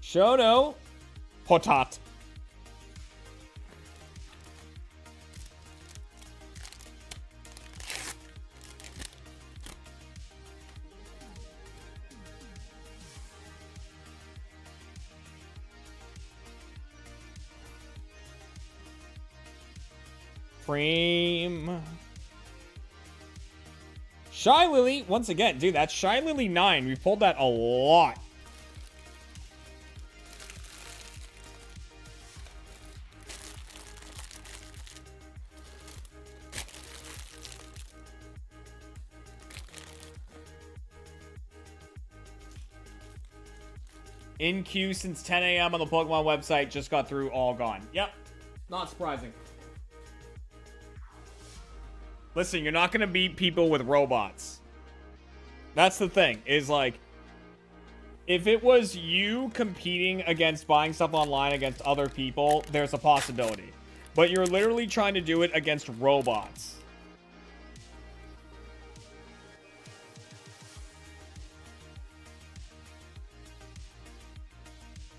Shono. Potat. Frame. Shy Lily, once again, dude, that's Shy Lily 9. We pulled that a lot. In queue since 10 a.m. on the Pokemon website, just got through, all gone. Yep, not surprising. Listen, you're not going to beat people with robots. That's the thing, is like, If it was you competing against buying stuff online against other people, there's a possibility. But you're literally trying to do it against robots.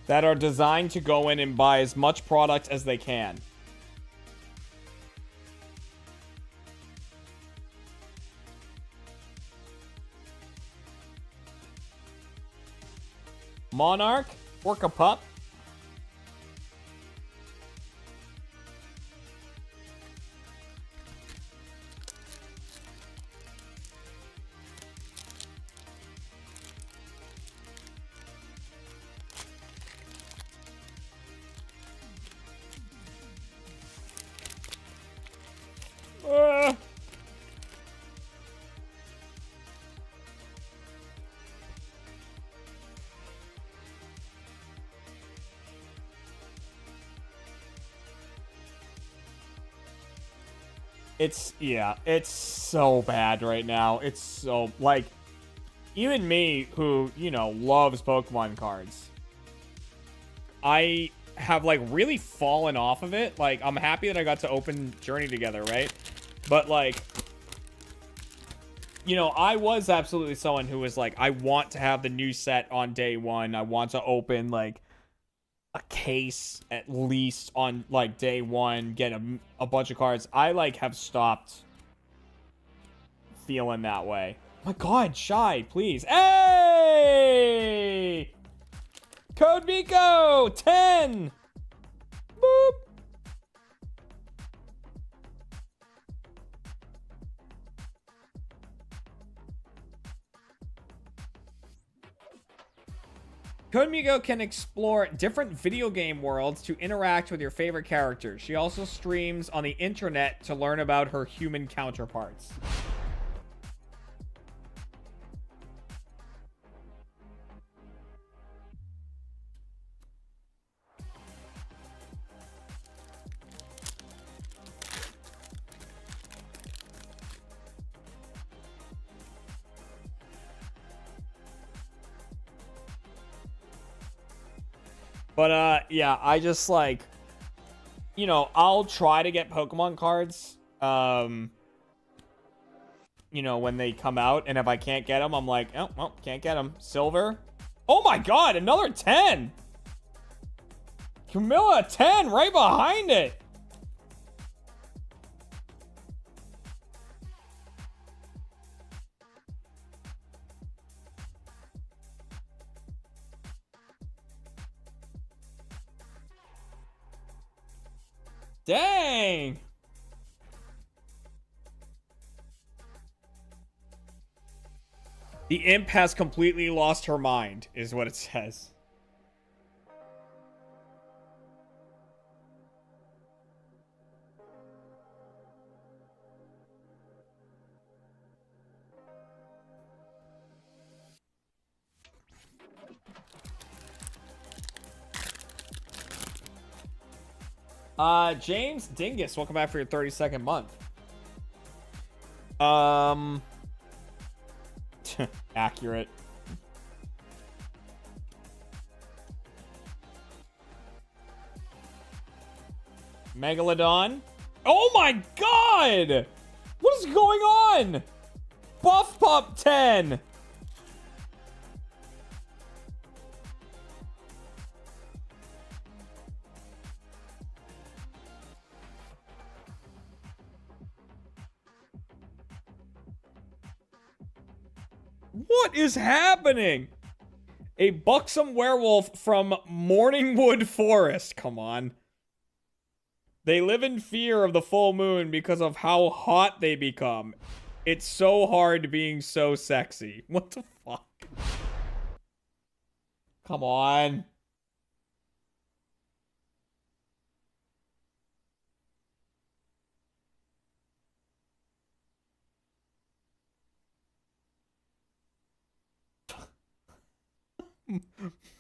That are designed to go in and buy as much product as they can. Monarch, Orca Pup. It's so bad right now. It's so, like, even me, who, you know, loves Pokemon cards, I have, like, really fallen off of it. Like, I'm happy that I got to open Journey together, right? But, like, you know, I was absolutely someone who was like, I want to have the new set on day one. I want to open, like, a case at least on, like, day one, get a bunch of cards. I, like, have stopped feeling that way. Oh my god, Shy, please. Hey! Code Miko 10. Boop. Code Miko can explore different video game worlds to interact with your favorite characters. She also streams on the internet to learn about her human counterparts. But, yeah, I just, like, you know, I'll try to get Pokemon cards, you know, when they come out. And if I can't get them, I'm like, oh, well, can't get them. Silver. Oh, my God, another 10. Camilla, 10, right behind it. Dang! The imp has completely lost her mind, is what it says. James Dingus, welcome back for your 32nd month. Accurate. Megalodon. Oh my god! What is going on? Buff Pup 10. What is happening? A buxom werewolf from Morningwood Forest. Come on. They live in fear of the full moon because of how hot they become. It's so hard being so sexy. What the fuck? Come on.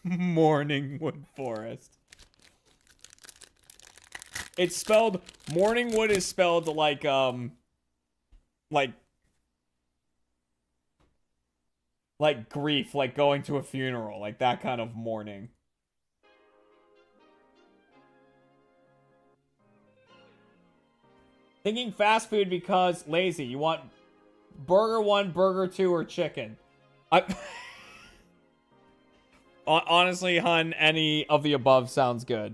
Morningwood Forest. It's spelled, Morningwood is spelled like like grief, like going to a funeral, like that kind of mourning. Thinking fast food because lazy. You want burger 1, burger 2, or chicken? Honestly, hun, any of the above sounds good.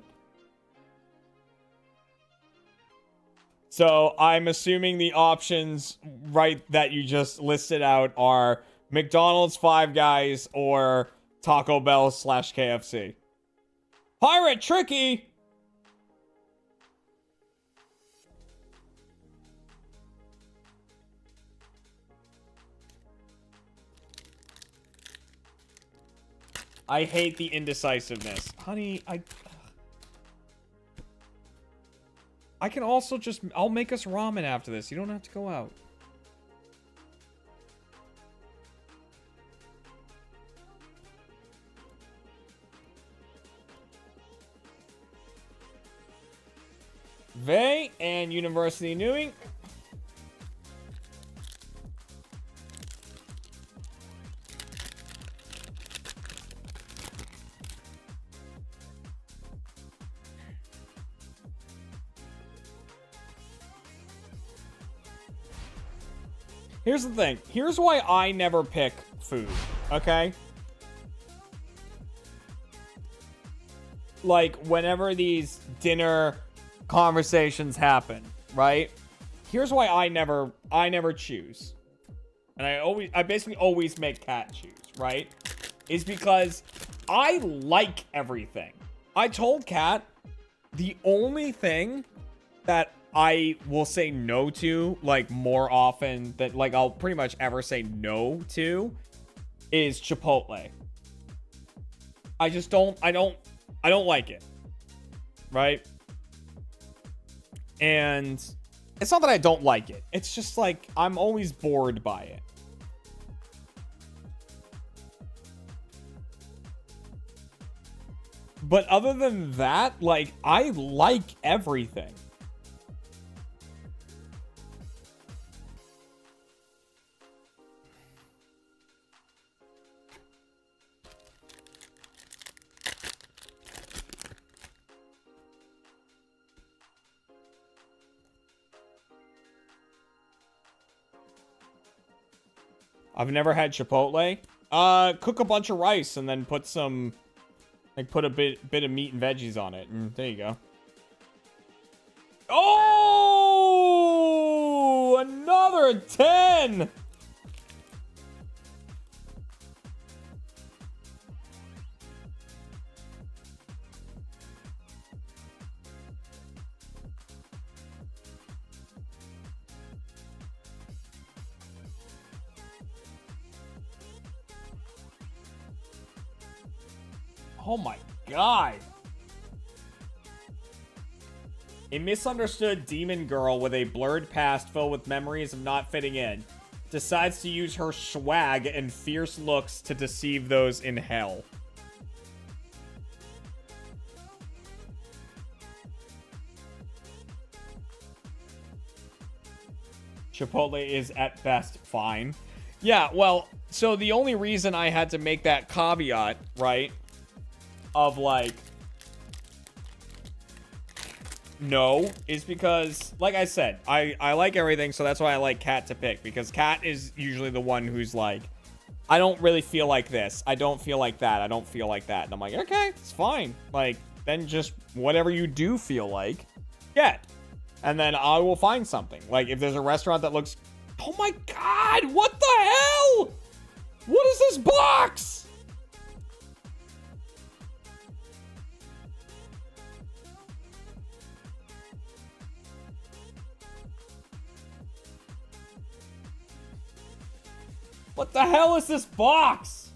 So I'm assuming the options right that you just listed out are McDonald's, Five Guys, or Taco Bell / KFC. Pirate Tricky! I hate the indecisiveness. Honey, I can also just... I'll make us ramen after this. You don't have to go out. Vey and University Newing. Here's the thing. Here's why I never pick food, okay? Like, whenever these dinner conversations happen, right? Here's why I never choose. And I basically always make Kat choose, right? Is because I like everything. I told Kat the only thing that I will say no to, like, more often than, like, I'll pretty much ever say no to is Chipotle. I just don't like it. Right? And it's not that I don't like it. It's just, like, I'm always bored by it. But other than that, like, I like everything. I've never had Chipotle. Cook a bunch of rice and then put some, like, put a bit of meat and veggies on it, and there you go. Oh, another 10. Oh my god. A misunderstood demon girl with a blurred past filled with memories of not fitting in decides to use her swag and fierce looks to deceive those in hell. Chipotle is at best fine. Yeah, well, so the only reason I had to make that caveat, right, of, like, no, is because, like I said, I like everything, so that's why I like Kat to pick, because Kat is usually the one who's like, I don't really feel like this, I don't feel like that, I don't feel like that, and I'm like, okay, it's fine, like, then just whatever you do feel like, get, and then I will find something. Like, if there's a restaurant that looks, oh my god, what the hell? What is this box? What the hell is this box?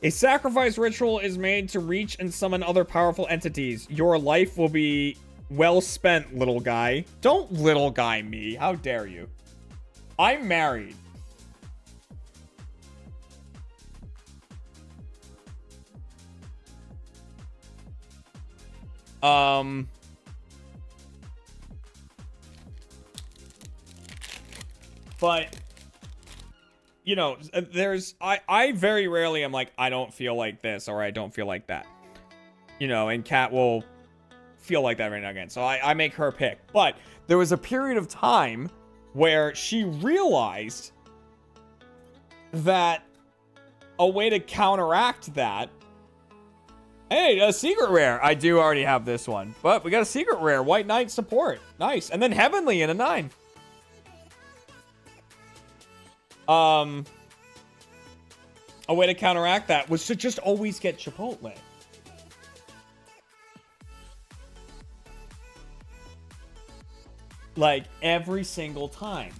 A sacrifice ritual is made to reach and summon other powerful entities. Your life will be well spent, little guy. Don't little guy me. How dare you? I'm married. But you know, there's, I very rarely am like, I don't feel like this or I don't feel like that. You know, and Kat will feel like that right now again. So I make her pick. But there was a period of time where she realized that a way to counteract that. Hey, a secret rare. I do already have this one, but we got a secret rare. White Knight support. Nice. And then Heavenly in a 9. A way to counteract that was to just always get Chipotle. Like, every single time.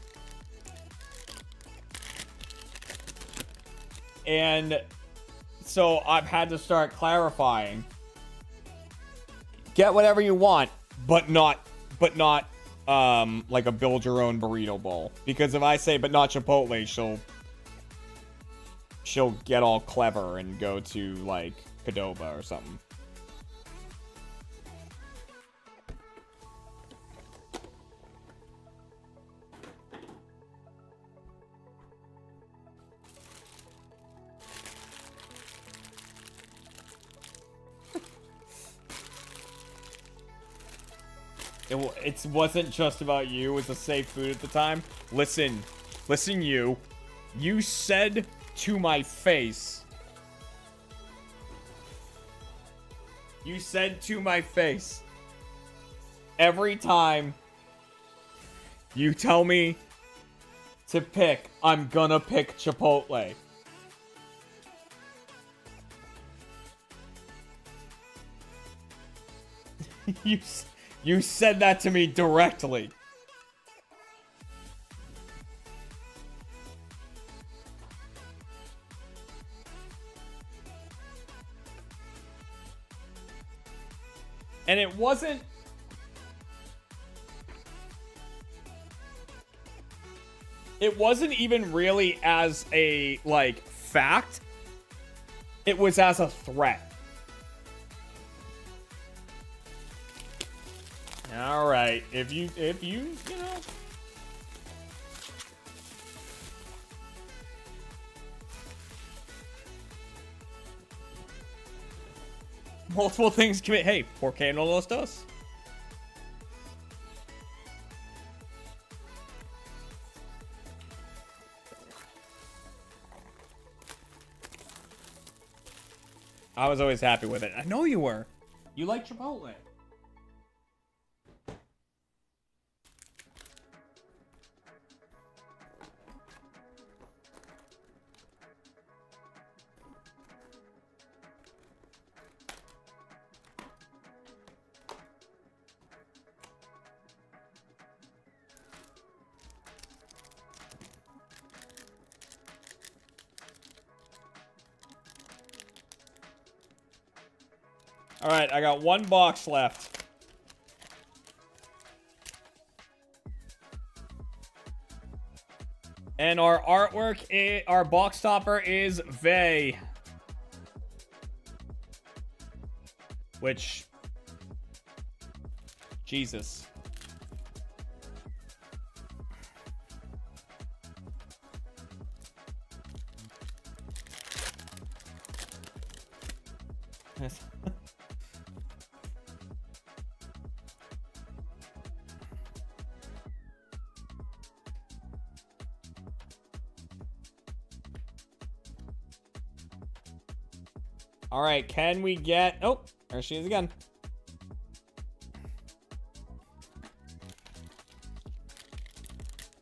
And so I've had to start clarifying. Get whatever you want, but not like a build your own burrito bowl. Because if I say but not Chipotle, she'll get all clever and go to like Qdoba or something. It wasn't just about you. It was a safe food at the time. Listen, you. You said to my face. You said to my face. Every time you tell me to pick, I'm gonna pick Chipotle. You said that to me directly. And it wasn't... It wasn't even really as a, like, fact. It was as a threat. All right, if you know. Multiple things commit. Hey, ¿por qué no los dos? I was always happy with it. I know you were. You like Chipotle. All right, I got one box left. And our artwork, our box topper is Vey. Which, Jesus. All right, can we get... Oh, there she is again.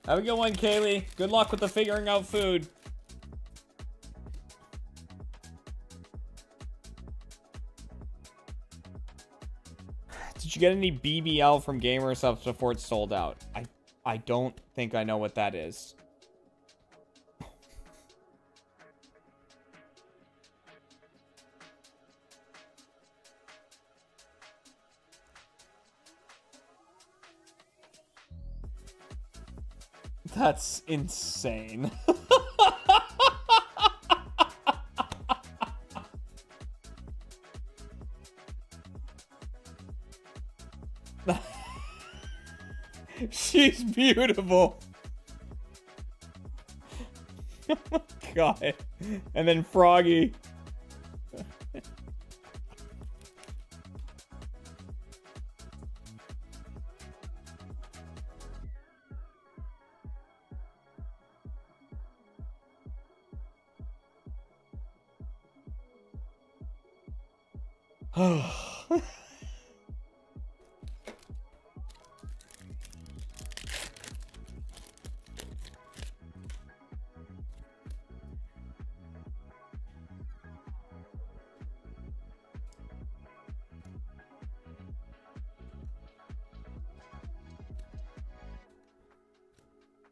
Have a good one, Kaylee. Good luck with the figuring out food. Did you get any BBL from Gamer Subs before it's sold out? I don't think I know what that is. That's insane. She's beautiful. God. And then Froggy.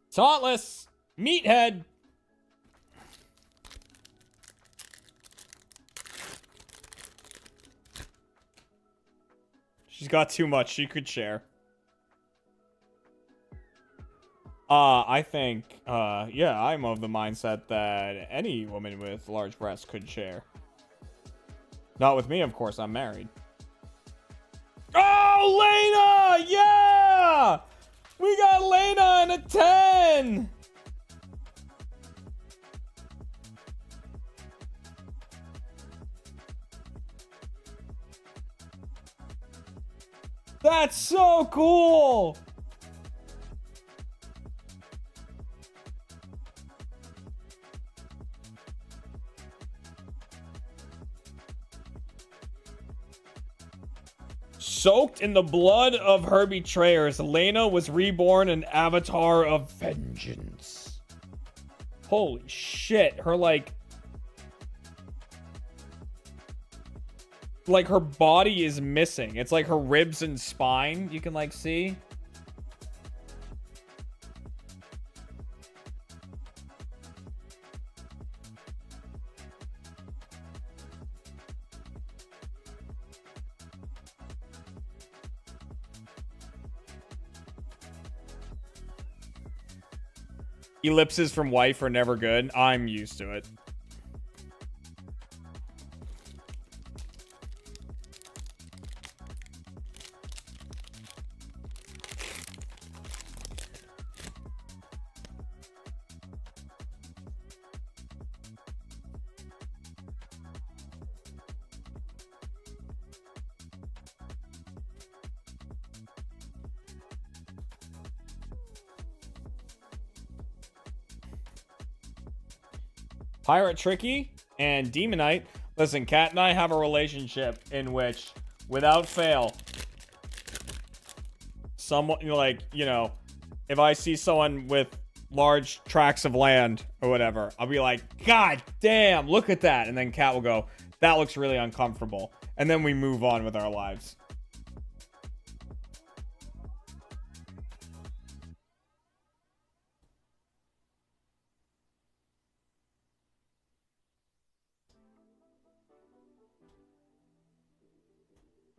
Tauntless meathead. She's got too much. She could share. I think, yeah, I'm of the mindset that any woman with large breasts could share. Not with me, of course. I'm married. Oh, Lena! Yeah! We got Lena in a 10! That's so cool! Soaked in the blood of her betrayers, Lena was reborn an avatar of vengeance. Holy shit. Her, like her body is missing. It's like her ribs and spine, you can, like, see. Ellipses from wife are never good. I'm used to it. Pirate Tricky and Demonite. Listen, Kat and I have a relationship in which, without fail, someone, like, you know, if I see someone with large tracts of land or whatever, I'll be like, God damn, look at that. And then Kat will go, that looks really uncomfortable. And then we move on with our lives.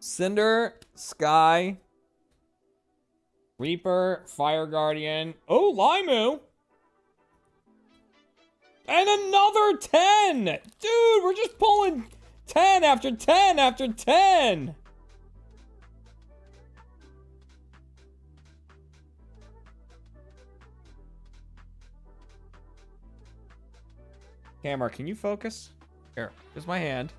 Cinder, Sky, Reaper, Fire Guardian. Oh, Limu. And another 10. Dude, we're just pulling 10 after 10 after 10. Camera, can you focus? Here, here's my hand.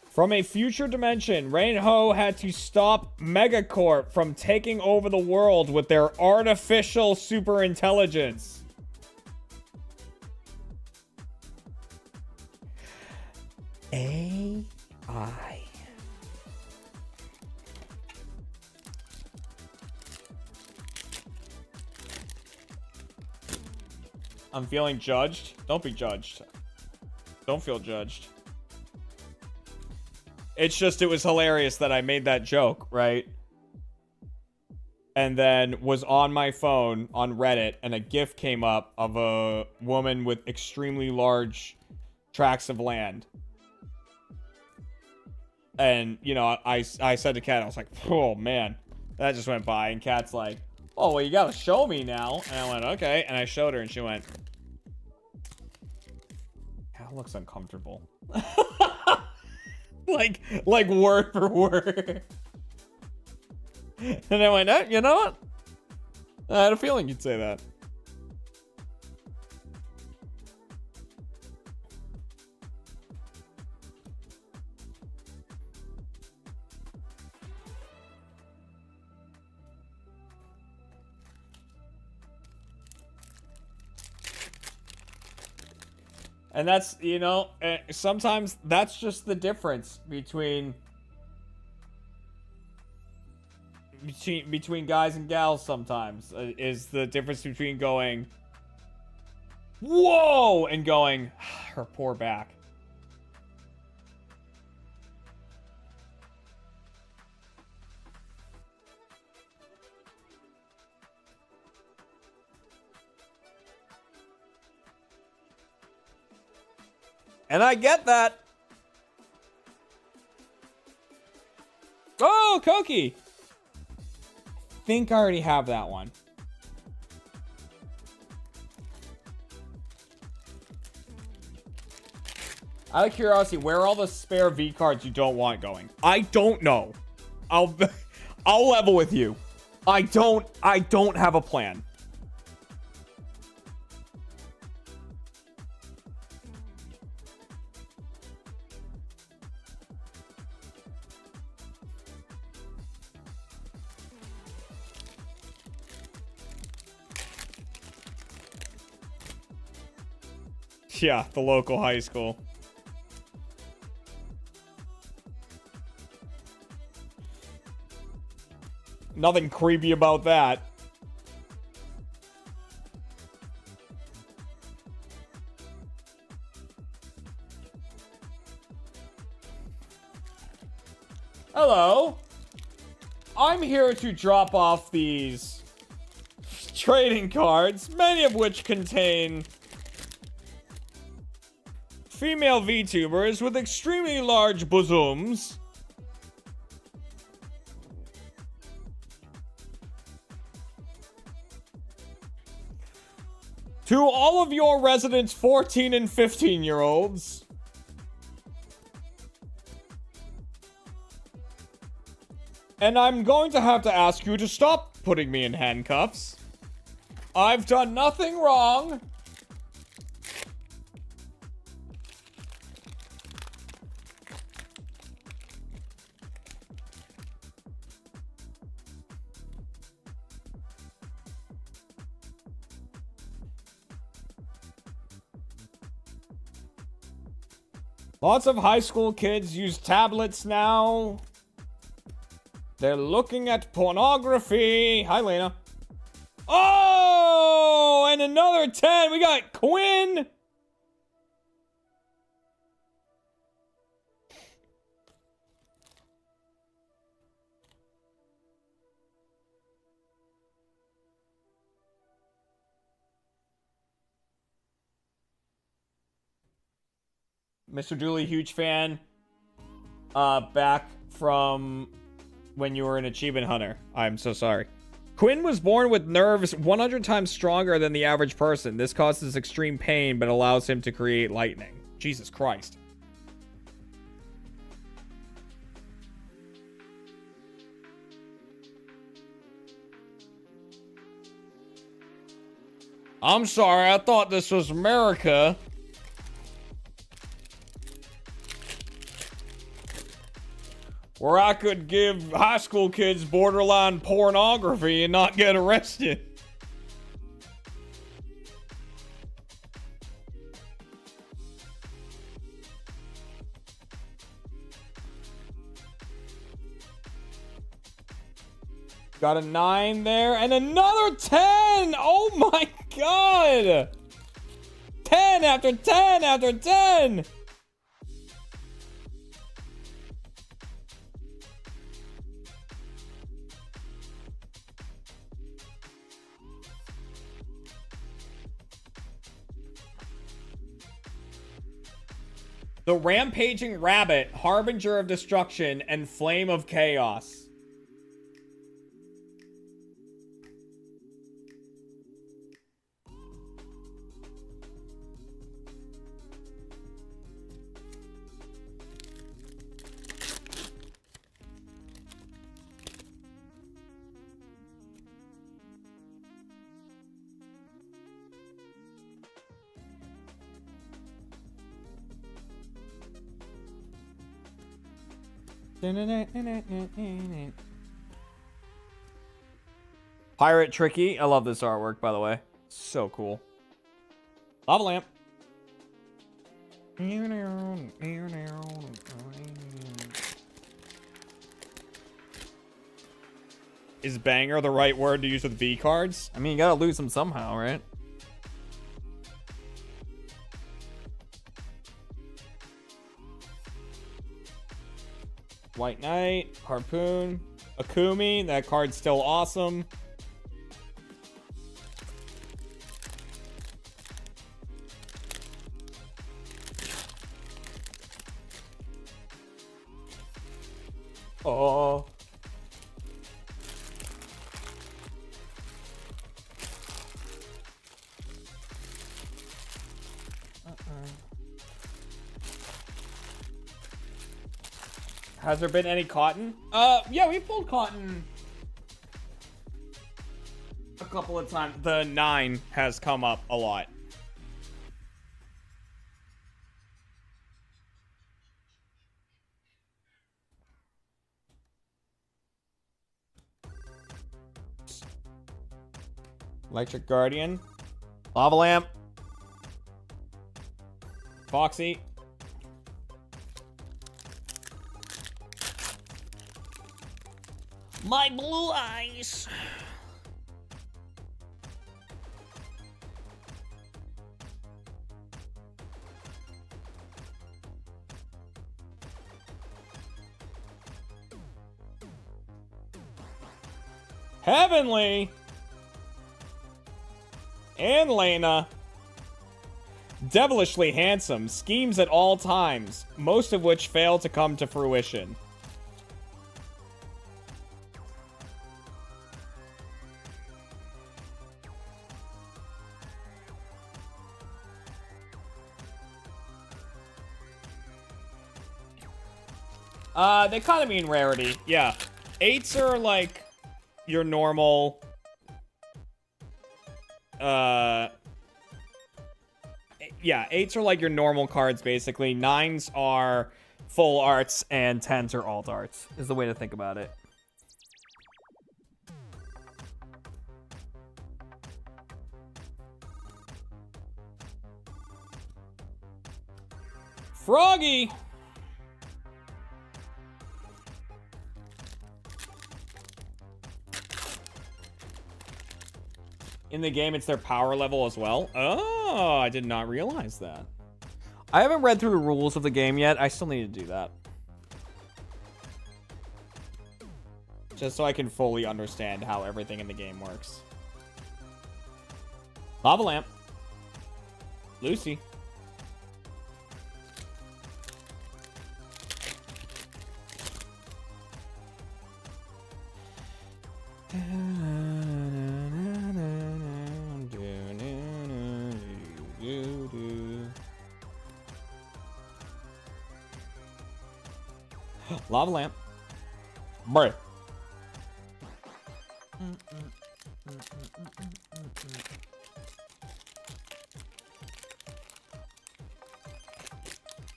From a future dimension, Rain-Ho had to stop Megacorp from taking over the world with their artificial superintelligence. AI. I'm feeling judged. Don't be judged. Don't feel judged. It's just, it was hilarious that I made that joke, right? And then was on my phone on Reddit, and a GIF came up of a woman with extremely large tracts of land. And, you know, I said to Kat, I was like, oh, man. That just went by, and Kat's like, oh, well, you gotta show me now. And I went, okay. And I showed her, and she went, how That looks uncomfortable. like word for word. And I went, you know what? I had a feeling you'd say that. And that's, you know, sometimes that's just the difference between guys and gals sometimes, is the difference between going, whoa, and going, her poor back. And I get that. Oh, Koki. Think I already have that one. Out of curiosity, where are all the spare V cards you don't want going? I don't know. I'll level with you. I don't have a plan. Yeah, the local high school. Nothing creepy about that. Hello. I'm here to drop off these trading cards, many of which contain female VTubers with extremely large bosoms. To all of your residents 14 and 15-year-olds. And I'm going to have to ask you to stop putting me in handcuffs. I've done nothing wrong. Lots of high school kids use tablets now. They're looking at pornography. Hi, Lena. Oh, and another 10. We got Quinn. Mr. Dooley, huge fan. Back from when you were an achievement hunter. I'm so sorry. Quinn was born with nerves 100 times stronger than the average person. This causes extreme pain, but allows him to create lightning. Jesus Christ. I'm sorry, I thought this was America. Where I could give high school kids borderline pornography and not get arrested. Got a 9 there and another 10. Oh my god. 10 after 10 after 10. The Rampaging Rabbit, Harbinger of Destruction, and Flame of Chaos. Pirate Tricky. I love this artwork, by the way. So cool. Lava lamp. Is banger the right word to use with V cards? I mean, you gotta lose them somehow, right? White Knight, Harpoon, Akumi. That card's still awesome. Oh. Has there been any cotton? Yeah, we pulled cotton a couple of times. The 9 has come up a lot. Electric Guardian. Lava Lamp. Foxy. My blue eyes. Heavenly. And Lena. Devilishly handsome. Schemes at all times. Most of which fail to come to fruition. They kind of mean rarity. Yeah. 8s are like your normal... Yeah, 8s are like your normal cards, basically. 9s are full arts, and 10s are alt arts, is the way to think about it. Froggy! In the game, it's their power level as well. Oh, I did not realize that. I haven't read through the rules of the game yet. I still need to do that. Just so I can fully understand how everything in the game works. Lava Lamp. Lucy. Lava Lamp. Bruh.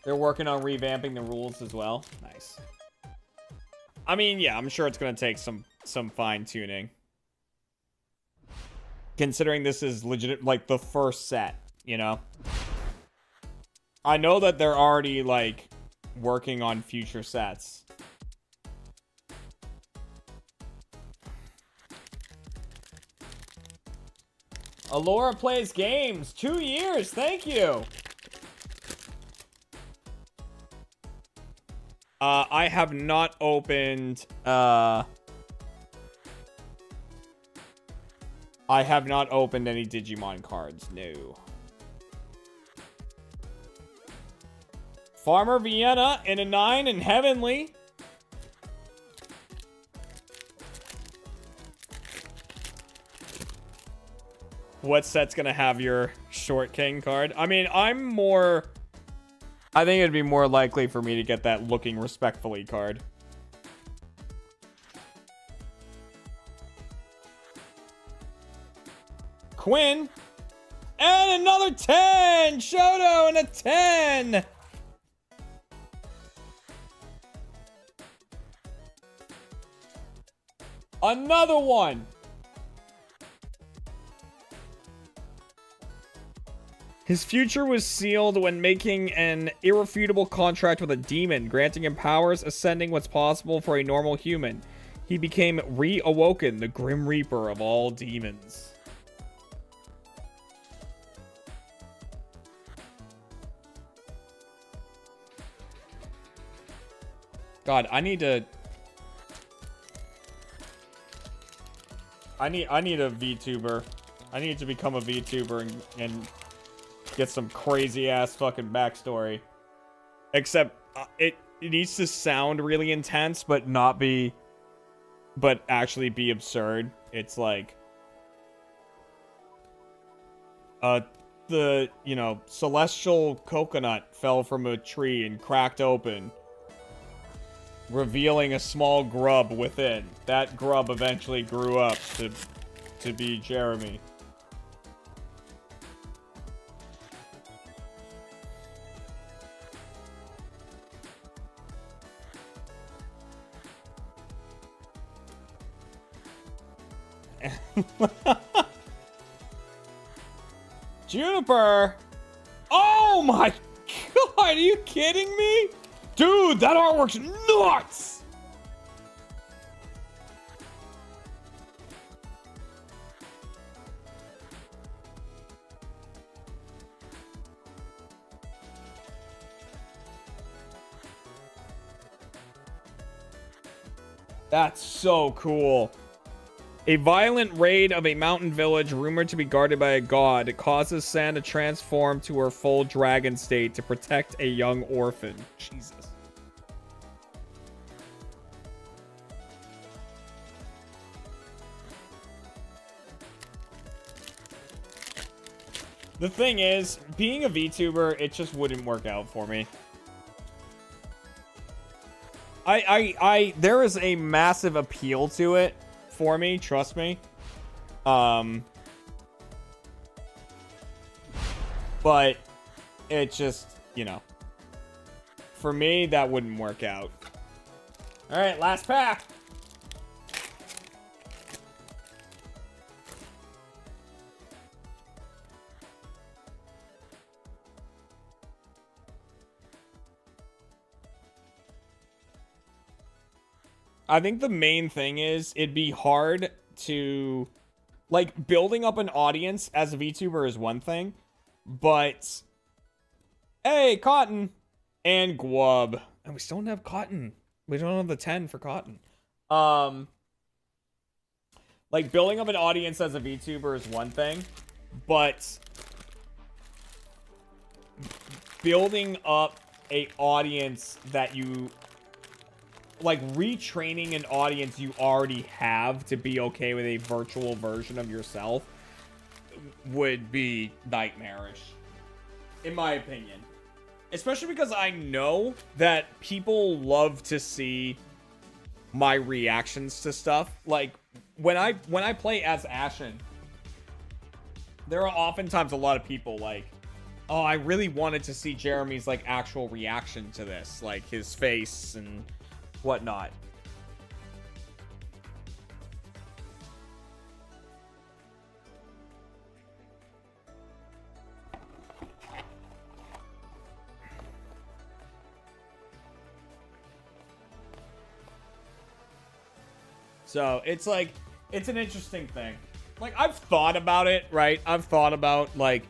They're working on revamping the rules as well. Nice. I mean, yeah, I'm sure it's going to take some fine-tuning. Considering this is legit, like, the first set, you know? I know that they're already, like, working on future sets. Alora plays games. 2 years. Thank you. I have not opened, I have not opened any Digimon cards. No. Farmer Vienna in a 9 and Heavenly. What set's gonna have your Short King card? I mean, I think it'd be more likely for me to get that Looking Respectfully card. Quinn. And another 10! Shoto and a 10! Another one. His future was sealed when making an irrefutable contract with a demon, granting him powers ascending what's possible for a normal human. He became reawoken, the Grim Reaper of all demons. God, I need a VTuber. I need to become a VTuber and get some crazy ass fucking backstory. Except it needs to sound really intense, but actually be absurd. It's like the celestial coconut fell from a tree and cracked open, revealing a small grub within. That grub eventually grew up to be Jeremy. Juniper! Oh my god, are you kidding me? Dude, that artwork's nuts! That's so cool. A violent raid of a mountain village rumored to be guarded by a god causes San to transform to her full dragon state to protect a young orphan. Jesus. The thing is, being a VTuber, it just wouldn't work out for me. There is a massive appeal to it for me, trust me. But it just, for me, that wouldn't work out. All right, last pack. I think the main thing is it'd be hard to, like, building up an audience as a VTuber is one thing, but hey, Cotton and Gwub, and we still don't have Cotton. We don't have the 10 for Cotton. Like, building up an audience as a VTuber is one thing, but building up a audience that you, like, retraining an audience you already have to be okay with a virtual version of yourself would be nightmarish, in my opinion. Especially because I know that people love to see my reactions to stuff. Like, when I play as Ashen, there are oftentimes a lot of people like, oh, I really wanted to see Jeremy's, like, actual reaction to this, like his face and whatnot. So it's like, it's an interesting thing. Like, I've thought about it, right? I've thought about, like,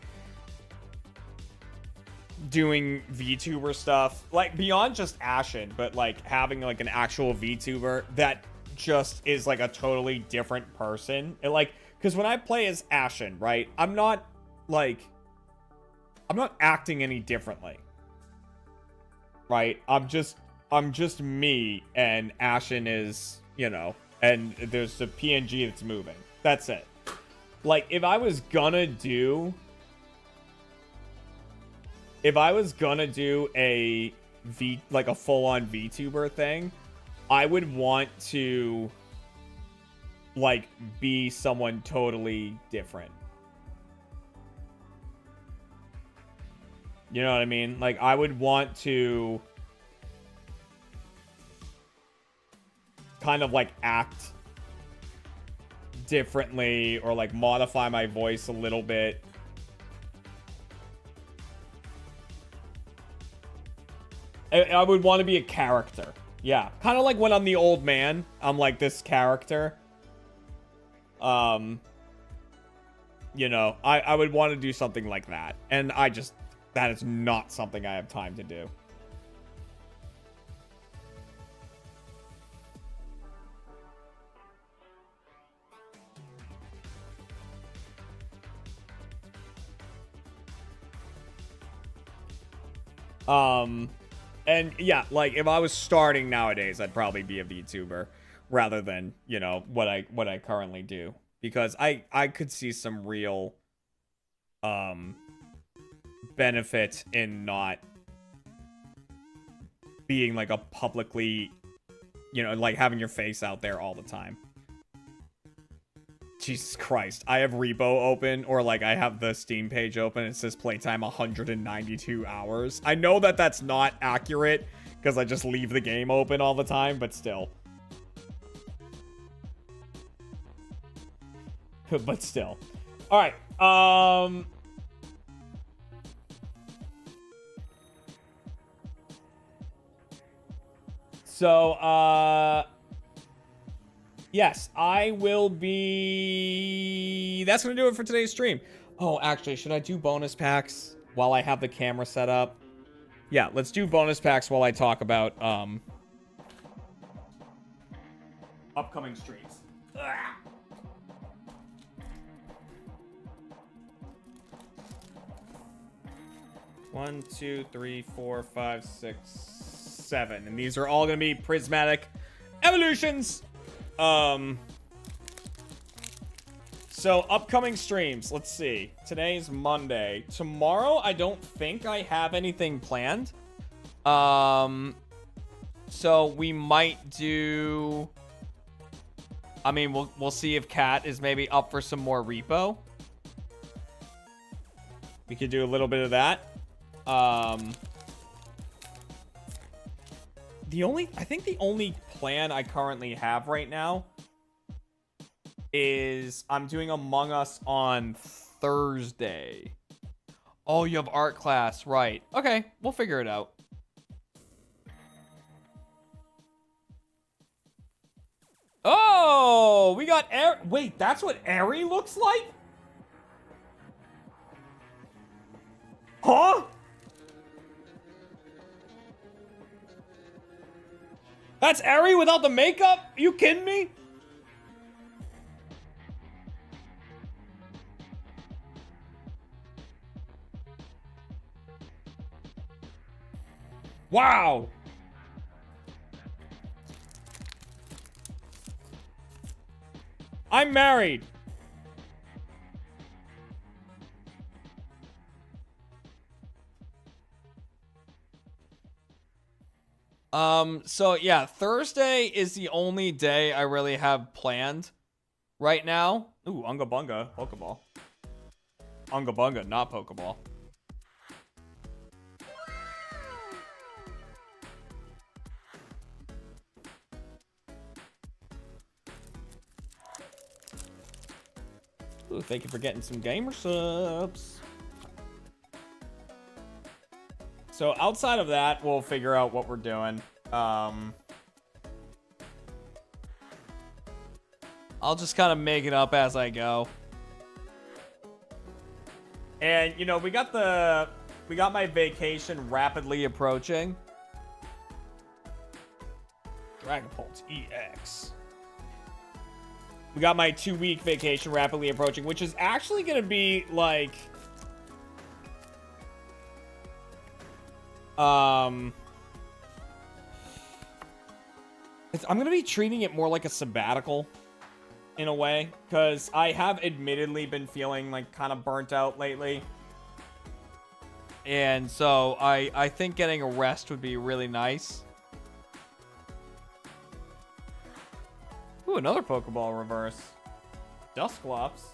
doing VTuber stuff, like, beyond just Ashen, but, like, having, like, an actual VTuber that just is, like, a totally different person. And, like, because when I play as Ashen, right, I'm not acting any differently, right? I'm just me, and Ashen is, and there's the PNG that's moving. That's it. Like, if I was gonna do a a full-on VTuber thing, I would want to, like, be someone totally different. You know what I mean? Like, I would want to kind of, like, act differently or like modify my voice a little bit. I would want to be a character. Yeah, kind of like when I'm the old man, I'm like this character. You know, I would want to do something like that. And that is not something I have time to do. And yeah, like if I was starting nowadays, I'd probably be a VTuber rather than, you know, what I currently do, because I could see some real benefit in not being like a publicly, you know, like having your face out there all the time. Jesus Christ. I have r.e.p.o open, or like I have the Steam page open. It says playtime 192 hours. I know that that's not accurate because I just leave the game open all the time, but still. But still. All right. So, yes, I will be... That's going to do it for today's stream. Oh, actually, should I do bonus packs while I have the camera set up? Yeah, let's do bonus packs while I talk about upcoming streams. Ugh. 1, 2, 3, 4, 5, 6, 7. And these are all going to be prismatic evolutions. So upcoming streams, let's see. Today's Monday. Tomorrow, I don't think I have anything planned. So we might do... I mean, we'll see if Kat is maybe up for some more r.e.p.o. We could do a little bit of that. I think the only plan I currently have right now is I'm doing Among Us on Thursday. Oh, you have art class, right. Okay, we'll figure it out. Oh, we got wait, that's what r.e.p.o looks like? Huh? That's r.e.p.o without the makeup? Are you kidding me? Wow. I'm married. So yeah, Thursday is the only day I really have planned right now. Ooh, Unga Bunga, Pokeball. Unga Bunga, not Pokeball. Ooh, thank you for getting some gamer subs. So outside of that, we'll figure out what we're doing. I'll just kind of make it up as I go. And, you know, we got my vacation rapidly approaching. Dragapult EX. We got my 2-week vacation rapidly approaching, which is actually going to be, like... I'm going to be treating it more like a sabbatical, in a way, because I have admittedly been feeling, like, kind of burnt out lately. And so, I think getting a rest would be really nice. Ooh, another Pokeball reverse. Dusclops.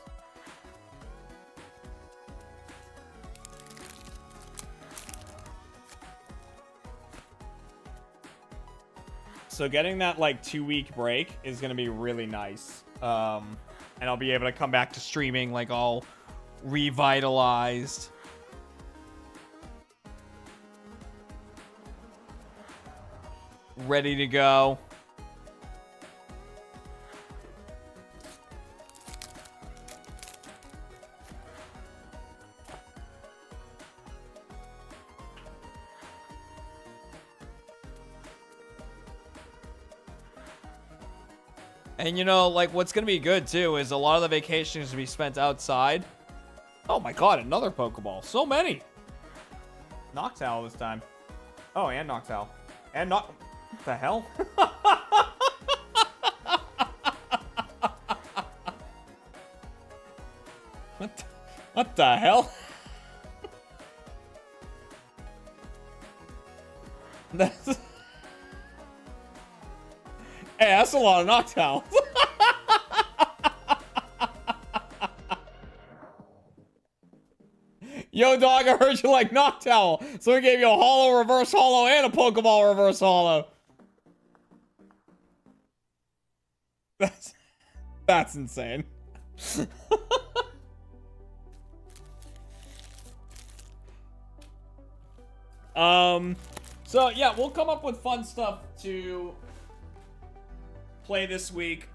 So getting that, like, 2-week break is going to be really nice. And I'll be able to come back to streaming like all revitalized. Ready to go. And you know, like, what's gonna be good too is a lot of the vacations to be spent outside. Oh my god, another Pokeball. So many. Noctowl this time. Oh, and Noctowl. And What the hell? What the hell? That's... Hey, that's a lot of Noctowl. Yo, dog, I heard you like Noctowl, so we gave you a holo, reverse holo, and a Pokeball reverse holo. That's insane. So yeah, we'll come up with fun stuff to play this week.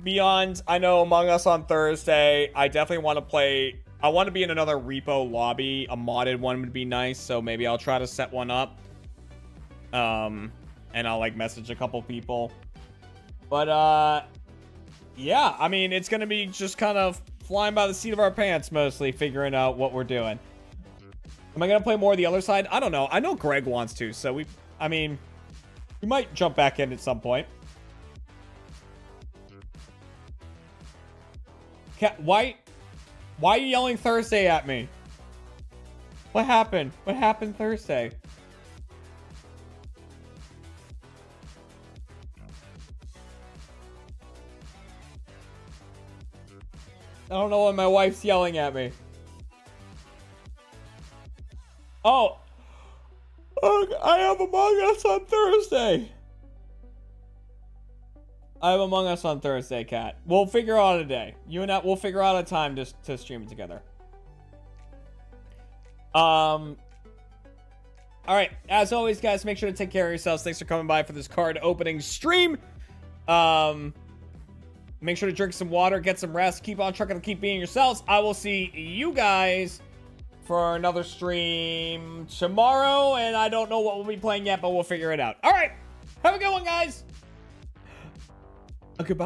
Beyond, I know Among Us on Thursday. I definitely want to play. I want to be in another r.e.p.o lobby. A modded one would be nice, so maybe I'll try to set one up. And I'll like message a couple people. But yeah, I mean, it's gonna be just kind of flying by the seat of our pants, mostly figuring out what we're doing. Am I gonna play more of the other side? I don't know. I know Greg wants to, so I mean, we might jump back in at some point. Why are you yelling Thursday at me? What happened? What happened Thursday? I don't know why my wife's yelling at me. Oh, I have Among Us on Thursday. I have Among Us on Thursday, Kat. We'll figure out a day. You and I, we'll figure out a time to stream it together. All right. As always, guys, make sure to take care of yourselves. Thanks for coming by for this card opening stream. Make sure to drink some water, get some rest, keep on trucking, and keep being yourselves. I will see you guys for another stream tomorrow, and I don't know what we'll be playing yet, but we'll figure it out. All right. Have a good one, guys. Goodbye.